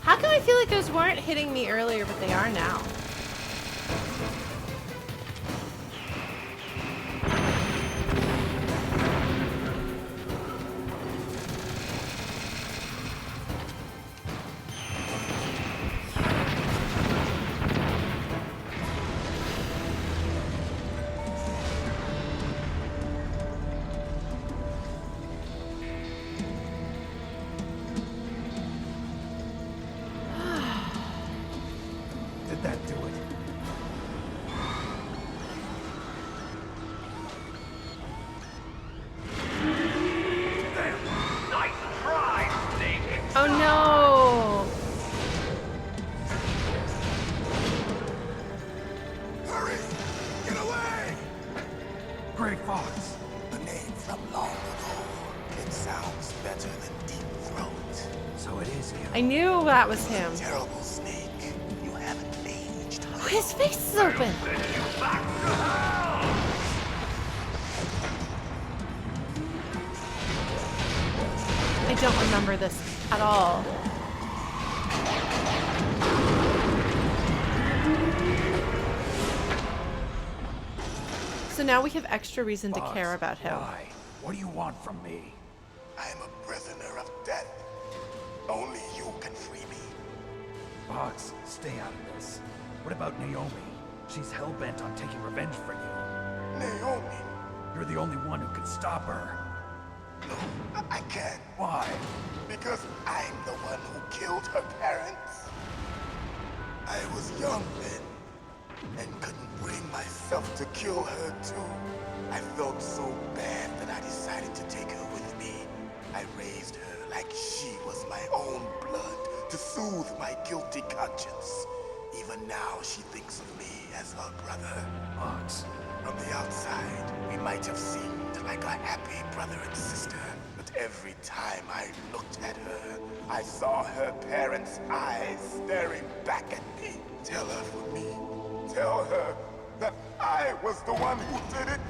Speaker 1: How come I feel like those weren't hitting me earlier, but they are now?
Speaker 4: Did that do it?
Speaker 8: Nice try, Snake!
Speaker 1: Oh no!
Speaker 4: Hurry! Get away! Gray Fox. A name from long ago. It sounds better than Deep Throat. So it is you.
Speaker 1: I knew that was him.
Speaker 4: Terrible snake. You haven't aged.
Speaker 1: Oh, his face is open! I don't remember this at all. So now we have extra reason to care about him.
Speaker 4: Why? What do you want from me? I am a prisoner of death. Only you can free me. Fox, stay out of this. What about Naomi? She's hell-bent on taking revenge for you. Naomi? You're the only one who can stop her. No, I can't. Why? Because I'm the one who killed her parents. I was young then, and couldn't bring myself to kill her too. I felt so bad that I decided to take her with me. I raised her like she was my own blood to soothe my guilty conscience. Even now, she thinks of me as her brother. Fox. From the outside, we might have seemed like a happy brother and sister, but every time I looked at her, I saw her parents' eyes staring back at me. Tell her for me. Tell her that I was the one who did it.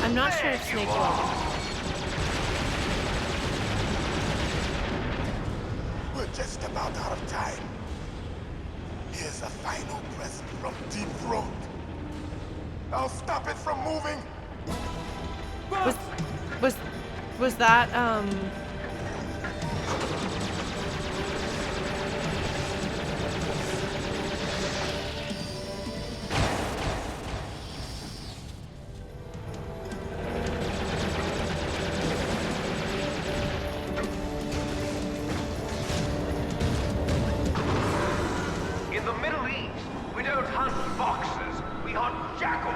Speaker 1: I'm not sure if Snake will.
Speaker 4: just about out of time. Here's a final present from Deep Throat. I'll stop it from moving.
Speaker 1: Was that
Speaker 9: In the Middle East, we don't hunt foxes, we hunt jackals.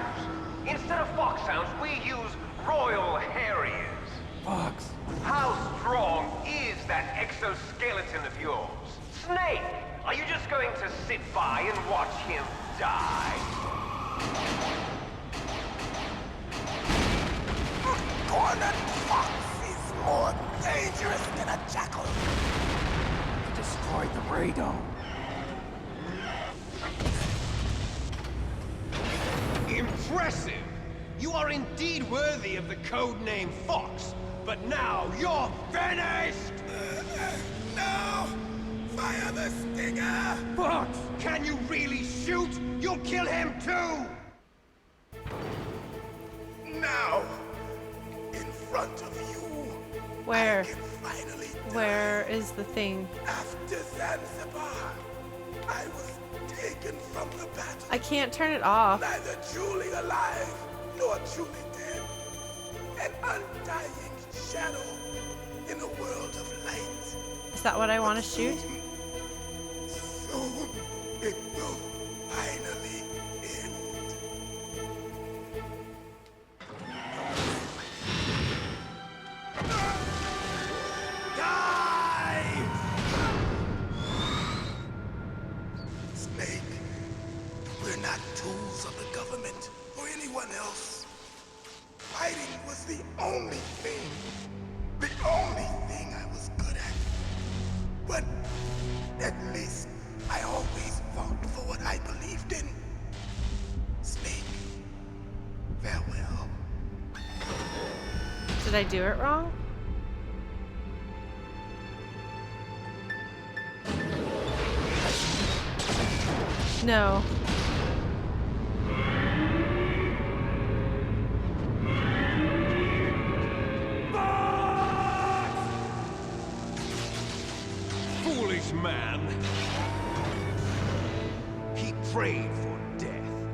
Speaker 9: Instead of foxhounds, we use royal harriers.
Speaker 4: Fox.
Speaker 9: How strong is that exoskeleton of yours? Snake, are you just going to sit by and watch him die?
Speaker 4: A cornered fox is more dangerous than a jackal. Destroyed the radome.
Speaker 9: Impressive! You are indeed worthy of the code name Fox, but now you're finished!
Speaker 4: No! Fire the stinger!
Speaker 9: Fox! Can you really shoot? You'll kill him too!
Speaker 4: Now! In front of you!
Speaker 1: where?
Speaker 4: I can finally die.
Speaker 1: Where is the thing?
Speaker 4: After Zanzibar, I was taken from the battle.
Speaker 1: I can't turn it off.
Speaker 4: Neither truly alive, nor truly dead. An undying shadow in a world of light.
Speaker 1: Is that what I want to shoot?
Speaker 4: Soon it will finally end. Die! Snake, we're not tools of the government or anyone else. Fighting was the only thing I was good at. But at least I always fought for what I believed in. Snake, farewell.
Speaker 1: Did I do it wrong? No.
Speaker 9: Foolish man! He prayed for death,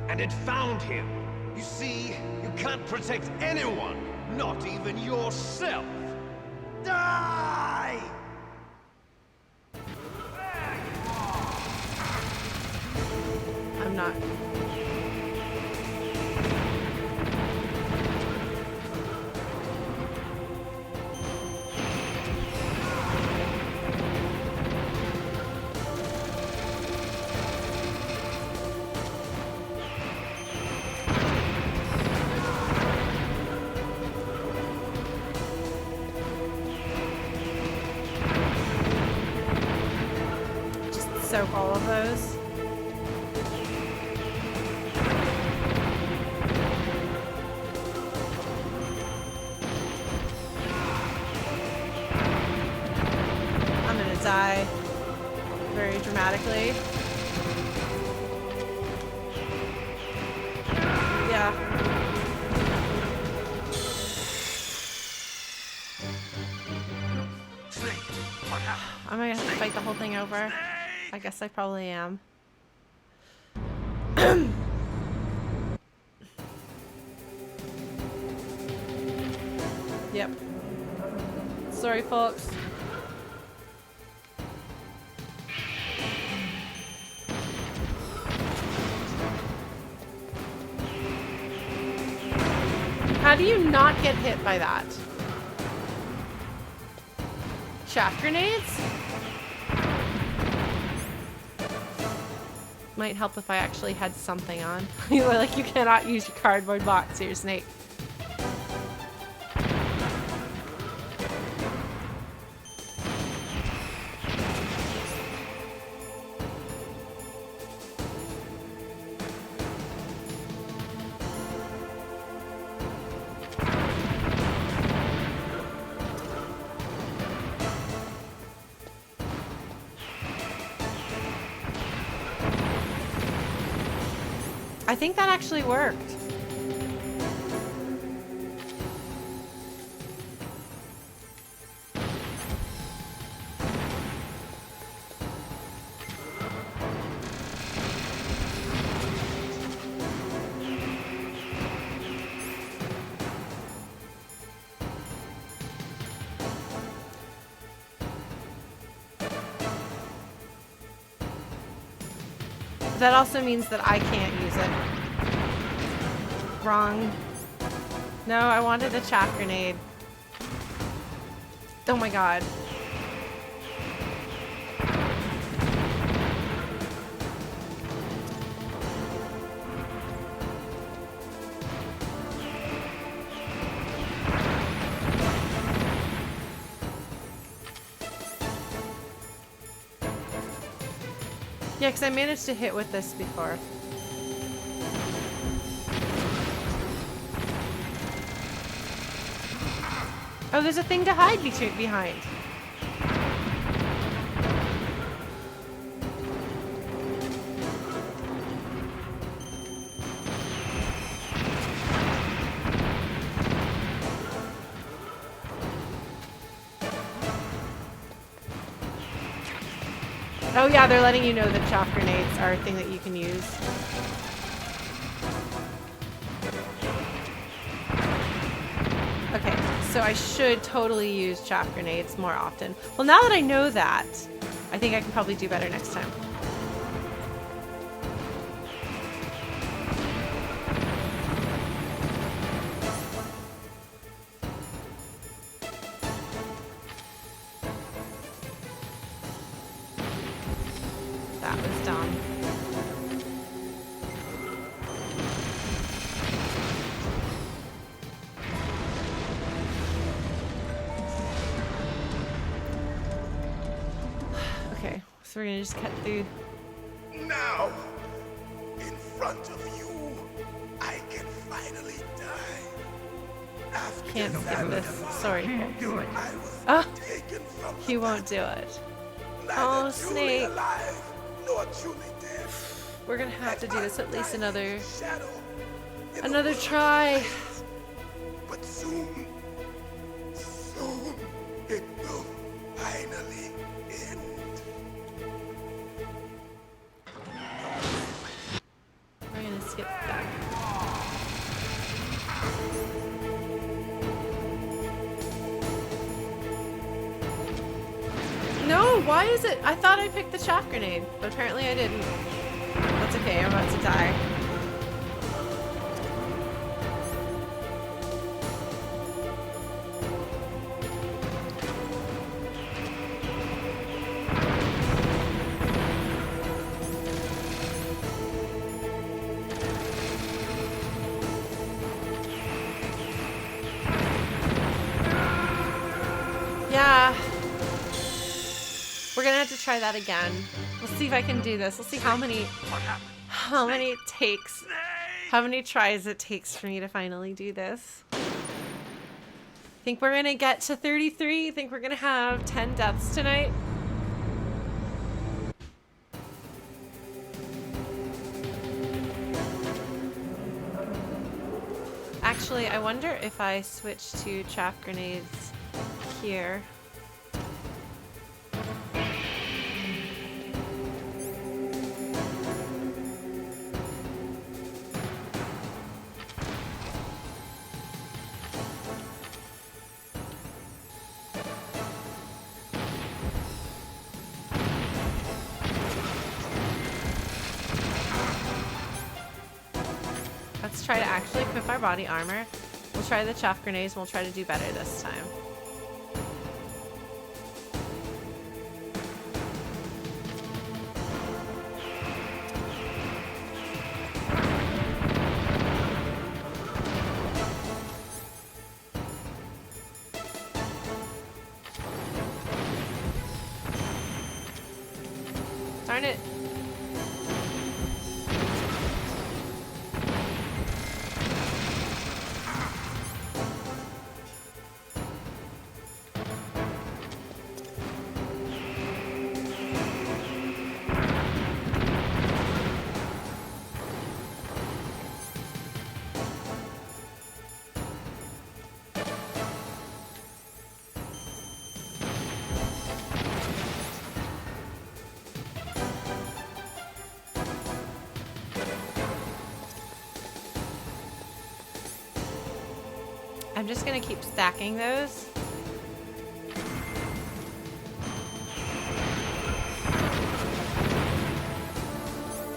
Speaker 9: and it found him. You see, you can't protect anyone, not even yourself. Die!
Speaker 1: I'm not. Just soak all of those. I'm gonna die very dramatically. Yeah.
Speaker 8: Snake, what happened?
Speaker 1: Am I gonna have to fight the whole thing over? I guess I probably am. Yep. Sorry, folks. How do you not get hit by that? Shaft grenades? Might help if I actually had something on. Like, you cannot use your cardboard box or your snake. I think that actually worked. That also means that I can't use it. Wrong. No, I wanted a chaff grenade. Oh my god. Yeah, because I managed to hit with this before. Oh, there's a thing to hide behind. Oh yeah, they're letting you know that chaff grenades are a thing that you can use. Okay, so I should totally use chaff grenades more often. Well, now that I know that, I think I can probably do better next time. That was dumb. Okay, so we're gonna just cut through.
Speaker 4: Now, in front of you, I can finally die. After
Speaker 1: Can't skip this. Sorry.
Speaker 4: do it. I was
Speaker 1: Ah,
Speaker 4: taken from
Speaker 1: he won't do it.
Speaker 4: neither
Speaker 1: Oh,
Speaker 4: truly
Speaker 1: Snake.
Speaker 4: alive nor truly dead.
Speaker 1: We're gonna have to do this at least another
Speaker 4: Shadow in the
Speaker 1: another
Speaker 4: world.
Speaker 1: try.
Speaker 4: But soon, soon, it will finally end.
Speaker 1: We're gonna skip that. No, why is it? I thought I picked the chaff grenade, but apparently I didn't. That's okay, I'm about to die. Yeah. We're gonna have to try that again. We'll see if I can do this. We'll see how many it takes. How many tries it takes for me to finally do this. Think we're gonna get to 33? Think we're gonna have 10 deaths tonight? Actually, I wonder if I switch to chaff grenades here. Let's try to actually equip our body armor. We'll try the chaff grenades and we'll try to do better this time. Darn it. I'm just gonna keep stacking those.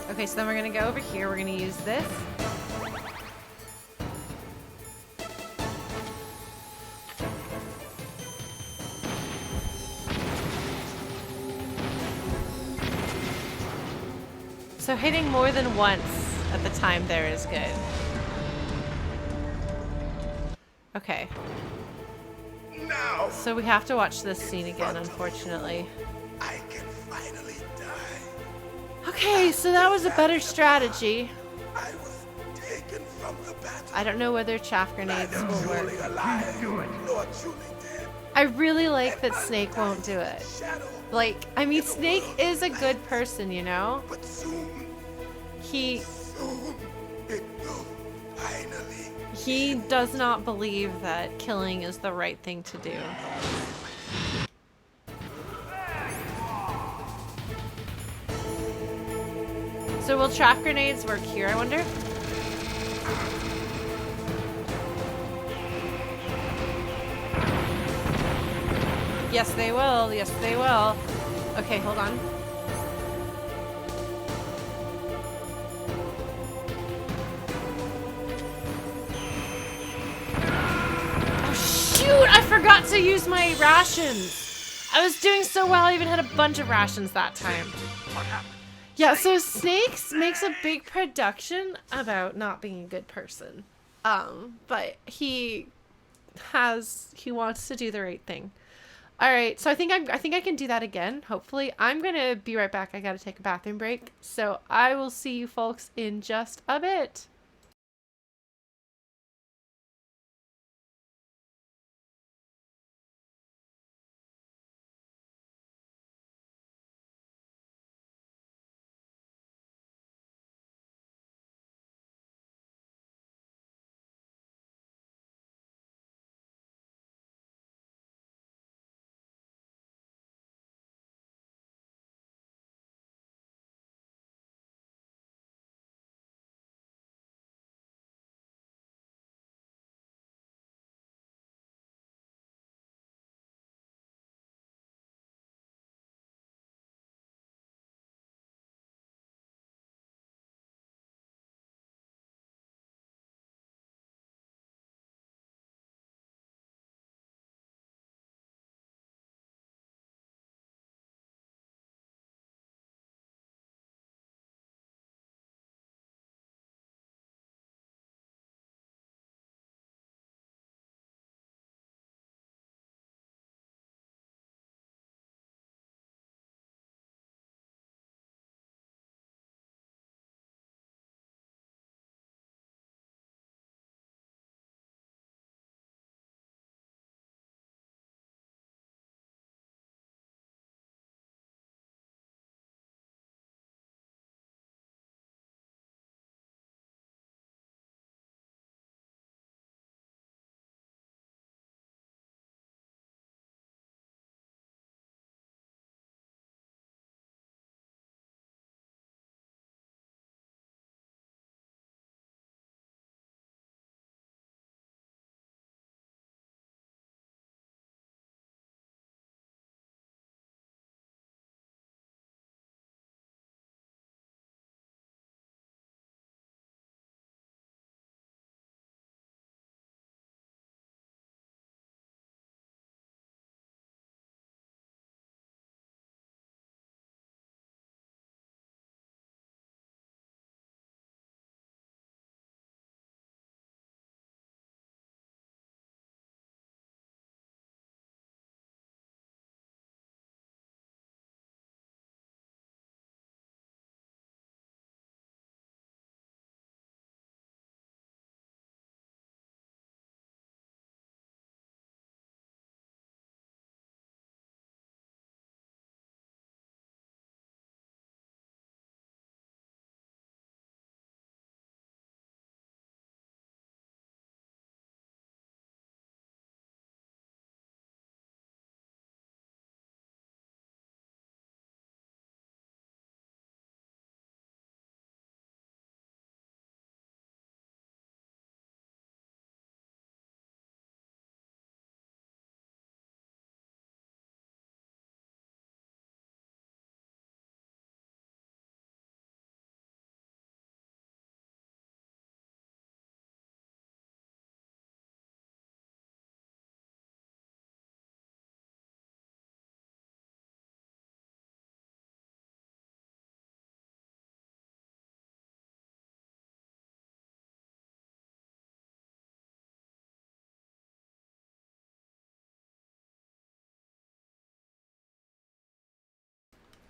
Speaker 1: Okay, so then we're gonna go over here. We're gonna use this. So hitting more than once at the time there is good. Okay.
Speaker 4: Now,
Speaker 1: So we have to watch this scene again, unfortunately.
Speaker 4: I can finally die.
Speaker 1: Okay, so that was a better strategy.
Speaker 4: I was taken from the battle.
Speaker 1: I don't know whether chaff grenades
Speaker 4: Neither
Speaker 1: will work.
Speaker 4: truly alive, nor truly dead.
Speaker 1: I really like that Snake won't do it.
Speaker 4: Shadow,
Speaker 1: Like, I mean, Snake is a good person, you know?
Speaker 4: but soon
Speaker 1: He
Speaker 4: it will finally.
Speaker 1: he does not believe that killing is the right thing to do. So will trap grenades work here, I wonder? Yes, they will. Yes, they will. Okay, hold on. Oh, shoot! I forgot to use my rations. I was doing so well, I even had a bunch of rations that time. Yeah, so Snakes makes a big production about not being a good person. But he wants to do the right thing. All right, so I think I can do that again. Hopefully, I'm gonna be right back. I gotta take a bathroom break. So I will see you folks in just a bit.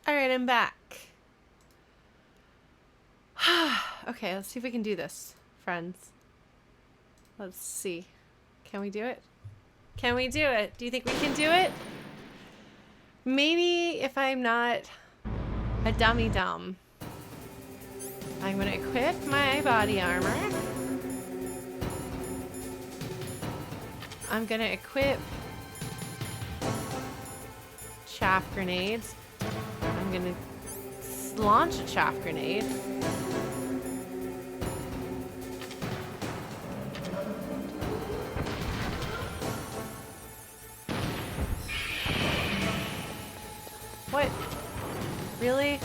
Speaker 1: Alright, I'm back. Okay, let's see if we can do this, friends. Let's see. Can we do it? Can we do it? Do you think we can do it? Maybe if I'm not a dummy dumb. I'm gonna equip my body armor. I'm gonna equip chaff grenades. I'm gonna launch a chaff grenade. What? Really?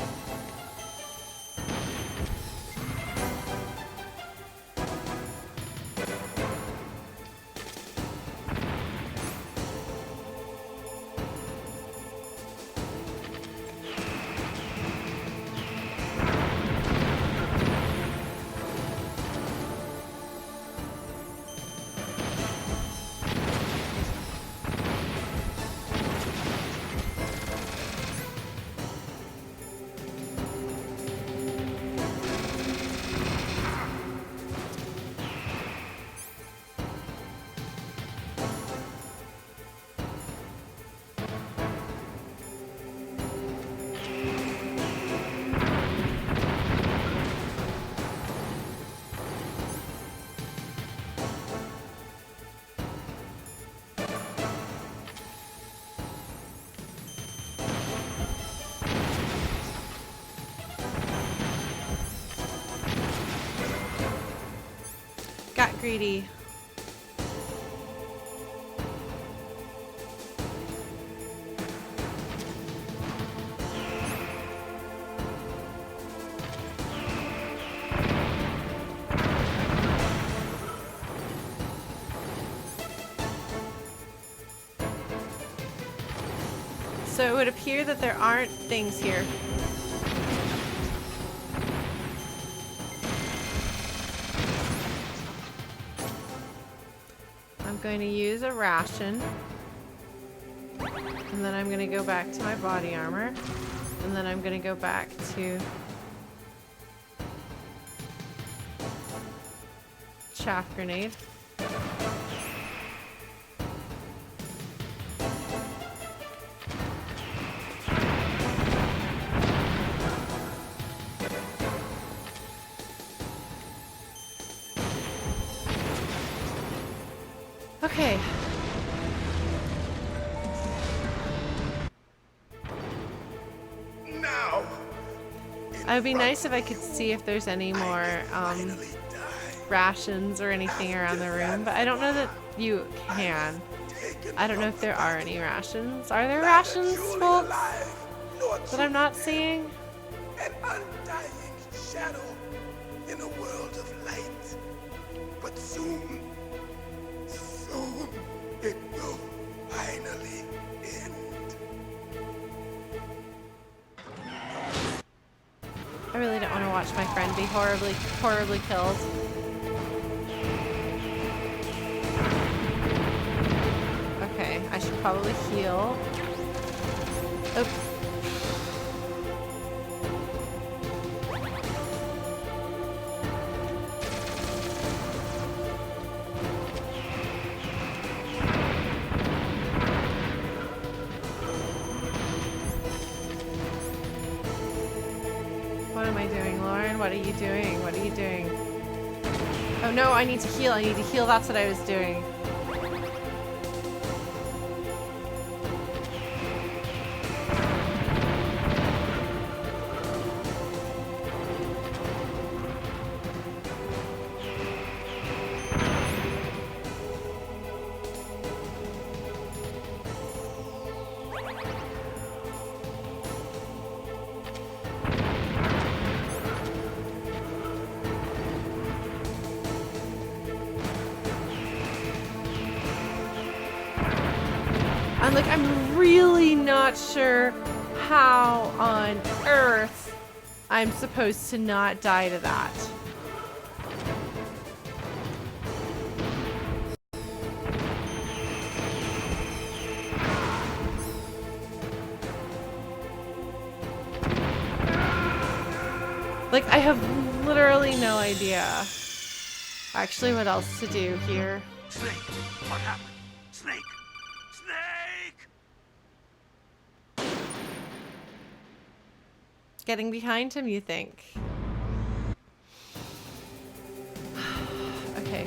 Speaker 1: Got greedy. So it would appear that there aren't things here. I'm going to use a ration. And then I'm going to go back to my body armor. And then I'm going to go back to chaff grenade. Okay.
Speaker 4: Now.
Speaker 1: It would be nice if I could see if there's any more rations or anything around the room, but I don't know that you can. I don't know if there are any rations. Are there rations, folks, that I'm not seeing?
Speaker 4: An undying shadow in a world of light. But soon it will finally end.
Speaker 1: I really don't want to watch my friend be horribly, horribly killed. Okay, I should probably heal. Oh. What am I doing, Lauren? What are you doing? What are you doing? Oh no, I need to heal. I need to heal. That's what I was doing. I'm really not sure how on earth I'm supposed to not die to that. Like, I have literally no idea actually what else to do here.
Speaker 8: Snake, what happened? Snake! Snake!
Speaker 1: Getting behind him, you think? Okay.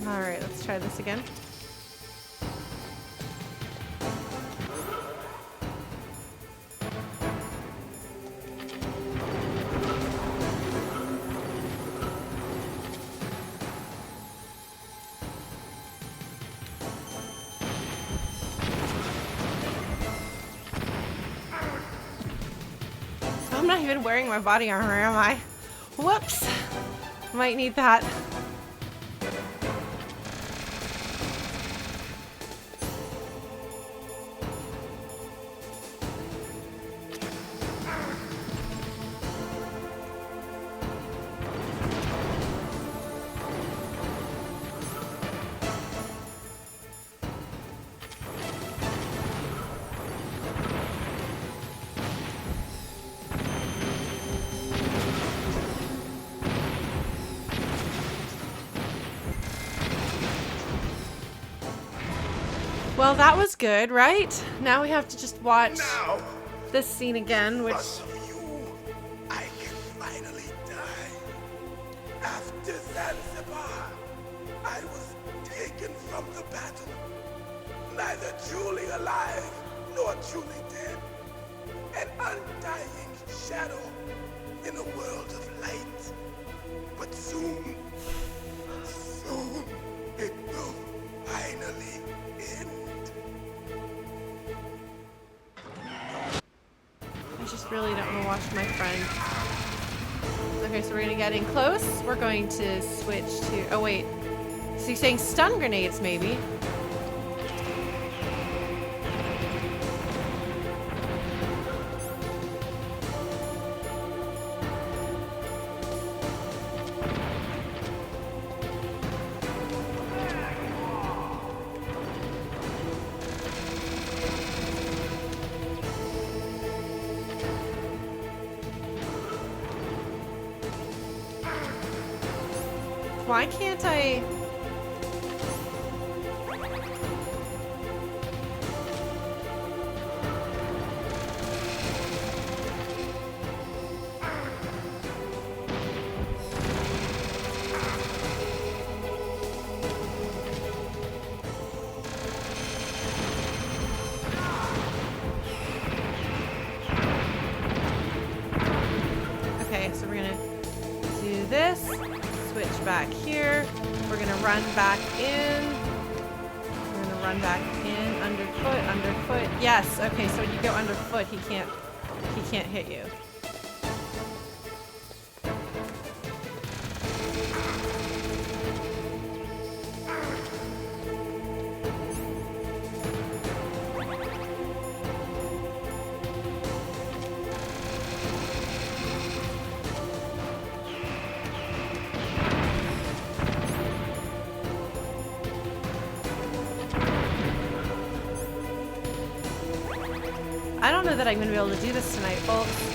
Speaker 1: Alright, let's try this again. I'm not even wearing my body armor, am I? Whoops! Might need that. Well, that was good, right? Now we have to just watch this scene again, which...
Speaker 4: Because of you, I can finally die. After Zanzibar, I was taken from the battle. Neither truly alive nor truly dead. An undying shadow in a world of light. But soon, it will finally end.
Speaker 1: I just really don't want to watch my friend. Okay, so we're gonna get in close. We're going to switch to... Oh, wait. So you're saying stun grenades, maybe? Why can't I... Okay, so we're gonna do this. Switch back here. We're gonna run back in. We're gonna run back in. Underfoot, underfoot. Yes. Okay. So when you go underfoot, he can't hit you. I don't know that I'm going to be able to do this tonight, folks.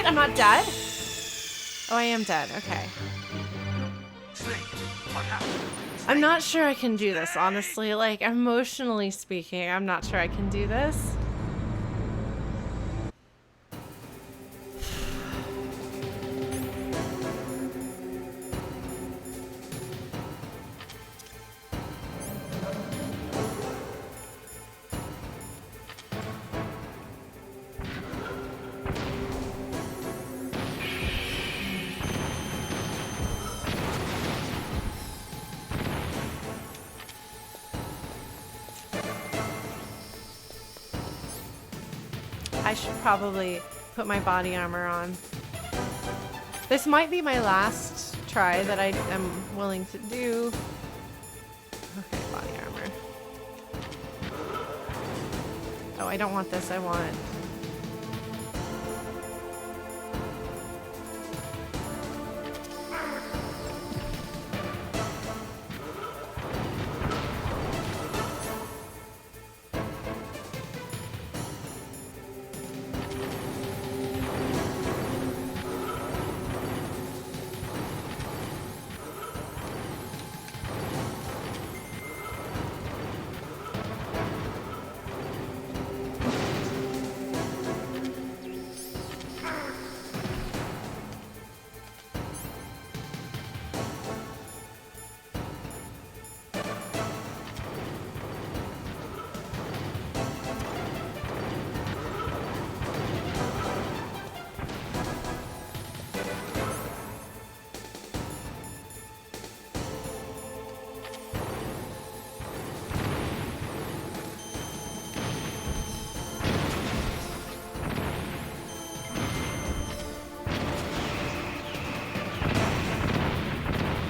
Speaker 1: I'm not dead? Oh, I am dead. Okay.
Speaker 8: Snake, what happened?
Speaker 1: I'm not sure I can do this, honestly. Like, emotionally speaking, I'm not sure I can do this. I should probably put my body armor on. This might be my last try that I am willing to do. Okay, body armor. Oh, I don't want this. I want...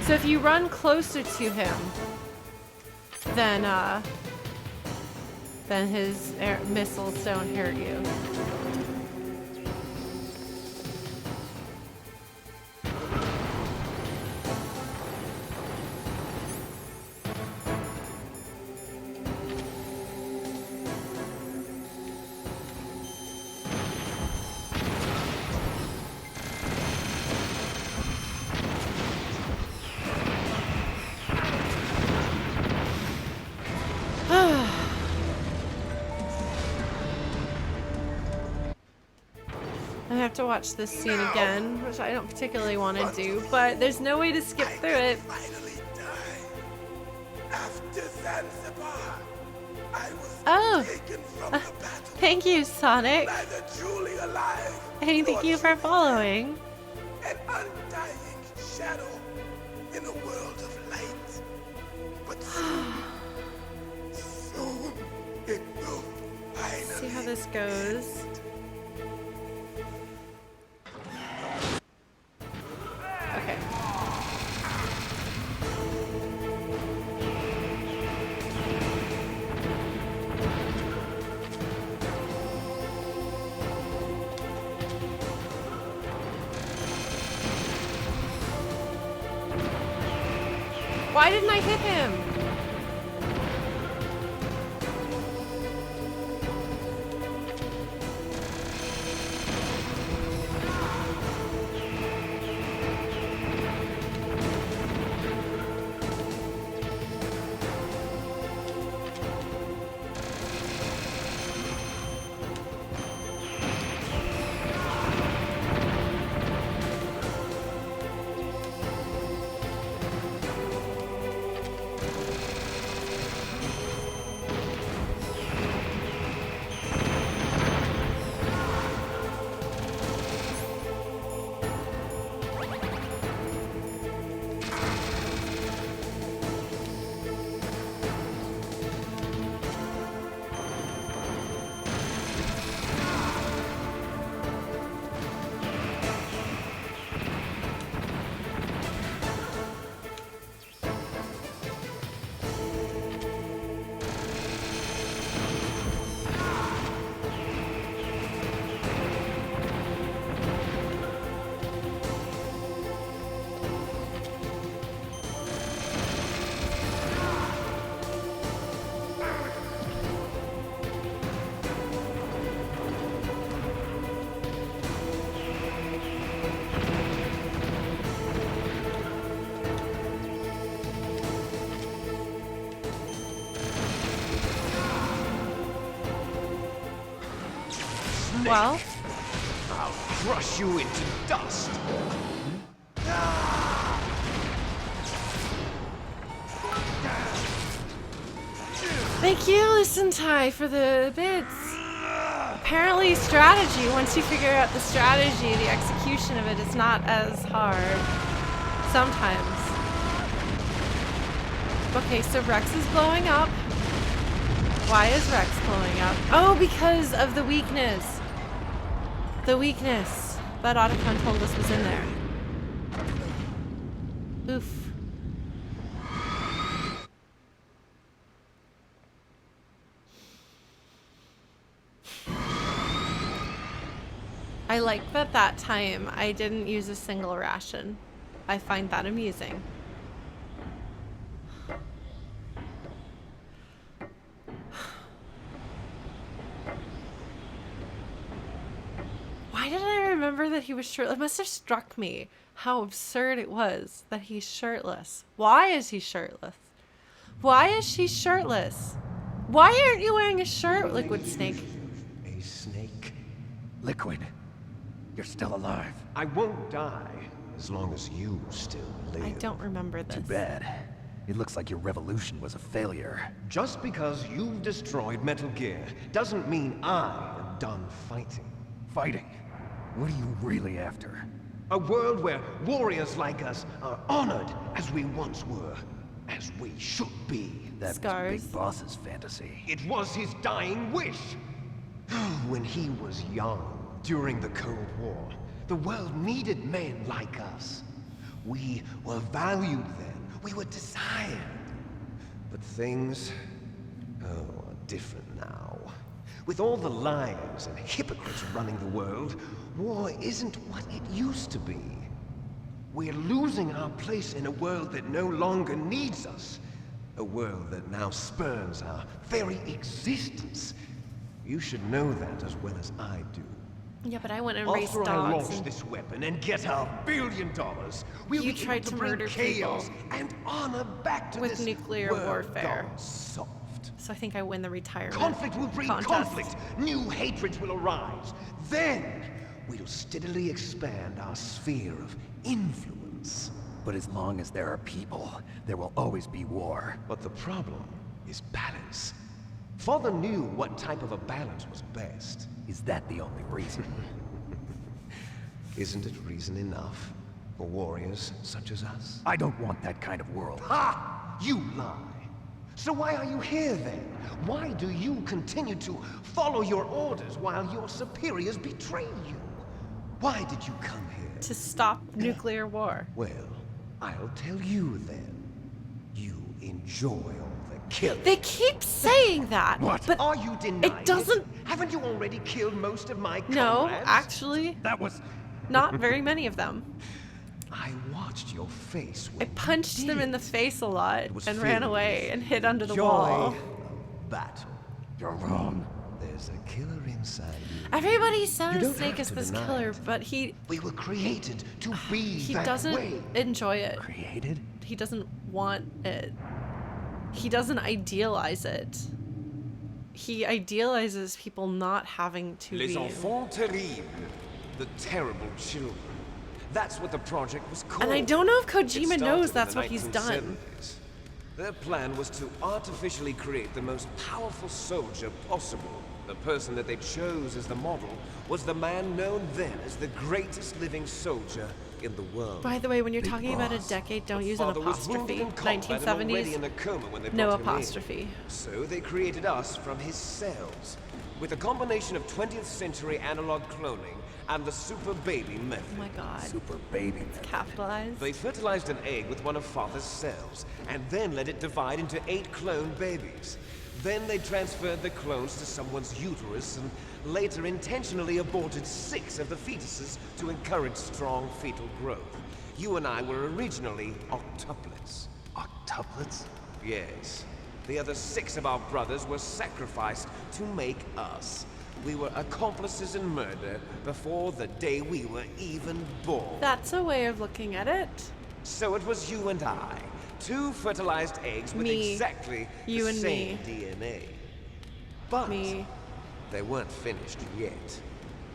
Speaker 1: So if you run closer to him, then his missiles don't hurt you. I have to watch this scene again, which I don't particularly want to do, but there's no way to skip through it.
Speaker 4: Finally die. After Zanzibar, I was
Speaker 1: Oh,
Speaker 4: taken from the battle.
Speaker 1: Thank you, Sonic.
Speaker 4: Neither truly alive.
Speaker 1: Hey, thank you for following.
Speaker 4: An undying shadow in a world of light. But soon it will finally
Speaker 1: See how this goes. Okay. Why didn't I hit him? well.
Speaker 9: I'll crush you into dust.
Speaker 1: Thank you, Lucentai, for the bits. Apparently strategy, once you figure out the strategy, the execution of it is not as hard. Sometimes. Okay, so Rex is blowing up. Why is Rex blowing up? Oh, because of the weakness. The weakness that Otacon told us was in there. Oof. I like that time I didn't use a single ration. I find that amusing. Why did I remember that he was shirtless? It must have struck me how absurd it was that he's shirtless. Why is he shirtless? Why is she shirtless? Why aren't you wearing a shirt, Liquid Snake?
Speaker 9: A snake?
Speaker 4: Liquid, you're still alive.
Speaker 9: I won't die as long as you still live.
Speaker 1: I don't remember this.
Speaker 4: Too bad. It looks like your revolution was a failure.
Speaker 9: Just because you've destroyed Metal Gear doesn't mean I am done fighting.
Speaker 4: Fighting? What are you really after?
Speaker 9: A world where warriors like us are honored as we once were, as we should be.
Speaker 4: That
Speaker 1: Scars.
Speaker 4: was Big Boss's fantasy.
Speaker 9: It was his dying wish. When he was young, during the Cold War, the world needed men like us. We were valued then. We were desired. But things, are different now. With all the liars and hypocrites running the world, war isn't what it used to be. We're losing our place in a world that no longer needs us. A world that now spurns our very existence. You should know that as well as I do.
Speaker 1: Yeah, but I went and raced
Speaker 9: After I
Speaker 1: dogs.
Speaker 9: launch this weapon and get our $1 billion, we'll
Speaker 1: You
Speaker 9: be
Speaker 1: tried
Speaker 9: able
Speaker 1: to
Speaker 9: bring
Speaker 1: murder
Speaker 9: chaos
Speaker 1: people
Speaker 9: and honor back to
Speaker 1: with
Speaker 9: this
Speaker 1: nuclear
Speaker 9: world
Speaker 1: warfare.
Speaker 9: gone soft.
Speaker 1: So I think I win the retirement
Speaker 9: Conflict will breed
Speaker 1: contest.
Speaker 9: conflict. New hatreds will arise. Then we'll steadily expand our sphere of influence.
Speaker 4: But as long as there are people, there will always be war.
Speaker 9: But the problem is balance. Father knew what type of a balance was best.
Speaker 4: Is that the only reason?
Speaker 9: Isn't it reason enough for warriors such as us?
Speaker 4: I don't want that kind of world.
Speaker 9: Ha! You lie. So why are you here then? Why do you continue to follow your orders while your superiors betray you? Why did you come here?
Speaker 1: To stop nuclear war.
Speaker 9: Well, I'll tell you then. You enjoy all the killing.
Speaker 1: They keep saying that.
Speaker 4: What?
Speaker 1: But
Speaker 9: Are you denying
Speaker 1: it doesn't...
Speaker 9: Haven't you already killed most of my
Speaker 1: No,
Speaker 9: comrades?
Speaker 1: actually,
Speaker 4: That was...
Speaker 1: not very many of them.
Speaker 9: I watched your face
Speaker 1: I
Speaker 9: when
Speaker 1: punched them in the face a lot
Speaker 9: was
Speaker 1: and ran
Speaker 9: filled
Speaker 1: away
Speaker 9: with
Speaker 1: and hid under the
Speaker 9: joy
Speaker 1: wall.
Speaker 9: of battle.
Speaker 4: You're wrong.
Speaker 9: There's a killer inside you.
Speaker 1: Everybody
Speaker 9: You
Speaker 1: says
Speaker 9: don't
Speaker 1: Snake
Speaker 9: have
Speaker 1: is
Speaker 9: to
Speaker 1: this
Speaker 9: deny
Speaker 1: killer,
Speaker 9: it.
Speaker 1: but he
Speaker 9: We were created to be
Speaker 1: he
Speaker 9: that
Speaker 1: doesn't
Speaker 9: way.
Speaker 1: enjoy it.
Speaker 4: Created?
Speaker 1: He doesn't want it. He doesn't idealize it. He idealizes people not having to
Speaker 9: Les
Speaker 1: be.
Speaker 9: enfants terribles. The terrible children. That's what the project was called.
Speaker 1: And I don't know if
Speaker 9: It
Speaker 1: Kojima
Speaker 9: started
Speaker 1: knows
Speaker 9: in
Speaker 1: that's
Speaker 9: the
Speaker 1: what he's done.
Speaker 9: 1970s. Their plan was to artificially create the most powerful soldier possible. The person that they chose as the model was the man known then as the greatest living soldier in the world.
Speaker 1: By the way, when you're
Speaker 9: Big
Speaker 1: talking about a
Speaker 9: Boss.
Speaker 1: decade, don't
Speaker 9: The
Speaker 1: use an
Speaker 9: father was wounded
Speaker 1: apostrophe.
Speaker 9: in combat and already in
Speaker 1: 1970s,
Speaker 9: a coma when they
Speaker 1: no
Speaker 9: brought him in.
Speaker 1: apostrophe.
Speaker 9: So they created us from his cells, with a combination of 20th century analog cloning and the super baby method.
Speaker 1: Oh my god.
Speaker 4: Super baby.
Speaker 1: Capitalized.
Speaker 9: They fertilized an egg with one of Father's cells, and then let it divide into 8 clone babies. Then they transferred the clones to someone's uterus, and later intentionally aborted 6 of the fetuses to encourage strong fetal growth. You and I were originally octuplets.
Speaker 4: Octuplets?
Speaker 9: Yes. The other 6 of our brothers were sacrificed to make us. We were accomplices in murder before the day we were even born.
Speaker 1: That's a way of looking at it.
Speaker 9: So it was you and I, 2 fertilized eggs with
Speaker 1: Me.
Speaker 9: exactly
Speaker 1: You
Speaker 9: the
Speaker 1: and
Speaker 9: same
Speaker 1: me.
Speaker 9: DNA. But
Speaker 1: Me.
Speaker 9: they weren't finished yet.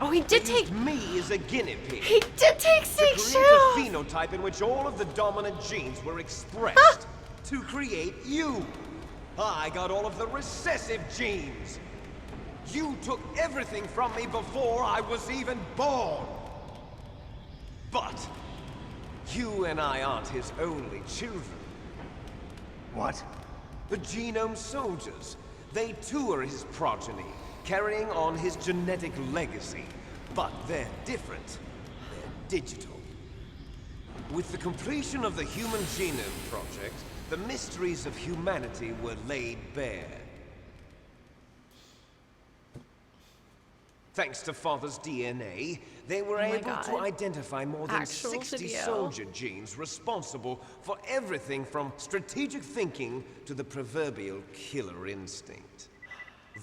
Speaker 1: Oh, he did
Speaker 9: They
Speaker 1: take.
Speaker 9: used me as a guinea pig.
Speaker 1: He did take
Speaker 9: To
Speaker 1: Snake
Speaker 9: create
Speaker 1: Shell.
Speaker 9: a phenotype in which all of the dominant genes were expressed. To create you. I got all of the recessive genes. You took everything from me before I was even born. But you and I aren't his only children.
Speaker 4: What?
Speaker 9: The Genome Soldiers. They too are his progeny, carrying on his genetic legacy. But they're different. They're digital. With the completion of the Human Genome Project, the mysteries of humanity were laid bare. Thanks to Father's DNA, they were
Speaker 1: my
Speaker 9: able
Speaker 1: God.
Speaker 9: to identify more than
Speaker 1: Actual
Speaker 9: 60
Speaker 1: video.
Speaker 9: soldier genes responsible for everything from strategic thinking to the proverbial killer instinct.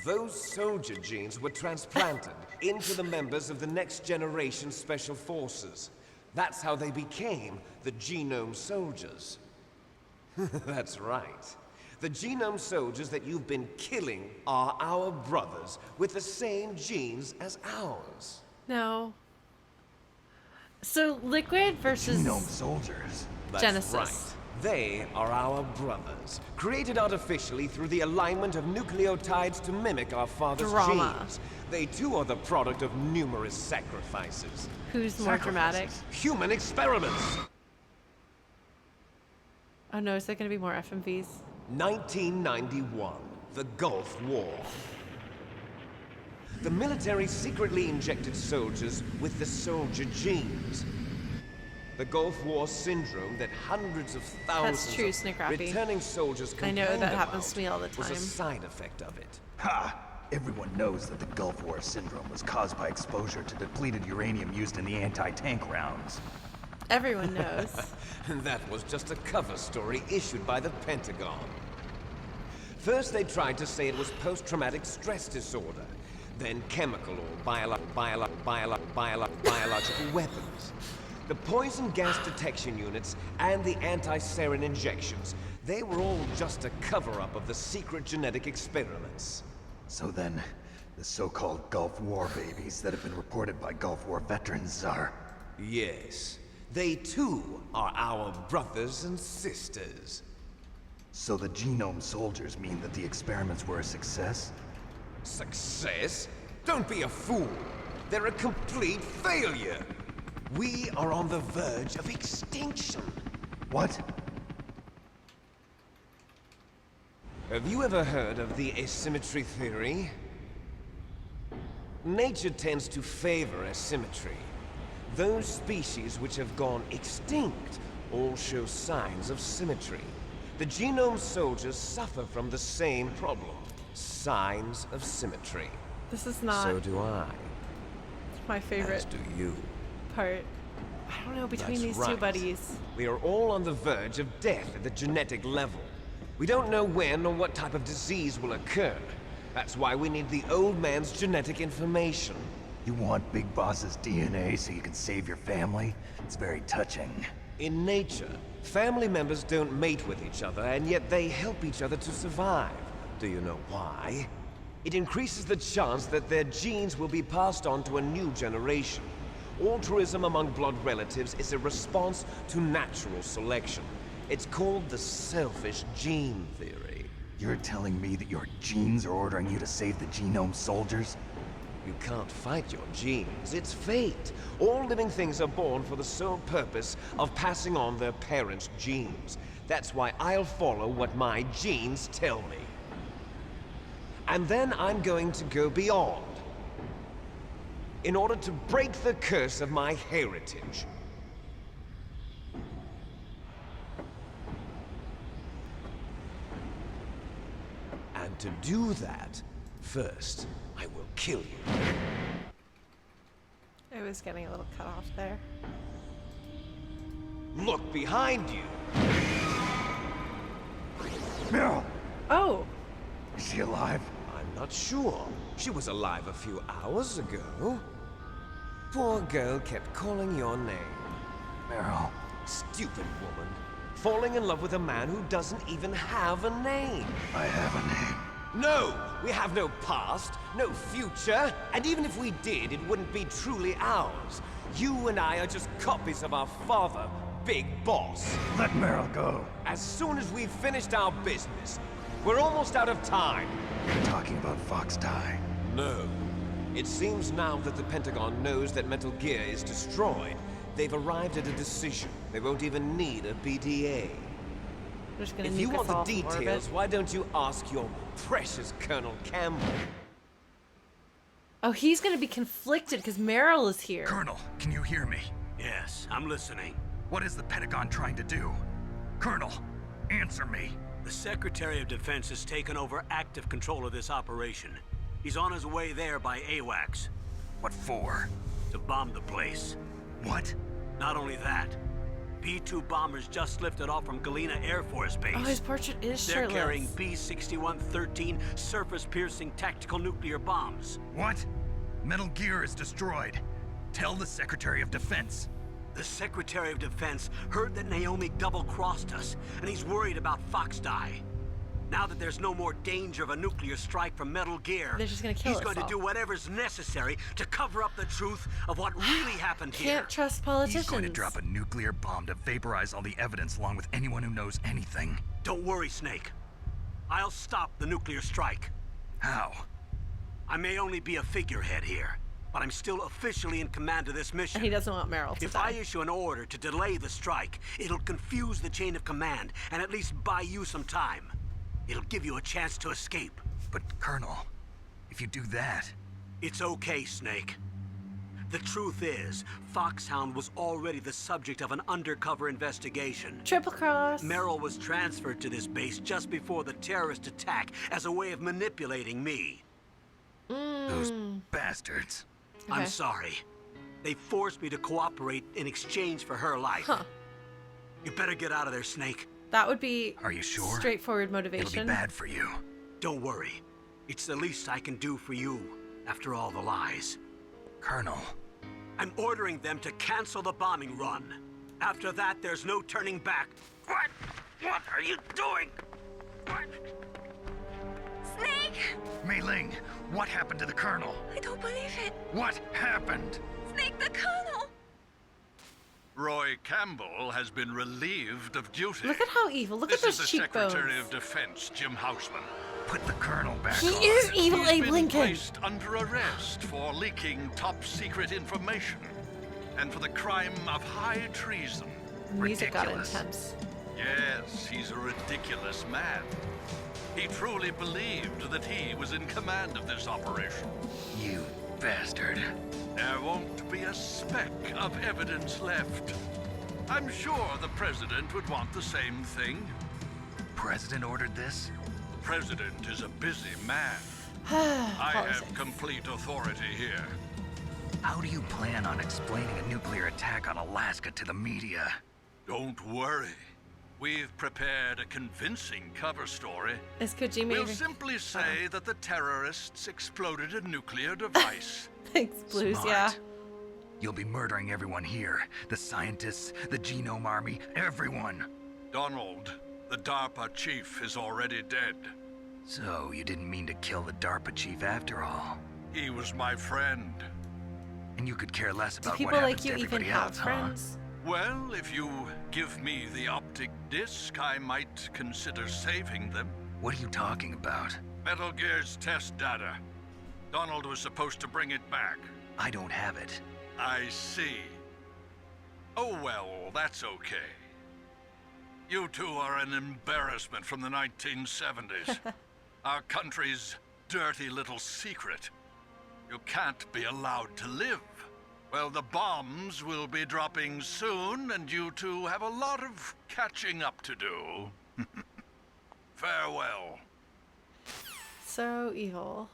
Speaker 9: Those soldier genes were transplanted into the members of the next generation special forces. That's how they became the Genome Soldiers. That's right. The Genome Soldiers that you've been killing are our brothers with the same genes as ours.
Speaker 1: No. So Liquid versus
Speaker 4: Genome Soldiers.
Speaker 9: That's
Speaker 1: Genesis.
Speaker 9: right. They are our brothers, created artificially through the alignment of nucleotides to mimic our father's
Speaker 1: Drama.
Speaker 9: genes. They too are the product of numerous sacrifices.
Speaker 1: Who's more dramatic?
Speaker 9: Human experiments!
Speaker 1: Oh no, is there going to be more FMVs?
Speaker 9: 1991, the Gulf War. The military secretly injected soldiers with the soldier genes. The Gulf War syndrome that hundreds of thousands
Speaker 1: true,
Speaker 9: of
Speaker 1: Snickrappy.
Speaker 9: returning soldiers
Speaker 1: I know
Speaker 9: complained
Speaker 1: that happens
Speaker 9: about
Speaker 1: to me all the
Speaker 9: was a
Speaker 1: time.
Speaker 9: side effect of it.
Speaker 4: Ha! Everyone knows that the Gulf War syndrome was caused by exposure to depleted uranium used in the anti-tank rounds.
Speaker 1: Everyone knows.
Speaker 9: And that was just a cover story issued by the Pentagon. First, they tried to say it was post-traumatic stress disorder, then chemical or biological weapons. The poison gas detection units and the anti-sarin injections, they were all just a cover-up of the secret genetic experiments.
Speaker 4: So then, the so-called Gulf War babies that have been reported by Gulf War veterans are...
Speaker 9: Yes, they too are our brothers and sisters.
Speaker 4: So the Genome Soldiers mean that the experiments were a success?
Speaker 9: Success? Don't be a fool. They're a complete failure. We are on the verge of extinction.
Speaker 4: What?
Speaker 9: Have you ever heard of the asymmetry theory? Nature tends to favor asymmetry. Those species which have gone extinct all show signs of symmetry. The Genome Soldiers suffer from the same problem. Signs of symmetry.
Speaker 1: This is not
Speaker 9: So do I.
Speaker 1: my favorite
Speaker 9: As do you.
Speaker 1: part. I don't know, between
Speaker 9: That's
Speaker 1: these two
Speaker 9: right.
Speaker 1: buddies.
Speaker 9: We are all on the verge of death at the genetic level. We don't know when or what type of disease will occur. That's why we need the old man's genetic information.
Speaker 4: You want Big Boss's DNA so you can save your family? It's very touching.
Speaker 9: In nature, family members don't mate with each other, and yet they help each other to survive. Do you know why? It increases the chance that their genes will be passed on to a new generation. Altruism among blood relatives is a response to natural selection. It's called the selfish gene theory.
Speaker 4: You're telling me that your genes are ordering you to save the Genome Soldiers?
Speaker 9: You can't fight your genes. It's fate. All living things are born for the sole purpose of passing on their parents' genes. That's why I'll follow what my genes tell me. And then I'm going to go beyond. In order to break the curse of my heritage. And to do that, first, I will kill you.
Speaker 1: It was getting a little cut off there.
Speaker 9: Look behind you.
Speaker 4: Meryl!
Speaker 1: Oh!
Speaker 4: Is she alive?
Speaker 9: I'm not sure. She was alive a few hours ago. Poor girl kept calling your name.
Speaker 4: Meryl.
Speaker 9: Stupid woman. Falling in love with a man who doesn't even have a name.
Speaker 4: I have a name.
Speaker 9: No, we have no past, no future, and even if we did, it wouldn't be truly ours. You and I are just copies of our father, Big Boss.
Speaker 4: Let Meryl go.
Speaker 9: As soon as we've finished our business, we're almost out of time.
Speaker 4: You're talking about Foxdie.
Speaker 9: No. It seems now that the Pentagon knows that Metal Gear is destroyed, they've arrived at a decision. They won't even need a BDA.
Speaker 1: We're just gonna
Speaker 9: If you
Speaker 1: nuke
Speaker 9: want
Speaker 1: us
Speaker 9: the
Speaker 1: all from
Speaker 9: details,
Speaker 1: orbit.
Speaker 9: why don't you ask your precious Colonel Campbell?
Speaker 1: Oh, he's gonna be conflicted because Meryl is here.
Speaker 8: Colonel, can you hear me? Yes, I'm listening. What is the Pentagon trying to do? Colonel, answer me. The Secretary of Defense has taken over active control of this operation. He's on his way there by AWACS. What for? To bomb the place. What? Not only that, B-2 bombers just lifted off from Galena Air Force Base.
Speaker 1: Oh, his portrait is
Speaker 8: They're
Speaker 1: shirtless.
Speaker 8: carrying B-6113 surface-piercing tactical nuclear bombs. What? Metal Gear is destroyed. Tell the Secretary of Defense. The Secretary of Defense heard that Naomi double-crossed us, and he's worried about Foxdie. Now that there's no more danger of a nuclear strike from Metal Gear,
Speaker 1: They're just gonna kill
Speaker 8: he's
Speaker 1: us
Speaker 8: going to
Speaker 1: all.
Speaker 8: do whatever's necessary to cover up the truth of what really happened here.
Speaker 1: Can't trust politicians.
Speaker 10: He's going to drop a nuclear bomb to vaporize all the evidence along with anyone who knows anything.
Speaker 8: Don't worry, Snake. I'll stop the nuclear strike.
Speaker 10: How?
Speaker 8: I may only be a figurehead here, but I'm still officially in command of this mission.
Speaker 1: And he doesn't want Meryl to
Speaker 8: If
Speaker 1: die.
Speaker 8: I issue an order to delay the strike, it'll confuse the chain of command and at least buy you some time. It'll give you a chance to escape.
Speaker 10: But, Colonel, if you do that...
Speaker 8: It's okay, Snake. The truth is, Foxhound was already the subject of an undercover investigation.
Speaker 1: Triple cross.
Speaker 8: Meryl was transferred to this base just before the terrorist attack as a way of manipulating me.
Speaker 10: Those bastards.
Speaker 8: I'm sorry. They forced me to cooperate in exchange for her life.
Speaker 1: Huh.
Speaker 8: You better get out of there, Snake.
Speaker 1: That would be
Speaker 10: Are you sure?
Speaker 1: straightforward motivation.
Speaker 10: It'll be bad for you.
Speaker 8: Don't worry. It's the least I can do for you, after all the lies.
Speaker 10: Colonel.
Speaker 8: I'm ordering them to cancel the bombing run. After that, there's no turning back. What? What are you doing? What?
Speaker 3: Snake!
Speaker 10: Mei Ling, what happened to the Colonel?
Speaker 3: I don't believe it.
Speaker 10: What happened?
Speaker 3: Snake the Colonel!
Speaker 11: Roy Campbell has been relieved of duty.
Speaker 1: Look at how evil. Look
Speaker 11: This
Speaker 1: at
Speaker 11: is
Speaker 1: those
Speaker 11: the
Speaker 1: cheekbones.
Speaker 11: Secretary of Defense, Jim Houseman.
Speaker 10: Put the Colonel back
Speaker 1: He
Speaker 10: on.
Speaker 1: is evil,
Speaker 11: He's
Speaker 1: Abe
Speaker 11: been
Speaker 1: Lincoln.
Speaker 11: placed under arrest for leaking top-secret information and for the crime of high treason.
Speaker 1: Music got
Speaker 10: Ridiculous.
Speaker 1: intense.
Speaker 11: Yes, he's a ridiculous man. He truly believed that he was in command of this operation.
Speaker 10: You bastard.
Speaker 11: There won't be a speck of evidence left. I'm sure the President would want the same thing.
Speaker 10: President ordered this?
Speaker 11: President is a busy man. I
Speaker 1: Politics.
Speaker 11: have complete authority here.
Speaker 10: How do you plan on explaining a nuclear attack on Alaska to the media?
Speaker 11: Don't worry. We've prepared a convincing cover story.
Speaker 1: Is Kojima
Speaker 11: We'll
Speaker 1: even...
Speaker 11: simply say that the terrorists exploded a nuclear device.
Speaker 1: Thanks, Blues,
Speaker 10: Smart.
Speaker 1: yeah.
Speaker 10: You'll be murdering everyone here. The scientists, the genome army, everyone.
Speaker 11: Donald, the DARPA chief, is already dead.
Speaker 10: So, you didn't mean to kill the DARPA chief after all.
Speaker 11: He was my friend.
Speaker 10: And you could care less
Speaker 1: Do
Speaker 10: about
Speaker 1: people
Speaker 10: what
Speaker 1: like
Speaker 10: happens
Speaker 1: you
Speaker 10: to
Speaker 1: even
Speaker 10: everybody
Speaker 1: have
Speaker 10: else, huh?
Speaker 1: friends?
Speaker 11: Well, if you give me the optic disc, I might consider saving them.
Speaker 10: What are you talking about?
Speaker 11: Metal Gear's test data. Donald was supposed to bring it back.
Speaker 10: I don't have it.
Speaker 11: I see. Oh well, that's okay. You two are an embarrassment from the 1970s. Our country's dirty little secret. You can't be allowed to live. Well, the bombs will be dropping soon, and you two have a lot of catching up to do. Farewell.
Speaker 1: So evil.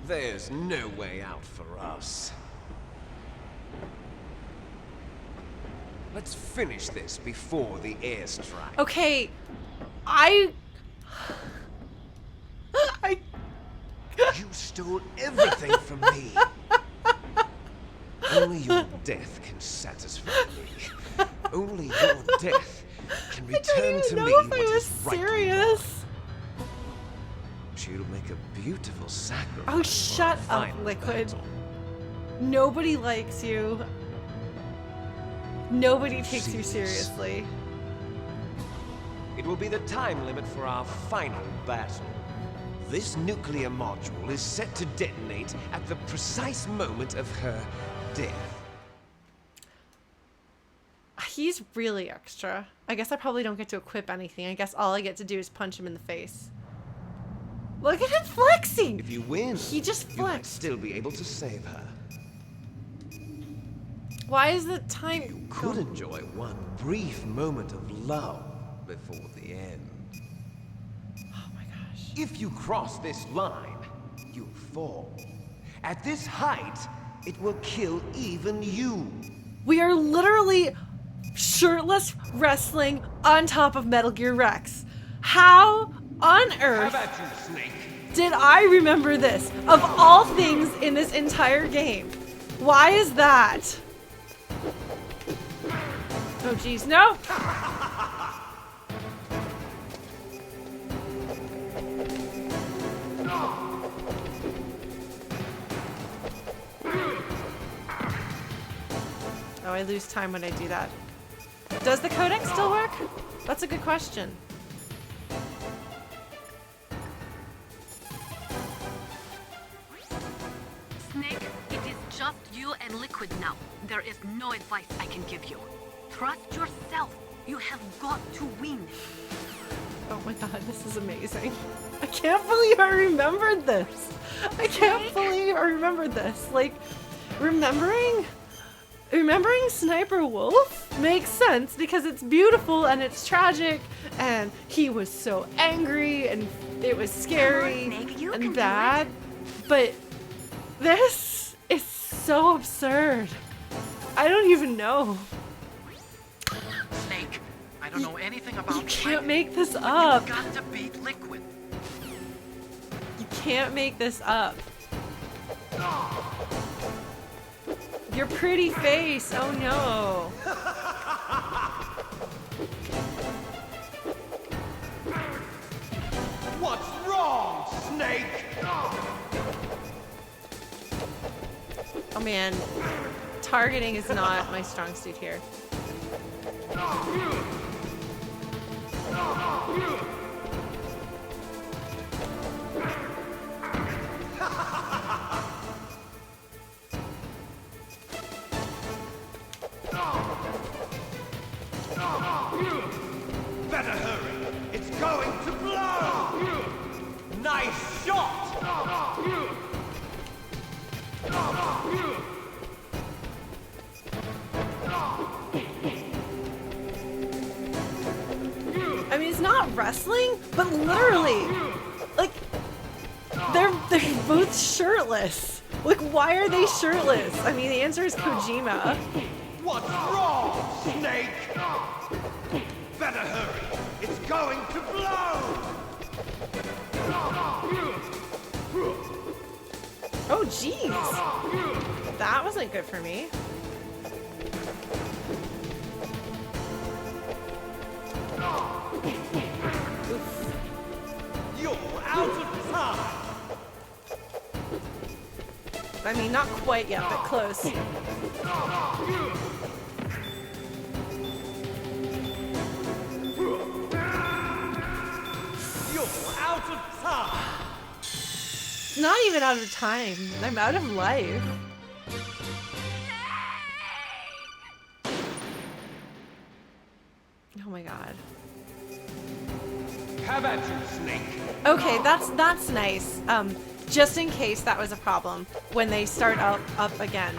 Speaker 9: There's no way out for us. Let's finish this before the airstrike.
Speaker 1: Okay, I...
Speaker 9: You stole everything from me. Only your death can satisfy me. Only your death can
Speaker 1: I don't
Speaker 9: return
Speaker 1: even
Speaker 9: to
Speaker 1: know
Speaker 9: me
Speaker 1: if
Speaker 9: what
Speaker 1: I was
Speaker 9: is rightly
Speaker 1: serious.
Speaker 9: you'll make a beautiful sacrifice.
Speaker 1: Oh, shut
Speaker 9: for our
Speaker 1: up,
Speaker 9: final
Speaker 1: Liquid.
Speaker 9: battle.
Speaker 1: Nobody likes you. Nobody takes you
Speaker 9: Serious.
Speaker 1: seriously.
Speaker 9: It will be the time limit for our final battle. This nuclear module is set to detonate at the precise moment of her death.
Speaker 1: He's really extra. I guess I probably don't get to equip anything. I guess all I get to do is punch him in the face. Look at him flexing!
Speaker 9: If you win,
Speaker 1: He just
Speaker 9: you might
Speaker 1: flexed.
Speaker 9: still be able to save her.
Speaker 1: Why is the time...
Speaker 9: You could enjoy one brief moment of love before the end.
Speaker 1: Oh my gosh.
Speaker 9: If you cross this line, you fall. At this height, it will kill even you.
Speaker 1: We are literally shirtless wrestling on top of Metal Gear Rex. How on
Speaker 9: How
Speaker 1: earth
Speaker 9: about you, Snake?
Speaker 1: did I remember this? Of all things in this entire game. Why is that? Oh geez, no! Oh, I lose time when I do that. Does the codec still work? That's a good question.
Speaker 6: Snake, it is just you and Liquid now. There is no advice I can give you. Trust yourself. You have got to win.
Speaker 1: Oh my god, this is amazing. I can't believe I remembered this. I can't believe I remembered this. Like, remembering Sniper Wolf makes sense because it's beautiful and it's tragic and he was so angry and it was scary
Speaker 3: Snake, you can
Speaker 1: and
Speaker 3: do
Speaker 1: bad. But this is so absurd. I don't even know.
Speaker 5: Snake, I don't know anything about
Speaker 1: You can't
Speaker 5: fighting,
Speaker 1: make this
Speaker 5: but
Speaker 1: up.
Speaker 5: You've got to beat Liquid.
Speaker 1: You can't make this up. Your pretty face. Oh no.
Speaker 9: What's wrong, Snake?
Speaker 1: Oh man. Targeting is not my strong suit here.
Speaker 9: Better hurry. It's going to blow. Nice shot.
Speaker 1: I mean, it's not wrestling, but literally, like, they're both shirtless. Like, why are they shirtless? I mean, the answer is Kojima.
Speaker 9: What's wrong, Snake? Better hurry. It's going to blow.
Speaker 1: Oh, jeez. That wasn't good for me. Oof.
Speaker 9: You're out of time.
Speaker 1: I mean, not quite yet, but close.
Speaker 9: You're out of time.
Speaker 1: Not even out of time. I'm out of life. Oh my god.
Speaker 9: How about you, Snake?
Speaker 1: Okay, that's nice. Just in case that was a problem when they start up again.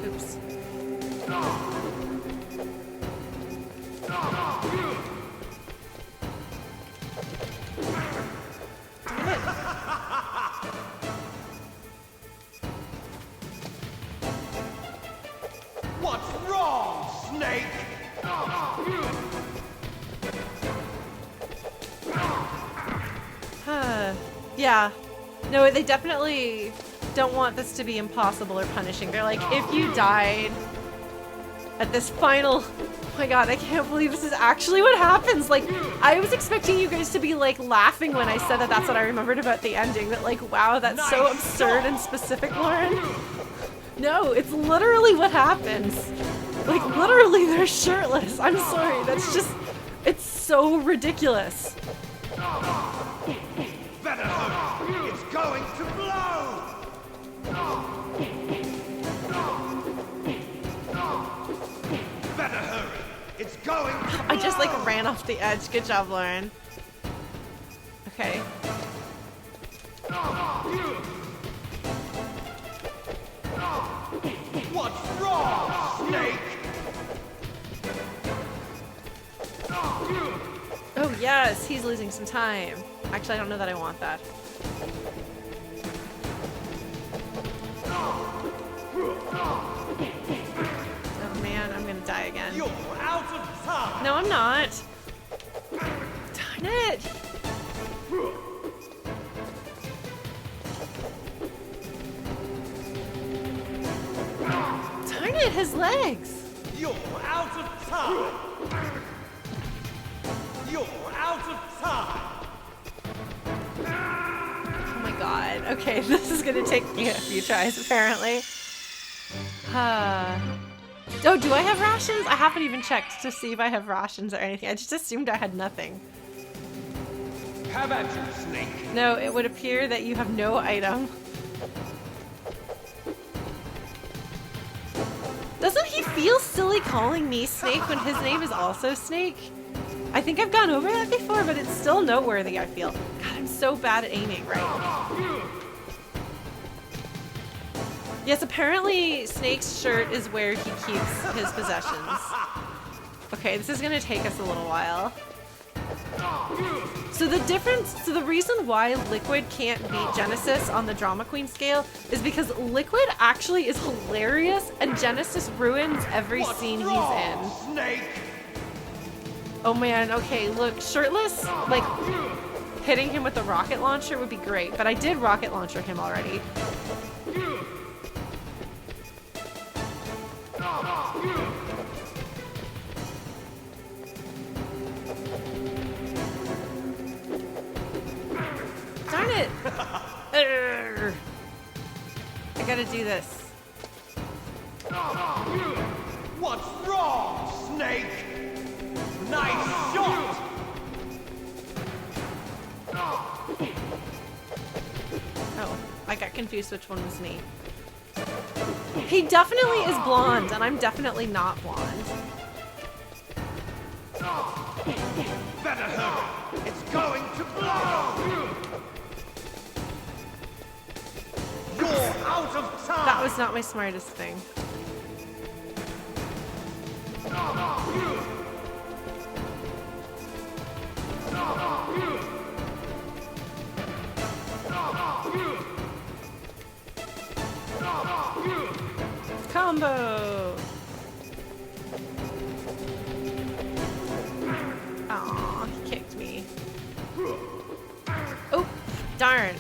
Speaker 1: Oops. Damn it.
Speaker 9: What's wrong, Snake?
Speaker 1: Yeah. No, they definitely don't want this to be impossible or punishing. They're like, if you died, at this final... Oh my god, I can't believe this is actually what happens. Like, I was expecting you guys to be, like, laughing when I said that that's what I remembered about the ending. That, like, wow, that's so absurd and specific, Lauren. No, it's literally what happens. Like, literally, they're shirtless. I'm sorry, that's just... It's so ridiculous.
Speaker 4: Better hurry! It's going to blow! Better hurry! It's going to blow!
Speaker 1: I just, like, ran off the edge. Good job, Lauren. Okay.
Speaker 4: What's wrong, Snake?
Speaker 1: Oh, yes, he's losing some time. Actually, I don't know that I want that. Oh man, I'm gonna die again.
Speaker 4: You're out of time!
Speaker 1: No, I'm not. Darn it! Darn it, his legs!
Speaker 4: You're out of time! You're out of time!
Speaker 1: Oh my god. Okay, this is gonna take me a few tries, apparently. Oh, do I have rations? I haven't even checked to see if I have rations or anything. I just assumed I had nothing.
Speaker 4: How about you, Snake?
Speaker 1: No, it would appear that you have no item. Doesn't he feel silly calling me Snake when his name is also Snake? I think I've gone over that before, but it's still noteworthy, I feel. God, I'm so bad at aiming, right? Yes, apparently Snake's shirt is where he keeps his possessions. Okay, this is gonna take us a little while. So the reason why Liquid can't beat Genesis on the Drama Queen scale is because Liquid actually is hilarious and Genesis ruins every scene he's in.
Speaker 4: Snake?
Speaker 1: Oh man, okay, look, shirtless, like, hitting him with a rocket launcher would be great, but I did rocket launcher him already. Darn it! Urgh. I gotta do this.
Speaker 4: What's wrong, Snake? Nice shot!
Speaker 1: Oh, I got confused which one was me. He definitely is blonde, and I'm definitely not blonde.
Speaker 4: Better hurry! It's going to blow! You're out of time!
Speaker 1: That was not my smartest thing. Combo! Aw, he kicked me. Oh, darn.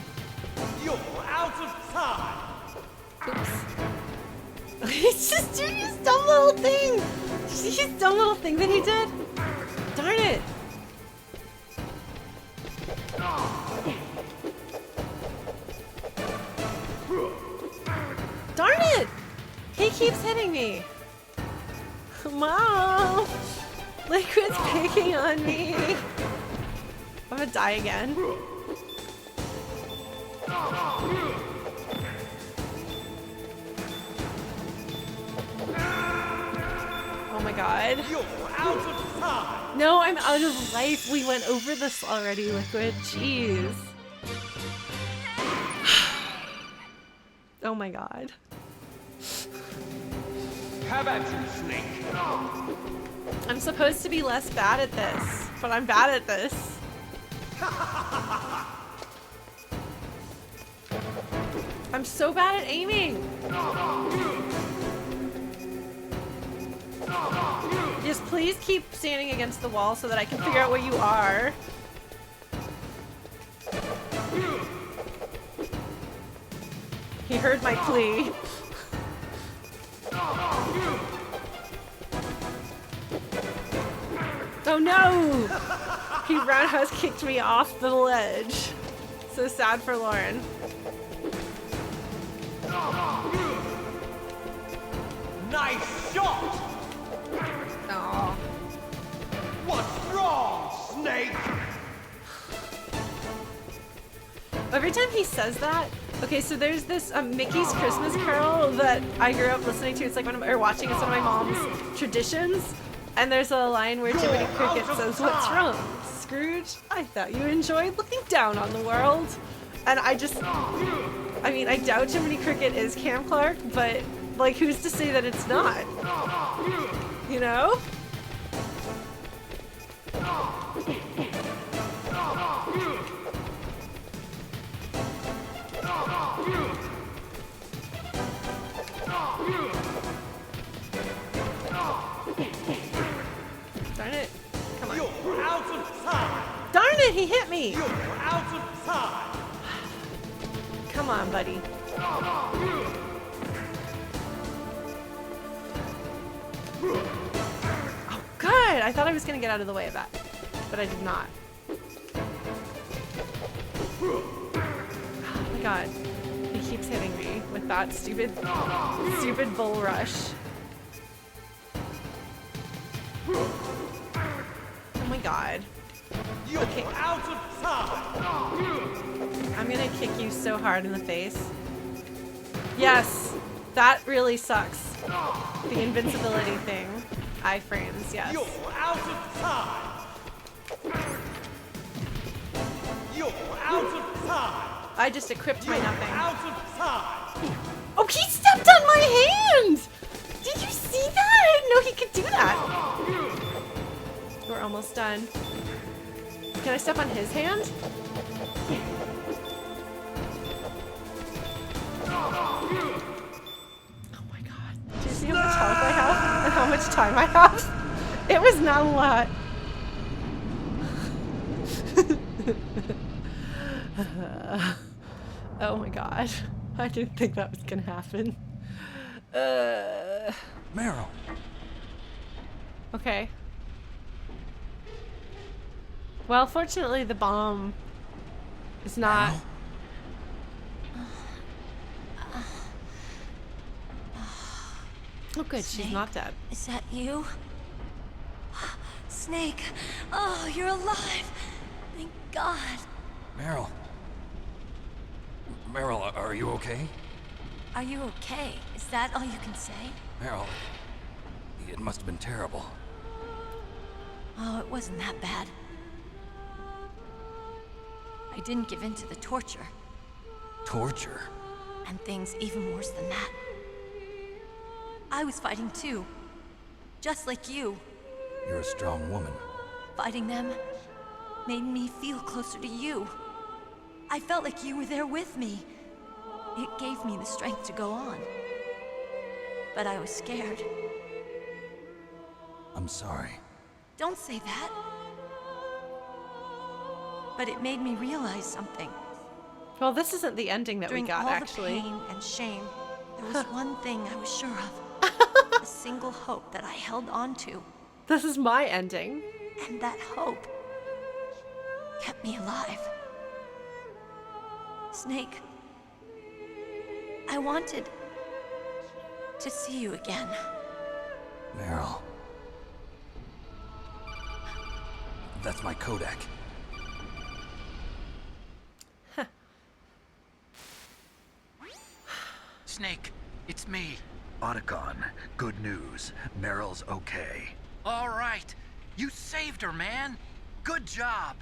Speaker 4: You're out of time!
Speaker 1: Oops. He's just doing his dumb little thing! Did you see his dumb little thing that he did? Darn it! Darn it! He keeps hitting me! Mom! Liquid's picking on me! I'm gonna die again. Oh my god.
Speaker 4: You're out of time!
Speaker 1: No, I'm out of life. We went over this already, Liquid. Jeez. Oh my god.
Speaker 4: How about you, Snake?
Speaker 1: I'm supposed to be less bad at this, but I'm bad at this. I'm so bad at aiming. Just please keep standing against the wall so that I can figure out where you are. He heard my plea. Oh no! He roundhouse kicked me off the ledge. So sad for Lauren.
Speaker 4: Nice shot!
Speaker 1: Oh.
Speaker 4: What's wrong, Snake?
Speaker 1: Every time he says that, okay, so there's this Mickey's Christmas Carol that I grew up listening to. It's like watching. It's one of my mom's traditions. And there's a line where Jiminy Cricket says, "What's wrong, Scrooge? I thought you enjoyed looking down on the world." And I mean, I doubt Jiminy Cricket is Cam Clark, but like, who's to say that it's not? You know? Darn it. Come on.
Speaker 4: You're out of time!
Speaker 1: Darn it, he hit me!
Speaker 4: You're out of time!
Speaker 1: Come on, buddy. Oh, good! I thought I was gonna get out of the way of that, but I did not. Oh my god. He keeps hitting me with that stupid bull rush. Oh my god.
Speaker 4: You're out of time!
Speaker 1: I'm gonna kick you so hard in the face. Yes! That really sucks. The invincibility thing. Iframes, yes.
Speaker 4: You're out of time! You're out of time!
Speaker 1: I just equipped my nothing.
Speaker 4: Out of time!
Speaker 1: Oh, he stepped on my hand! Did you see that? I didn't know he could do that. We're almost done. Can I step on his hand? Oh my god. Do you see how much health I have and how much time I have? It was not a lot. Oh my god. I didn't think that was gonna happen.
Speaker 10: Meryl.
Speaker 1: Okay. Well, fortunately, the bomb is not. Oh, good.
Speaker 3: Snake?
Speaker 1: She's not dead.
Speaker 3: Is that you? Snake! Oh, you're alive! Thank God!
Speaker 10: Meryl. Meryl, are you okay?
Speaker 3: Are you okay? Is that all you can say?
Speaker 10: Meryl, it must have been terrible.
Speaker 3: Oh, it wasn't that bad. I didn't give in to the torture.
Speaker 10: Torture?
Speaker 3: And things even worse than that. I was fighting too. Just like you.
Speaker 10: You're a strong woman.
Speaker 3: Fighting them made me feel closer to you. I felt like you were there with me. It gave me the strength to go on. But I was scared.
Speaker 10: I'm sorry.
Speaker 3: Don't say that. But it made me realize something.
Speaker 1: Well, this isn't the ending that
Speaker 3: During
Speaker 1: we got,
Speaker 3: all
Speaker 1: actually.
Speaker 3: the pain and shame, there was one thing I was sure of. A single hope that I held on to.
Speaker 1: This is my ending.
Speaker 3: And that hope kept me alive. Snake, I wanted to see you again.
Speaker 10: Meryl. That's my Kodak.
Speaker 5: Snake, it's me.
Speaker 8: Otacon, good news. Meryl's okay.
Speaker 5: All right. You saved her, man. Good job.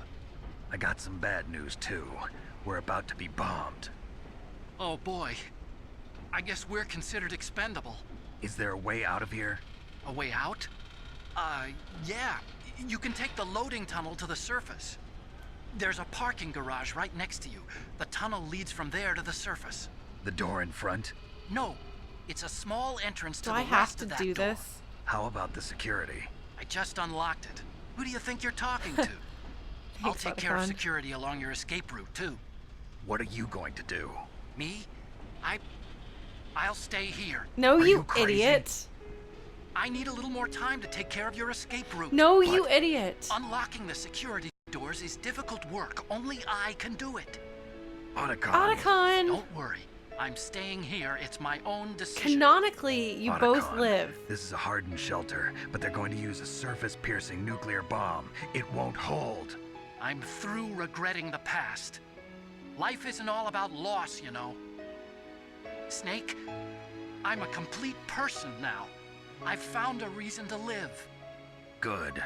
Speaker 8: I got some bad news, too. We're about to be bombed.
Speaker 5: Oh, boy. I guess we're considered expendable.
Speaker 8: Is there a way out of here?
Speaker 5: A way out? Yeah. You can take the loading tunnel to the surface. There's a parking garage right next to you. The tunnel leads from there to the surface.
Speaker 8: The door in front?
Speaker 5: No. It's a small entrance to
Speaker 1: Do
Speaker 5: the
Speaker 1: I have
Speaker 5: west
Speaker 1: to
Speaker 5: of that
Speaker 1: do
Speaker 5: door.
Speaker 1: this?
Speaker 8: How about the security?
Speaker 5: I just unlocked it. Who do you think you're talking to? I'll
Speaker 1: Thanks,
Speaker 5: take care of
Speaker 1: Otacon.
Speaker 5: security along your escape route, too.
Speaker 8: What are you going to do?
Speaker 5: Me? I'll stay here.
Speaker 1: No,
Speaker 8: Are
Speaker 1: you
Speaker 8: you crazy?
Speaker 1: idiot.
Speaker 5: I need a little more time to take care of your escape route.
Speaker 1: No, you idiot.
Speaker 5: Unlocking the security doors is difficult work. Only I can do it.
Speaker 1: Otacon.
Speaker 5: Don't worry. I'm staying here. It's my own decision.
Speaker 1: Canonically, you both
Speaker 10: Otacon,
Speaker 1: live.
Speaker 10: This is a hardened shelter, but they're going to use a surface-piercing nuclear bomb. It won't hold.
Speaker 5: I'm through regretting the past. Life isn't all about loss, you know. Snake, I'm a complete person now. I've found a reason to live.
Speaker 10: Good.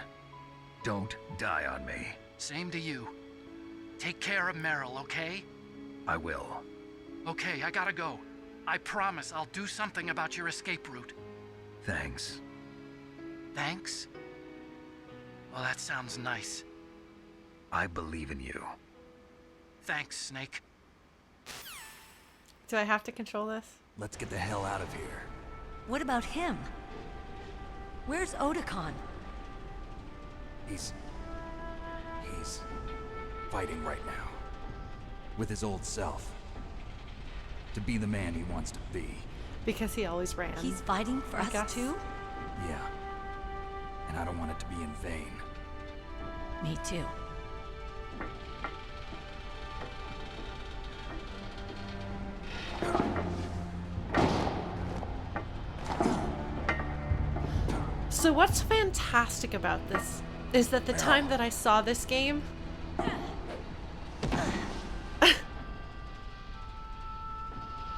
Speaker 10: Don't die on me.
Speaker 5: Same to you. Take care of Meryl, okay?
Speaker 10: I will.
Speaker 5: Okay, I gotta go. I promise I'll do something about your escape route.
Speaker 10: Thanks.
Speaker 5: Thanks? Well, that sounds nice.
Speaker 10: I believe in you.
Speaker 5: Thanks, Snake.
Speaker 1: Do I have to control this?
Speaker 10: Let's get the hell out of here.
Speaker 3: What about him? Where's Otacon?
Speaker 12: He's fighting right now. With his old self. To be the man he wants to be.
Speaker 1: Because he always ran.
Speaker 3: He's fighting for us too?
Speaker 12: Yeah. And I don't want it to be in vain.
Speaker 3: Me too.
Speaker 1: So what's fantastic about this is that the time that I saw this game,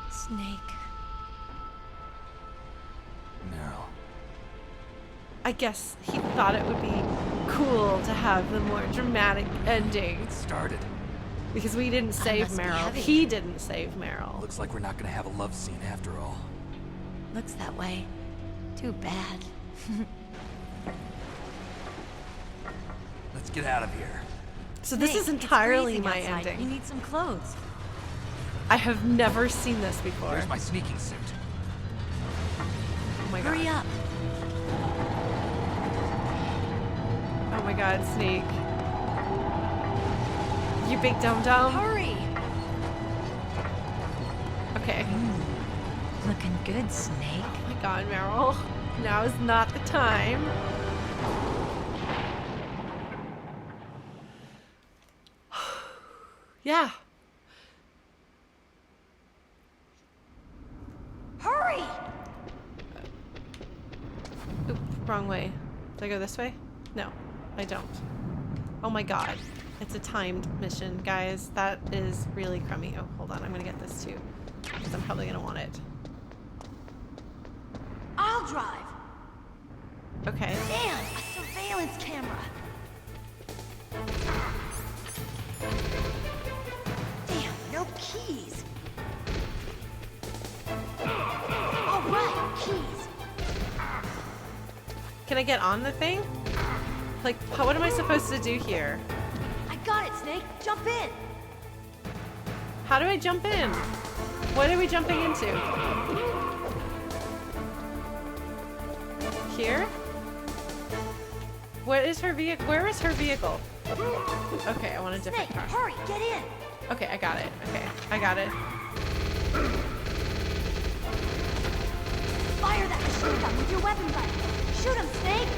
Speaker 3: Snake.
Speaker 12: Meryl.
Speaker 1: I guess he thought it would be cool to have the more dramatic ending.
Speaker 12: It started.
Speaker 1: Because we didn't save
Speaker 3: must be
Speaker 1: Meryl.
Speaker 3: heavy.
Speaker 1: He didn't save Meryl.
Speaker 12: Looks like we're not gonna have a love scene after all.
Speaker 3: Looks that way. Too bad.
Speaker 12: Let's get out of here.
Speaker 1: So this
Speaker 3: Snake,
Speaker 1: is
Speaker 3: it's
Speaker 1: entirely
Speaker 3: freezing
Speaker 1: my
Speaker 3: outside.
Speaker 1: ending.
Speaker 3: You need some clothes.
Speaker 1: I have never seen this before.
Speaker 12: Where's my sneaking suit?
Speaker 1: Oh my god.
Speaker 3: Hurry up.
Speaker 1: Oh my god, Snake. You big dum-dum.
Speaker 3: Hurry.
Speaker 1: Okay.
Speaker 3: Looking good, Snake.
Speaker 1: Oh my god, Meryl. Now is not the time. Yeah.
Speaker 3: Hurry!
Speaker 1: Oop, wrong way. Did I go this way? No, I don't. Oh my god. It's a timed mission, guys. That is really crummy. Oh, hold on. I'm gonna get this too. Because I'm probably gonna want it.
Speaker 3: I'll drive.
Speaker 1: Okay.
Speaker 3: And a surveillance camera. Damn, no keys. All right, keys.
Speaker 1: Can I get on the thing? Like, what am I supposed to do here?
Speaker 3: I got it, Snake. Jump in.
Speaker 1: How do I jump in? What are we jumping into? Here? What is her vehicle? Where is her vehicle? Okay, I want a different
Speaker 3: Snake,
Speaker 1: car.
Speaker 3: hurry, get in.
Speaker 1: Okay, I got it. Okay, I got it.
Speaker 3: Fire that machine gun with your weapon butt. Shoot him, Snake.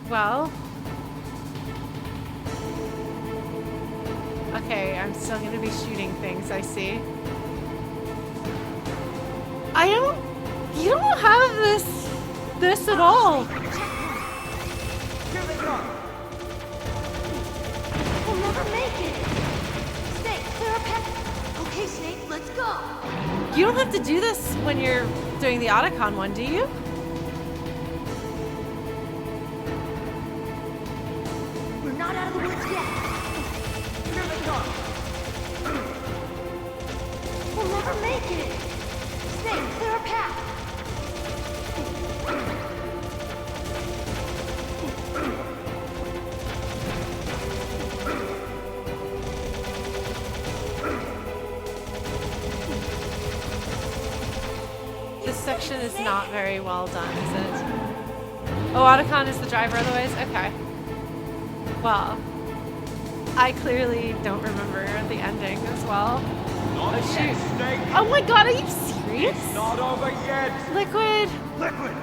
Speaker 1: Well. Okay, I'm still gonna be shooting things, I see. You don't have this at all.
Speaker 3: Here they come. We'll never make it. Snake, clear a path. Okay, Snake, let's go.
Speaker 1: You don't have to do this when you're doing the Otacon one, do you?
Speaker 3: out of the woods yet.
Speaker 4: Here they come!
Speaker 3: We'll never make it. Snake, clear a path.
Speaker 1: This section is not very well done, is it? Oh, Otacon is the driver otherwise? Okay. Well, I clearly don't remember the ending as well.
Speaker 4: Not
Speaker 1: Oh, shoot.
Speaker 4: yet, Snake!
Speaker 1: Oh my god, are you serious?
Speaker 4: It's not over yet!
Speaker 1: Liquid!
Speaker 4: Liquid!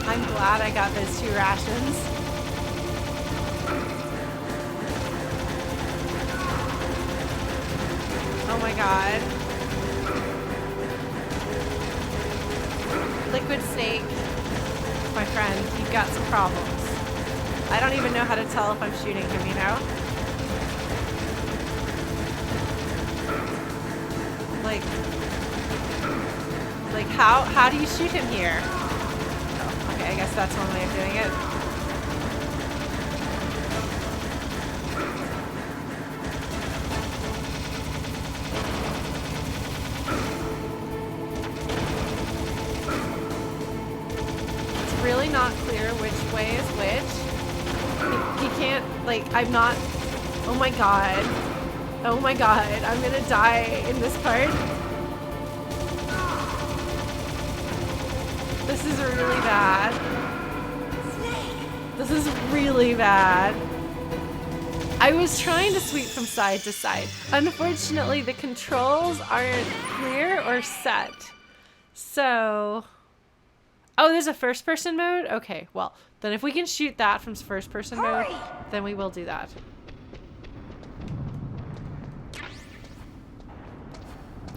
Speaker 1: I'm glad I got those 2 rations. Oh my god. Liquid Snake, my friend, you've got some problems. I don't even know how to tell if I'm shooting him, you know? Like how do you shoot him here? Oh, okay, I guess that's one way of doing it. It's really not clear which way is which. He can't, like, I'm not, oh my god. Oh my god, I'm gonna die in this part. This is really bad. This is really bad. I was trying to sweep from side to side. Unfortunately, the controls aren't clear or set. So... Oh, there's a first-person mode? Okay, well, then if we can shoot that from first-person mode, then we will do that.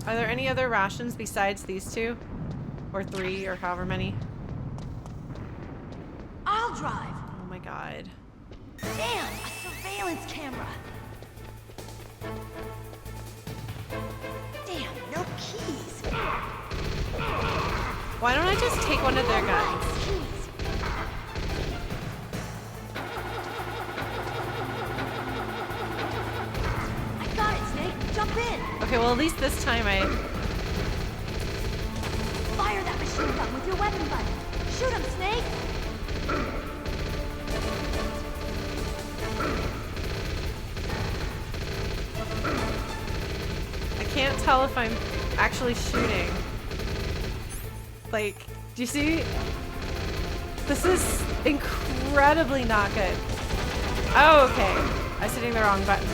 Speaker 1: Are there any other rations besides these 2? Or 3, or however many?
Speaker 3: I'll drive.
Speaker 1: Oh my god.
Speaker 3: Damn, a surveillance camera. Damn, no keys.
Speaker 1: Why don't I just take one of their guns?
Speaker 3: I got it, Snake. Jump in.
Speaker 1: Okay, well at least this time I...
Speaker 3: Fire that machine gun with your weapon button. Shoot him, Snake.
Speaker 1: I can't tell if I'm actually shooting. Like, do you see? This is incredibly not good. Oh, okay. I was hitting the wrong button.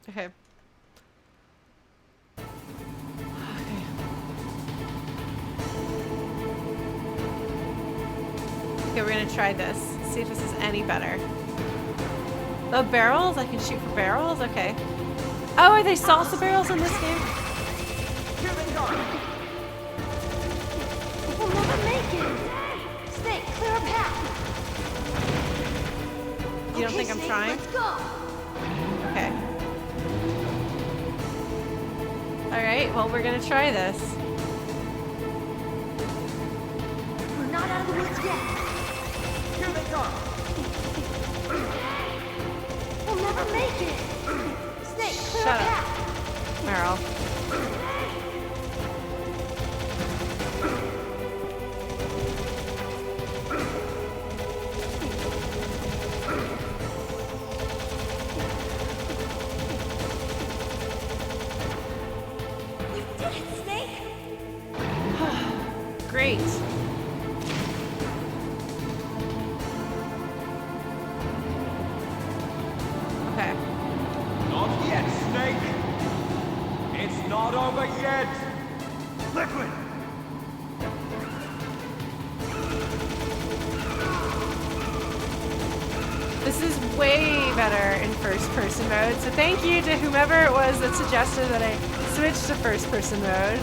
Speaker 1: Okay. Okay, we're gonna try this. See if this is any better. Oh, barrels? I can shoot for barrels? Okay. Oh, are they salsa barrels in this game?
Speaker 4: Here they go!
Speaker 3: We'll never make it. Snake, clear a path.
Speaker 1: You don't think I'm
Speaker 3: Snake,
Speaker 1: trying?
Speaker 3: Let's go.
Speaker 1: Okay. Alright, well, we're gonna try this.
Speaker 3: We're not out of the woods yet.
Speaker 4: Here they come!
Speaker 3: We'll never make it. Snake, clear
Speaker 1: Shut
Speaker 3: a
Speaker 1: up.
Speaker 3: path.
Speaker 1: Meryl. Great. Okay.
Speaker 4: Not yet, Snake! It's not over yet! Liquid!
Speaker 1: This is way better in first-person mode, so thank you to whomever it was that suggested that I switch to first-person mode.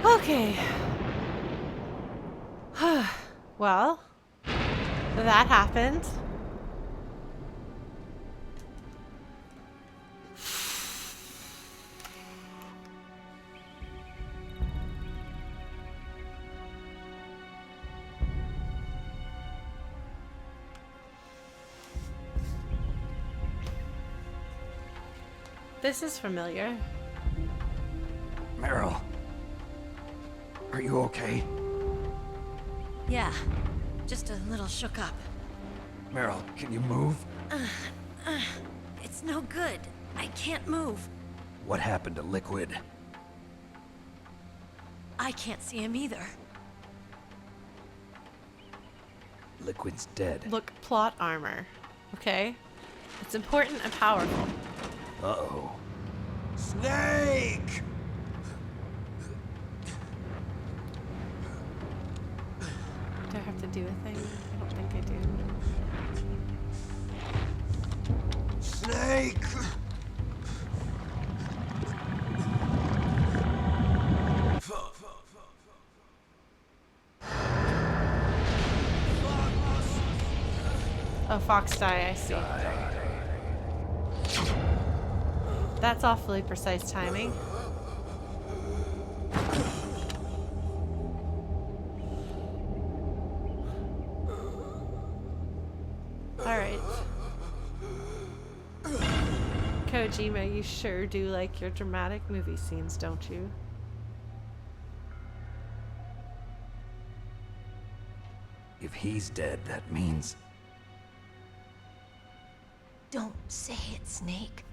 Speaker 1: Okay. Well, that happened. This is familiar.
Speaker 10: Meryl. Are you okay?
Speaker 13: Yeah, just a little shook up.
Speaker 10: Meryl, can you move?
Speaker 13: It's no good. I can't move.
Speaker 10: What happened to Liquid?
Speaker 13: I can't see him either.
Speaker 10: Liquid's dead.
Speaker 1: Look, plot armor. Okay? It's important and powerful.
Speaker 10: Uh-oh.
Speaker 9: Snake!
Speaker 1: Do I have to do a thing? I don't think I do.
Speaker 9: Snake!
Speaker 1: Oh, Foxdie, I see. That's awfully precise timing. Alright. Kojima, you sure do like your dramatic movie scenes, don't you?
Speaker 10: If he's dead, that means...
Speaker 13: Don't say it, Snake.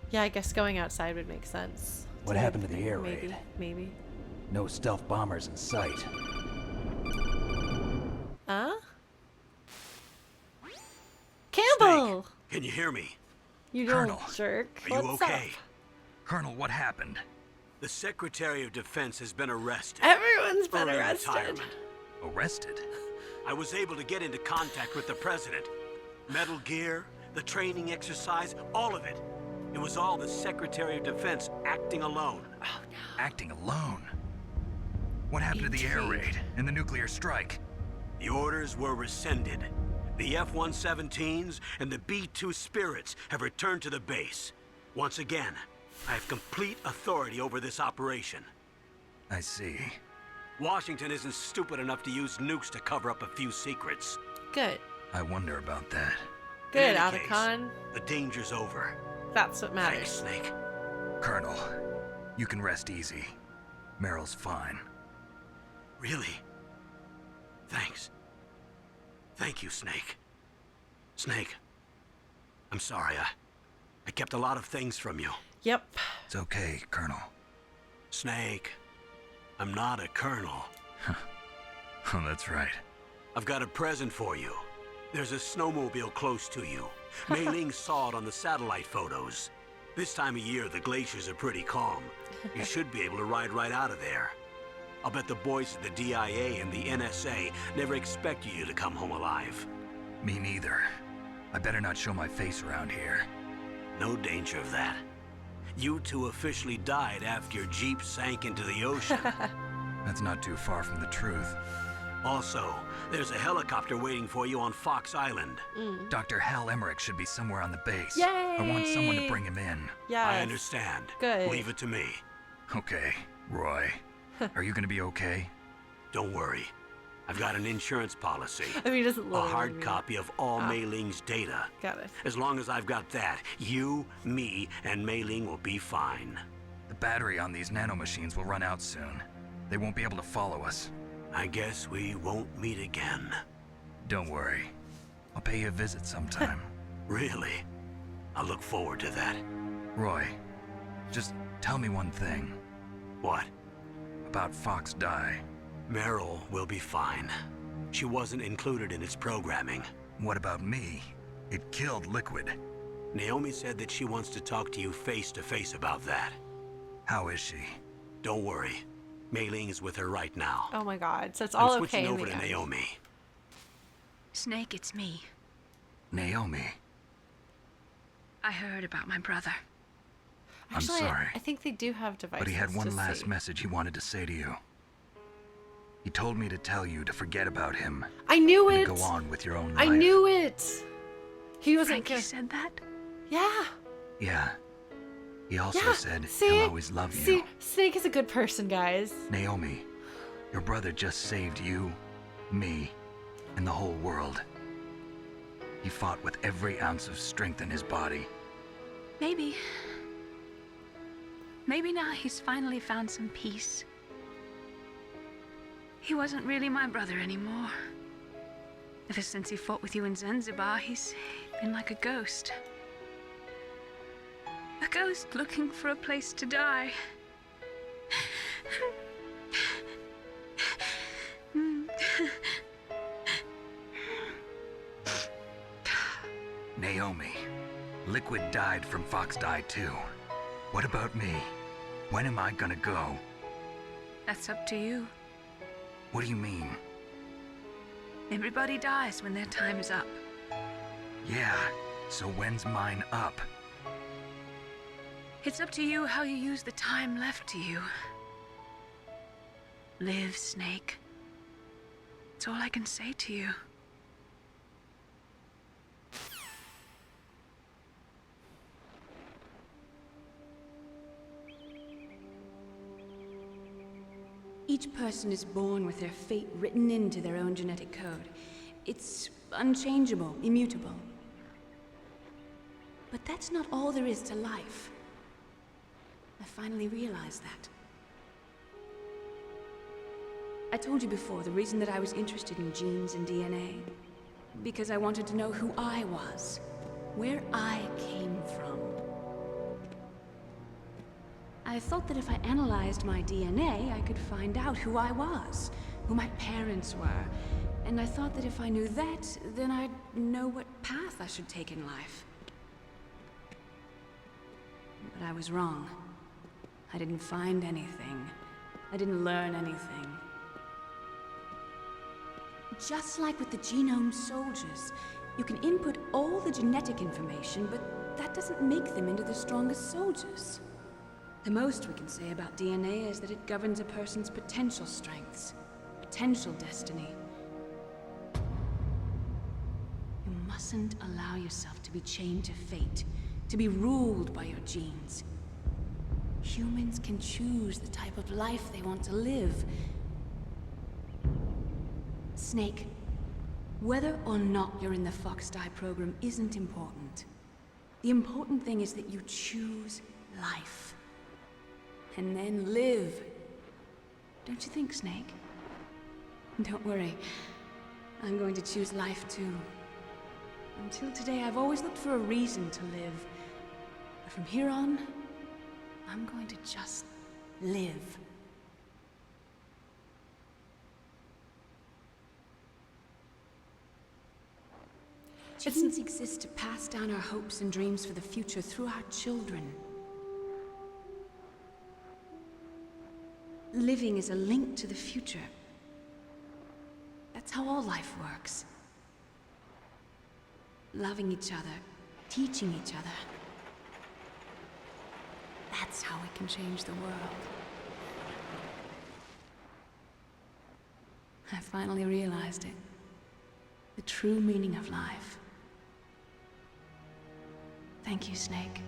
Speaker 1: Yeah, I guess going outside would make sense.
Speaker 10: What happened to the air raid?
Speaker 1: Maybe.
Speaker 10: No stealth bombers in sight.
Speaker 1: Huh? Campbell!
Speaker 8: Snake, can you hear me?
Speaker 1: You
Speaker 10: Colonel,
Speaker 1: little jerk.
Speaker 8: Are you
Speaker 1: What's
Speaker 8: okay?
Speaker 1: up?
Speaker 10: Colonel, what happened?
Speaker 8: The Secretary of Defense has been arrested.
Speaker 1: Everyone's been
Speaker 8: Early
Speaker 1: arrested.
Speaker 8: retirement.
Speaker 10: Arrested?
Speaker 8: I was able to get into contact with the president. Metal Gear, the training exercise, all of it. It was all the Secretary of Defense acting alone.
Speaker 1: Oh, no.
Speaker 10: Acting alone? What happened to the air raid and the nuclear strike?
Speaker 8: The orders were rescinded. The F-117s and the B-2 Spirits have returned to the base. Once again, I have complete authority over this operation.
Speaker 10: I see.
Speaker 8: Washington isn't stupid enough to use nukes to cover up a few secrets.
Speaker 1: Good.
Speaker 10: I wonder about that.
Speaker 1: Good,
Speaker 8: In any case,
Speaker 1: Otacon.
Speaker 8: the danger's over.
Speaker 1: That's what
Speaker 8: Thanks,
Speaker 1: matters.
Speaker 8: Snake.
Speaker 10: Colonel, you can rest easy. Meryl's fine.
Speaker 8: Really? Thanks. Thank you, Snake. Snake, I'm sorry. I kept a lot of things from you.
Speaker 1: Yep.
Speaker 10: It's okay, Colonel.
Speaker 8: Snake, I'm not a colonel.
Speaker 10: Oh, that's right.
Speaker 8: I've got a present for you. There's a snowmobile close to you. Mei Ling saw it on the satellite photos. This time of year, the glaciers are pretty calm. You should be able to ride right out of there. I'll bet the boys at the DIA and the NSA never expected you to come home alive.
Speaker 10: Me neither. I better not show my face around here.
Speaker 8: No danger of that. You two officially died after your Jeep sank into the ocean.
Speaker 10: That's not too far from the truth.
Speaker 8: Also, there's a helicopter waiting for you on Fox Island.
Speaker 10: Dr. Hal Emmerich should be somewhere on the base.
Speaker 1: Yay!
Speaker 10: I want someone to bring him in.
Speaker 1: Yes.
Speaker 8: I understand.
Speaker 1: Good.
Speaker 8: Leave it to me.
Speaker 10: Okay, Roy. Are you gonna be okay?
Speaker 8: Don't worry. I've got an insurance policy.
Speaker 1: I mean, he doesn't
Speaker 8: A
Speaker 1: look
Speaker 8: hard copy of all Mei Ling's data.
Speaker 1: Got it.
Speaker 8: As long as I've got that, you, me, and Mei Ling will be fine.
Speaker 10: The battery on these nanomachines will run out soon. They won't be able to follow us.
Speaker 8: I guess we won't meet again.
Speaker 10: Don't worry. I'll pay you a visit sometime.
Speaker 8: Really? I look forward to that.
Speaker 10: Roy, just tell me one thing.
Speaker 8: What?
Speaker 10: About Foxdie.
Speaker 8: Meryl will be fine. She wasn't included in its programming.
Speaker 10: What about me? It killed Liquid.
Speaker 8: Naomi said that she wants to talk to you face to face about that.
Speaker 10: How is she?
Speaker 8: Don't worry. Mei Ling is with her right now.
Speaker 1: Oh my god, so it's all
Speaker 8: I'm
Speaker 1: okay
Speaker 8: switching
Speaker 1: in
Speaker 8: over
Speaker 1: the
Speaker 8: to
Speaker 1: end.
Speaker 8: Naomi.
Speaker 3: Snake, it's me.
Speaker 10: Naomi.
Speaker 3: I heard about my brother.
Speaker 1: Actually,
Speaker 10: I'm sorry.
Speaker 1: I think they do have devices.
Speaker 10: But he had one
Speaker 1: to
Speaker 10: last
Speaker 1: see.
Speaker 10: message he wanted to say to you. He told me to tell you to forget about him.
Speaker 1: I knew
Speaker 10: and
Speaker 1: it.
Speaker 10: to go on with your own life.
Speaker 1: I knew it. He wasn't
Speaker 3: Frankie said that?
Speaker 1: Yeah.
Speaker 10: Yeah. He also
Speaker 1: Yeah.
Speaker 10: said
Speaker 1: See?
Speaker 10: he'll always love you.
Speaker 1: See, Snake is a good person, guys.
Speaker 10: Naomi, your brother just saved you, me, and the whole world. He fought with every ounce of strength in his body.
Speaker 3: Maybe. Maybe now he's finally found some peace. He wasn't really my brother anymore. Ever since he fought with you in Zanzibar, he's been like a ghost. A ghost looking for a place to die.
Speaker 10: Naomi, Liquid died from Foxdie too. What about me? When am I gonna go?
Speaker 3: That's up to you.
Speaker 10: What do you mean?
Speaker 3: Everybody dies when their time is up.
Speaker 10: Yeah, so when's mine up?
Speaker 3: It's up to you how you use the time left to you. Live, Snake. That's all I can say to you.
Speaker 14: Each person is born with their fate written into their own genetic code. It's unchangeable, immutable. But that's not all there is to life. I finally realized that. I told you before the reason that I was interested in genes and DNA. Because I wanted to know who I was, where I came from. I thought that if I analyzed my DNA, I could find out who I was, who my parents were. And I thought that if I knew that, then I'd know what path I should take in life. But I was wrong. I didn't find anything. I didn't learn anything. Just like with the genome soldiers, you can input all the genetic information, but that doesn't make them into the strongest soldiers. The most we can say about DNA is that it governs a person's potential strengths, potential destiny. You mustn't allow yourself to be chained to fate, to be ruled by your genes. Humans can choose the type of life they want to live. Snake, whether or not you're in the Foxdie program isn't important. The important thing is that you choose life. And then live. Don't you think, Snake? Don't worry. I'm going to choose life too. Until today, I've always looked for a reason to live. But from here on, I'm going to just live. Genes exist to pass down our hopes and dreams for the future through our children. Living is a link to the future. That's how all life works. Loving each other, teaching each other. That's how we can change the world. I finally realized it. The true meaning of life. Thank you, Snake.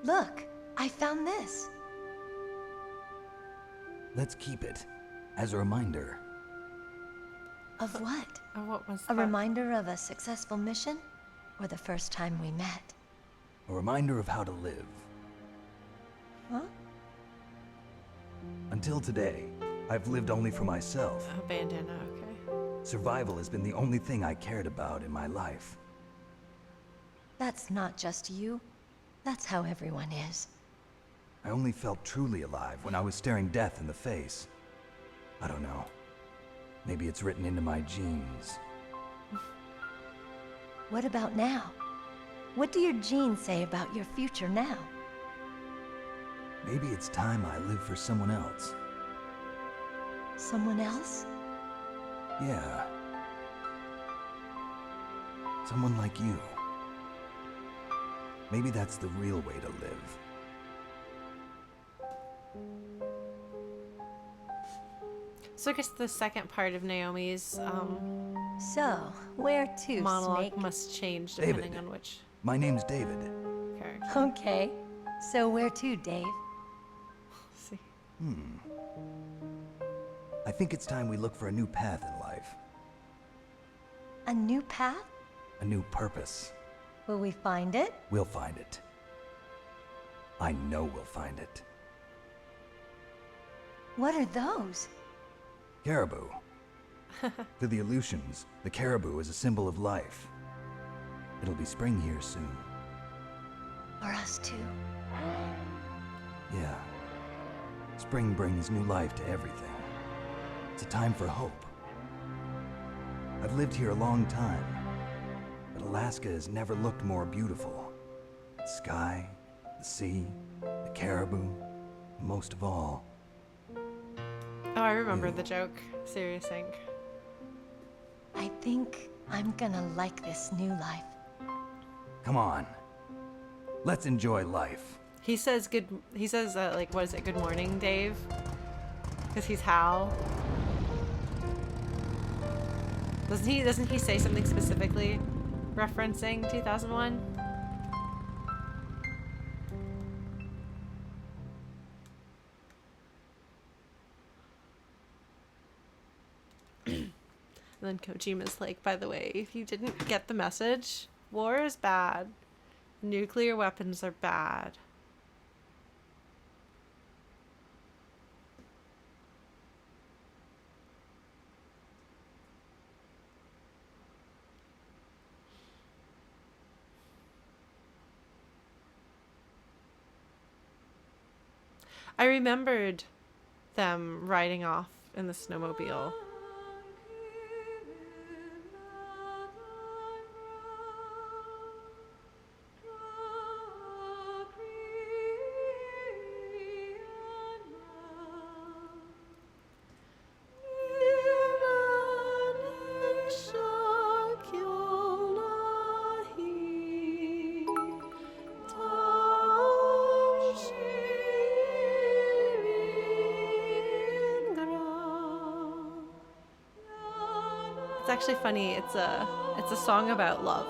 Speaker 15: Look, I found this.
Speaker 12: Let's keep it as a reminder.
Speaker 15: Of what?
Speaker 1: What was
Speaker 15: A
Speaker 1: that?
Speaker 15: reminder of a successful mission? Or the first time we met?
Speaker 12: A reminder of how to live.
Speaker 15: Huh?
Speaker 12: Until today, I've lived only for myself.
Speaker 1: Oh, bandana, okay.
Speaker 12: Survival has been the only thing I cared about in my life.
Speaker 15: That's not just you. That's how everyone is.
Speaker 12: I only felt truly alive when I was staring death in the face. I don't know. Maybe it's written into my genes.
Speaker 15: What about now? What do your genes say about your future now?
Speaker 12: Maybe it's time I live for someone else.
Speaker 15: Someone else?
Speaker 12: Yeah. Someone like you. Maybe that's the real way to live.
Speaker 1: So I guess the second part of Naomi's
Speaker 15: So, where to,
Speaker 1: monologue
Speaker 15: Snake?
Speaker 1: must change depending
Speaker 12: David.
Speaker 1: on which
Speaker 12: My name's David.
Speaker 1: character.
Speaker 15: Okay. So where to, Dave?
Speaker 1: See.
Speaker 12: I think it's time we look for a new path in life.
Speaker 15: A new path?
Speaker 12: A new purpose.
Speaker 15: Will we find it?
Speaker 12: We'll find it. I know we'll find it.
Speaker 15: What are those?
Speaker 12: Caribou. To the Aleutians, the caribou is a symbol of life. It'll be spring here soon.
Speaker 15: For us too.
Speaker 12: Yeah. Spring brings new life to everything. It's a time for hope. I've lived here a long time, but Alaska has never looked more beautiful. The sky, the sea, the caribou, and most of all,
Speaker 1: Oh, I remember the joke. Serious Inc.
Speaker 15: I think I'm gonna like this new life.
Speaker 12: come on. Let's enjoy life.
Speaker 1: He says good. He says like, what is it? Good morning, Dave. Because he's Hal. Doesn't he say something specifically referencing 2001? And then Kojima's like, by the way, if you didn't get the message, war is bad. Nuclear weapons are bad. I remembered them riding off in the snowmobile. It's actually funny. It's a song about love.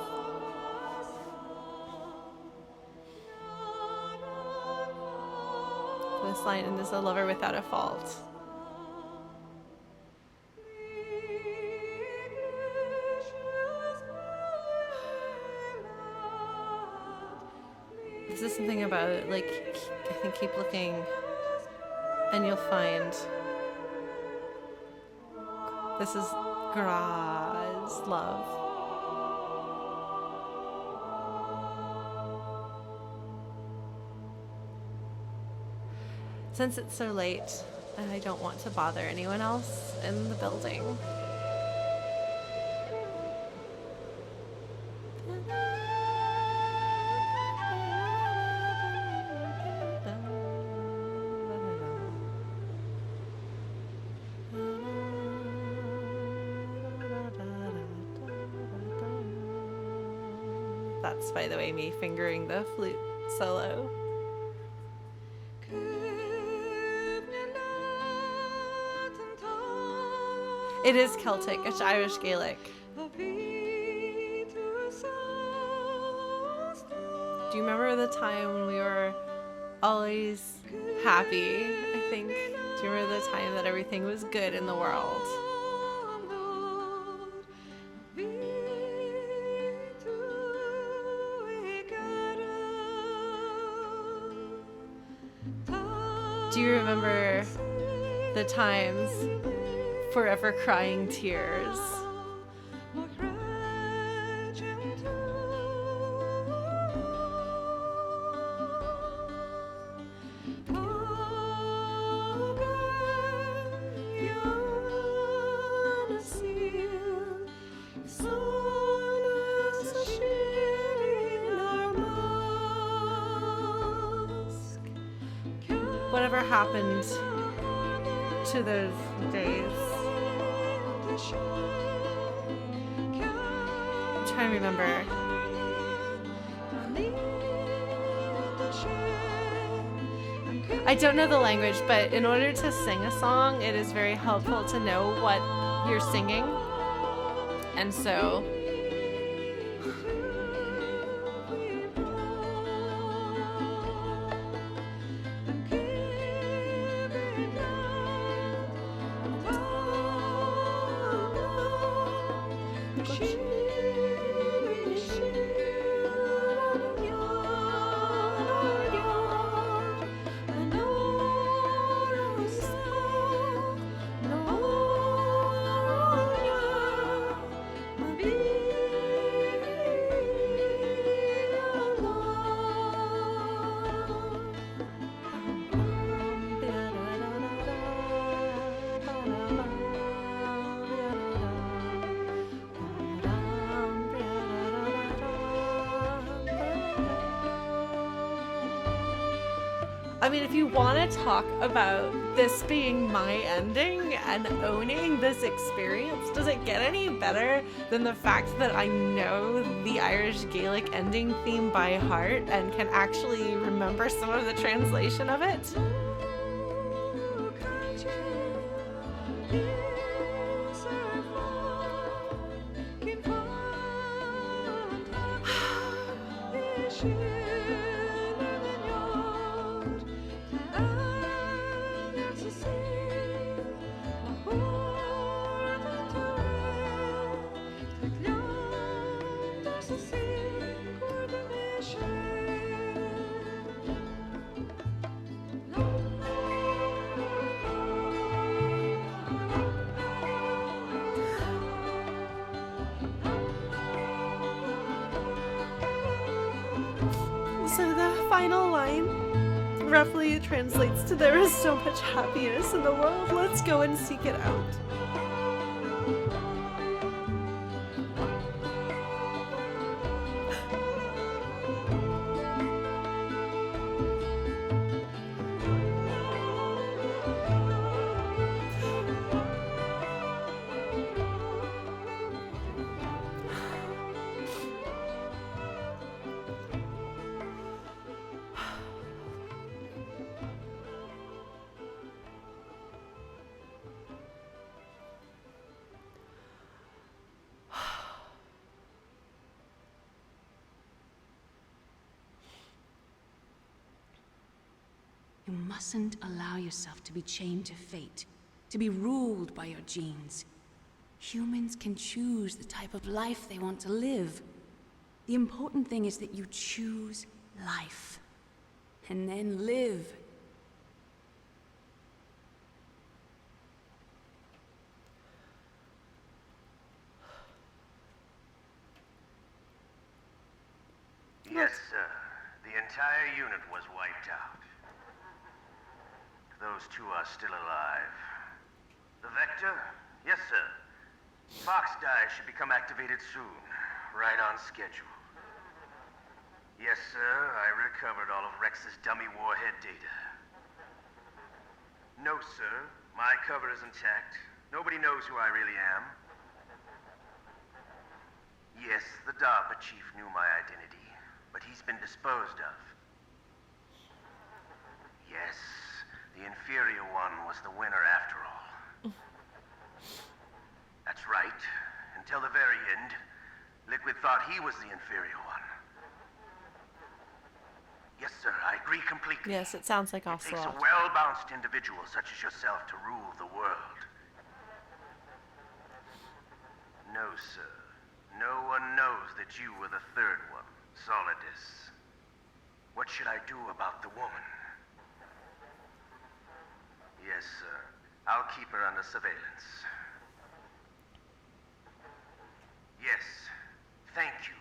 Speaker 1: This line is a lover without a fault. This is something about like, I think keep looking and you'll find. This is Gra's love. Since it's so late, and I don't want to bother anyone else in the building. That's, by the way, me fingering the flute solo. It is Celtic, it's Irish Gaelic. Do you remember the time when we were always happy, I think? Do you remember the time that everything was good in the world? Do you remember the times forever crying tears? Whatever happened to those days? I'm trying to remember. I don't know the language, but in order to sing a song, it is very helpful to know what you're singing. And so I mean, if you want to talk about this being my ending and owning this experience, does it get any better than the fact that I know the Irish Gaelic ending theme by heart and can actually remember some of the translation of it? So the final line roughly translates to "There is so much happiness in the world, let's go and seek it out."
Speaker 14: You mustn't allow yourself to be chained to fate, to be ruled by your genes. Humans can choose the type of life they want to live. The important thing is that you choose life, and then live.
Speaker 2: Yes, sir. The entire unit was wiped out.
Speaker 16: those two are still alive. The Vector? Yes, sir. Foxdie should become activated soon. Right on schedule. Yes, sir. I recovered all of Rex's dummy warhead data. No, sir. My cover is intact. Nobody knows who I really am. Yes, the DARPA chief knew my identity, but he's been disposed of. Yes, the inferior one was the winner after all. That's right. Until the very end, Liquid thought he was the inferior one. Yes, sir, I agree completely.
Speaker 1: Yes, it sounds like
Speaker 16: It takes a
Speaker 1: Ocelot.
Speaker 16: well-balanced individual such as yourself to rule the world. No, sir. No one knows that you were the third one, Solidus. What should I do about the woman? Yes, sir. I'll keep her under surveillance. Yes. Thank you.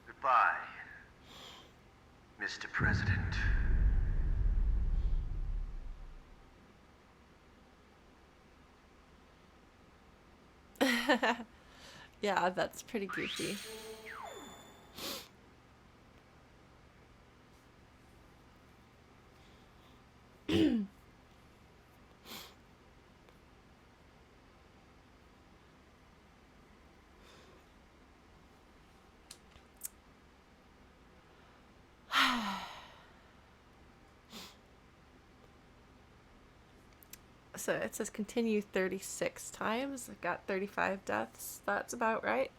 Speaker 16: Goodbye, Mr. President.
Speaker 1: Yeah, that's pretty goofy. So it says continue 36 times. I've got 35 deaths. That's about right.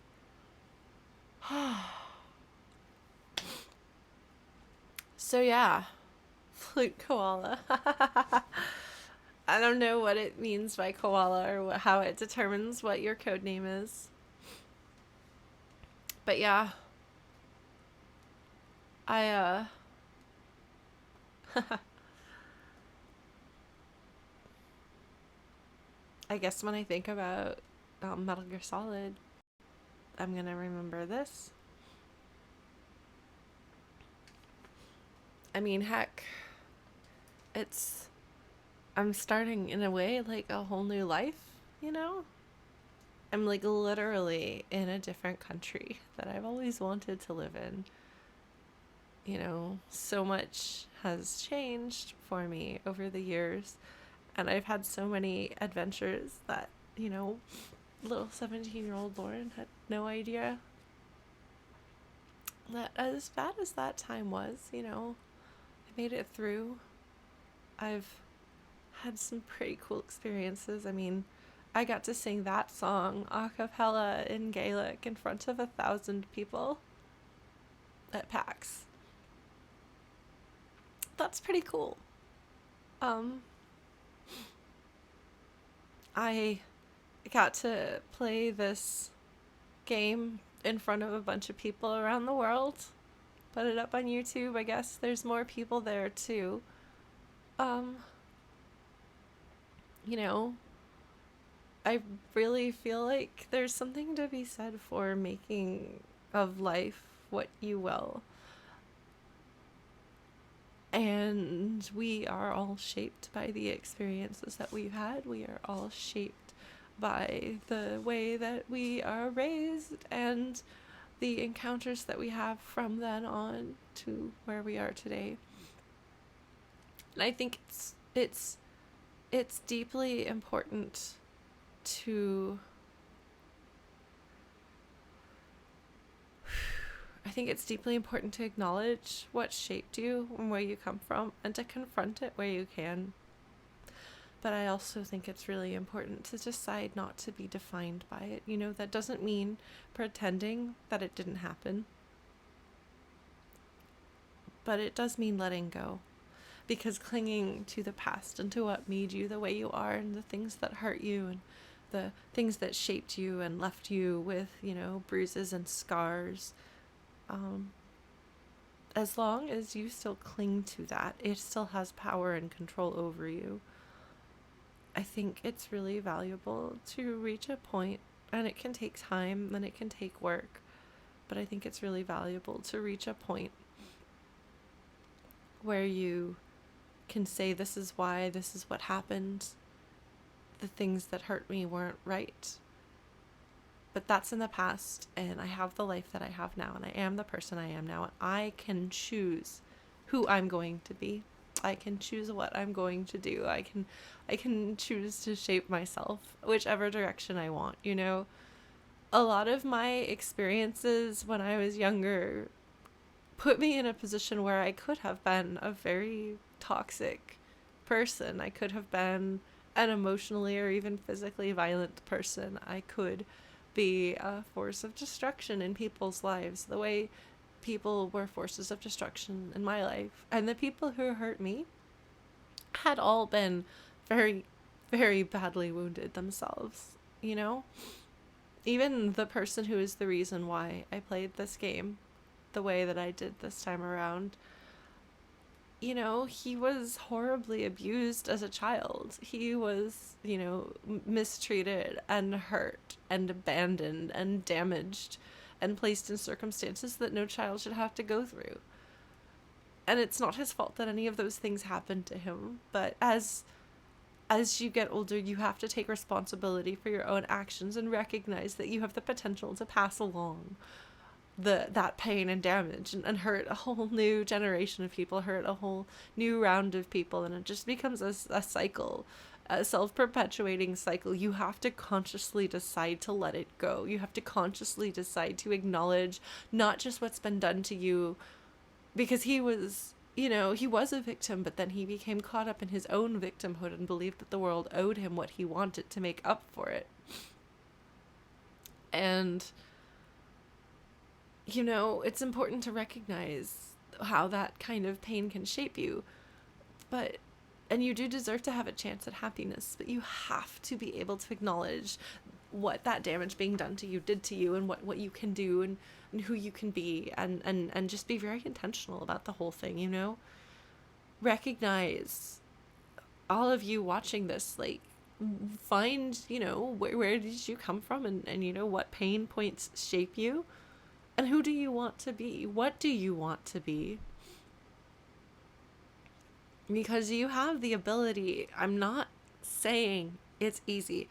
Speaker 1: So yeah, flute koala. I don't know what it means by koala or how it determines what your code name is. But yeah, I I guess when I think about Metal Gear Solid, I'm gonna remember this. I mean, heck, I'm starting in a way like a whole new life, you know? I'm like literally in a different country that I've always wanted to live in. You know, so much has changed for me over the years, and I've had so many adventures that, you know, little 17-year-old Lauren had no idea that as bad as that time was, you know, I made it through. I've had some pretty cool experiences. I mean, I got to sing that song a cappella in Gaelic in front of 1,000 people at PAX. That's pretty cool. I got to play this game in front of a bunch of people around the world. Put it up on YouTube. I guess there's more people there too. You know, I really feel like there's something to be said for making of life what you will. And we are all shaped by the experiences that we've had. We are all shaped by the way that we are raised and the encounters that we have from then on to where we are today. And I think it's deeply important to acknowledge what shaped you and where you come from and to confront it where you can. But I also think it's really important to decide not to be defined by it. You know, that doesn't mean pretending that it didn't happen. But it does mean letting go. Because clinging to the past and to what made you the way you are and the things that hurt you and the things that shaped you and left you with, you know, bruises and scars, as long as you still cling to that, it still has power and control over you. I think it's really valuable to reach a point, and it can take time and it can take work, but I think it's really valuable to reach a point where you can say, this is why, this is what happened. The things that hurt me weren't right. But that's in the past, and I have the life that I have now, and I am the person I am now, and I can choose who I'm going to be. I can choose what I'm going to do. I can choose to shape myself whichever direction I want, you know? A lot of my experiences when I was younger put me in a position where I could have been a very toxic person. I could have been an emotionally or even physically violent person. I could be a force of destruction in people's lives, the way people were forces of destruction in my life. And the people who hurt me had all been very, very badly wounded themselves, you know? Even the person who is the reason why I played this game the way that I did this time around, you know, he was horribly abused as a child. He was, you know, mistreated and hurt and abandoned and damaged and placed in circumstances that no child should have to go through. And it's not his fault that any of those things happened to him, but as you get older, you have to take responsibility for your own actions and recognize that you have the potential to pass along that pain and damage and hurt a whole new generation of people, hurt a whole new round of people, and it just becomes a cycle, a self-perpetuating cycle. You have to consciously decide to let it go. You have to consciously decide to acknowledge not just what's been done to you, because he was, you know, he was a victim, but then he became caught up in his own victimhood and believed that the world owed him what he wanted to make up for it. And you know, it's important to recognize how that kind of pain can shape you. And you do deserve to have a chance at happiness, but you have to be able to acknowledge what that damage being done to you did to you, and what you can do, and who you can be, and just be very intentional about the whole thing, you know? Recognize, all of you watching this, like, find, you know, where did you come from, and you know, what pain points shape you? And who do you want to be? What do you want to be? Because you have the ability. I'm not saying it's easy.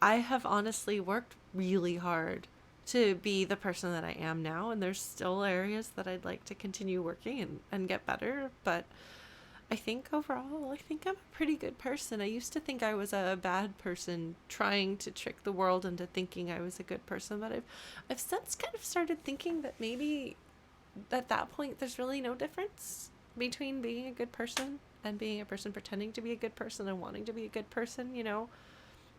Speaker 1: I have honestly worked really hard to be the person that I am now, and there's still areas that I'd like to continue working and get better, but I think overall, I think I'm a pretty good person. I used to think I was a bad person trying to trick the world into thinking I was a good person, but I've since kind of started thinking that maybe at that point there's really no difference between being a good person and being a person pretending to be a good person and wanting to be a good person, you know?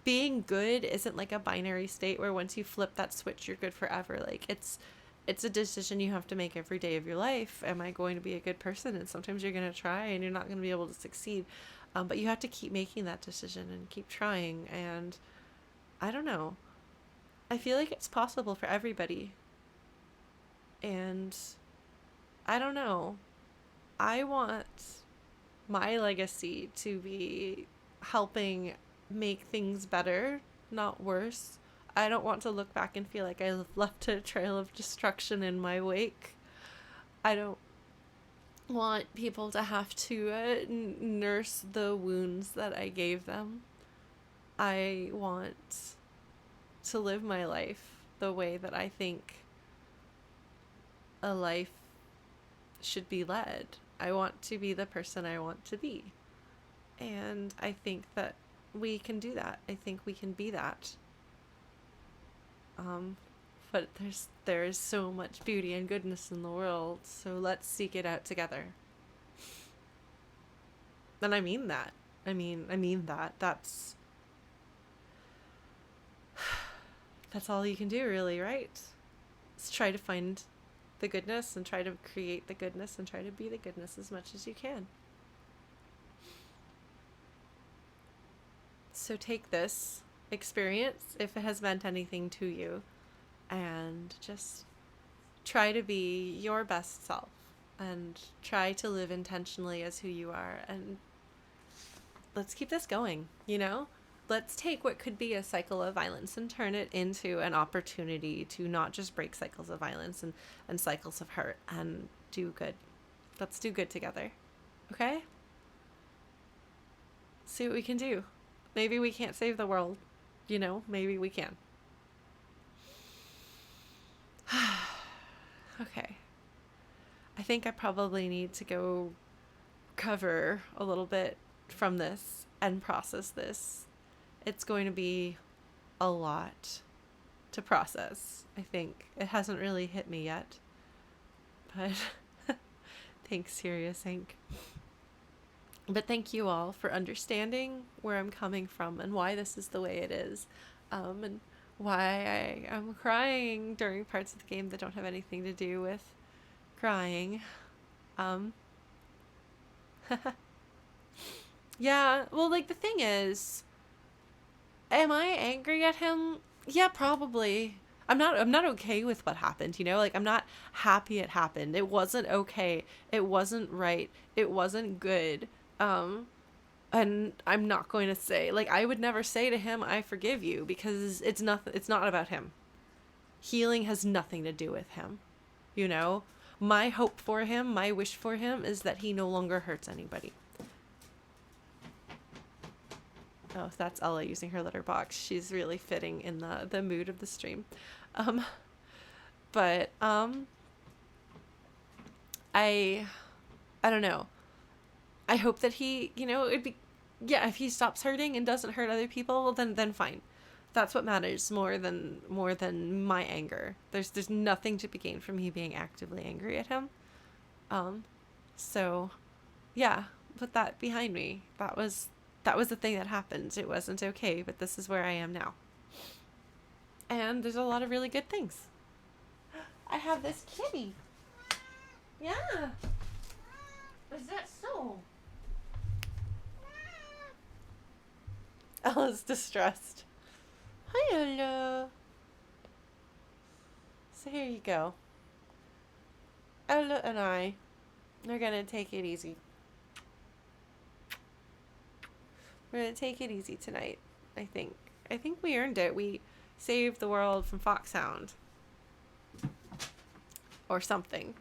Speaker 1: Being good isn't like a binary state where once you flip that switch, you're good forever. Like, it's a decision you have to make every day of your life. Am I going to be a good person? And sometimes you're going to try and you're not going to be able to succeed. But you have to keep making that decision and keep trying. And I don't know. I feel like it's possible for everybody. And I don't know. I want my legacy to be helping make things better, not worse. I don't want to look back and feel like I left a trail of destruction in my wake. I don't want people to have to nurse the wounds that I gave them. I want to live my life the way that I think a life should be led. I want to be the person I want to be. And I think that we can do that. I think we can be that. But there is so much beauty and goodness in the world, so let's seek it out together. And I mean that. I mean that. That's all you can do, really, right? Let's try to find the goodness and try to create the goodness and try to be the goodness as much as you can. So take this experience, if it has meant anything to you, and just try to be your best self and try to live intentionally as who you are, and let's keep this going, you know? Let's take what could be a cycle of violence and turn it into an opportunity to not just break cycles of violence and cycles of hurt and do good. Let's do good together. Okay? See what we can do. Maybe we can't save the world. You know, maybe we can. Okay. I think I probably need to go recover a little bit from this and process this. It's going to be a lot to process, I think. It hasn't really hit me yet. But thanks, Serious Inc. But thank you all for understanding where I'm coming from and why this is the way it is. And why I am crying during parts of the game that don't have anything to do with crying. Yeah, well, like, the thing is, am I angry at him? Yeah, probably. I'm not okay with what happened, you know? Like, I'm not happy it happened. It wasn't okay. It wasn't right. It wasn't good. And I'm not going to say, like, I would never say to him, I forgive you, because it's not about him. Healing has nothing to do with him, you know? My hope for him, my wish for him is that he no longer hurts anybody. Oh, that's Ella using her litter box. She's really fitting in the mood of the stream. But I don't know. I hope that he, you know, if he stops hurting and doesn't hurt other people, well, then fine. That's what matters more than my anger. There's nothing to be gained from me being actively angry at him. So yeah, put that behind me. That was the thing that happened. It wasn't okay, but this is where I am now. And there's a lot of really good things. I have this kitty. Yeah. Is that so? Ella's distressed. Hi, Ella. So here you go. Ella and I are gonna take it easy. We're gonna take it easy tonight, I think. I think we earned it. We saved the world from Foxhound. Or something.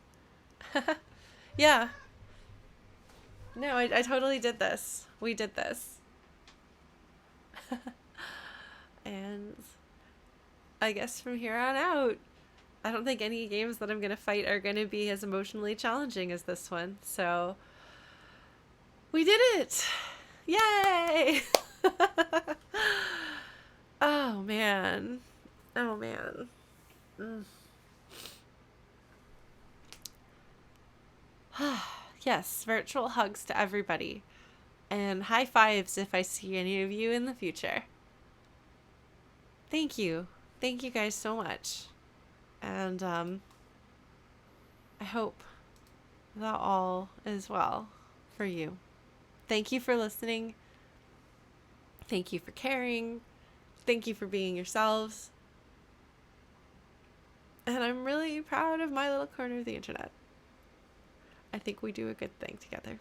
Speaker 1: Yeah. No, I totally did this. We did this. And I guess from here on out, I don't think any games that I'm going to fight are going to be as emotionally challenging as this one. So, we did it! Yay! Oh, man. Oh, man. Yes, virtual hugs to everybody. And high fives if I see any of you in the future. Thank you. Thank you guys so much. And I hope that all is well for you. Thank you for listening. Thank you for caring. Thank you for being yourselves. And I'm really proud of my little corner of the internet. I think we do a good thing together.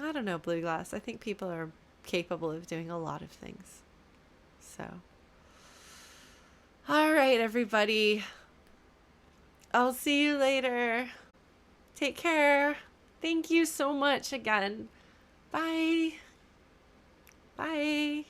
Speaker 1: I don't know, Blue Glass. I think people are capable of doing a lot of things. So, all right, everybody. I'll see you later. Take care. Thank you so much again. Bye. Bye.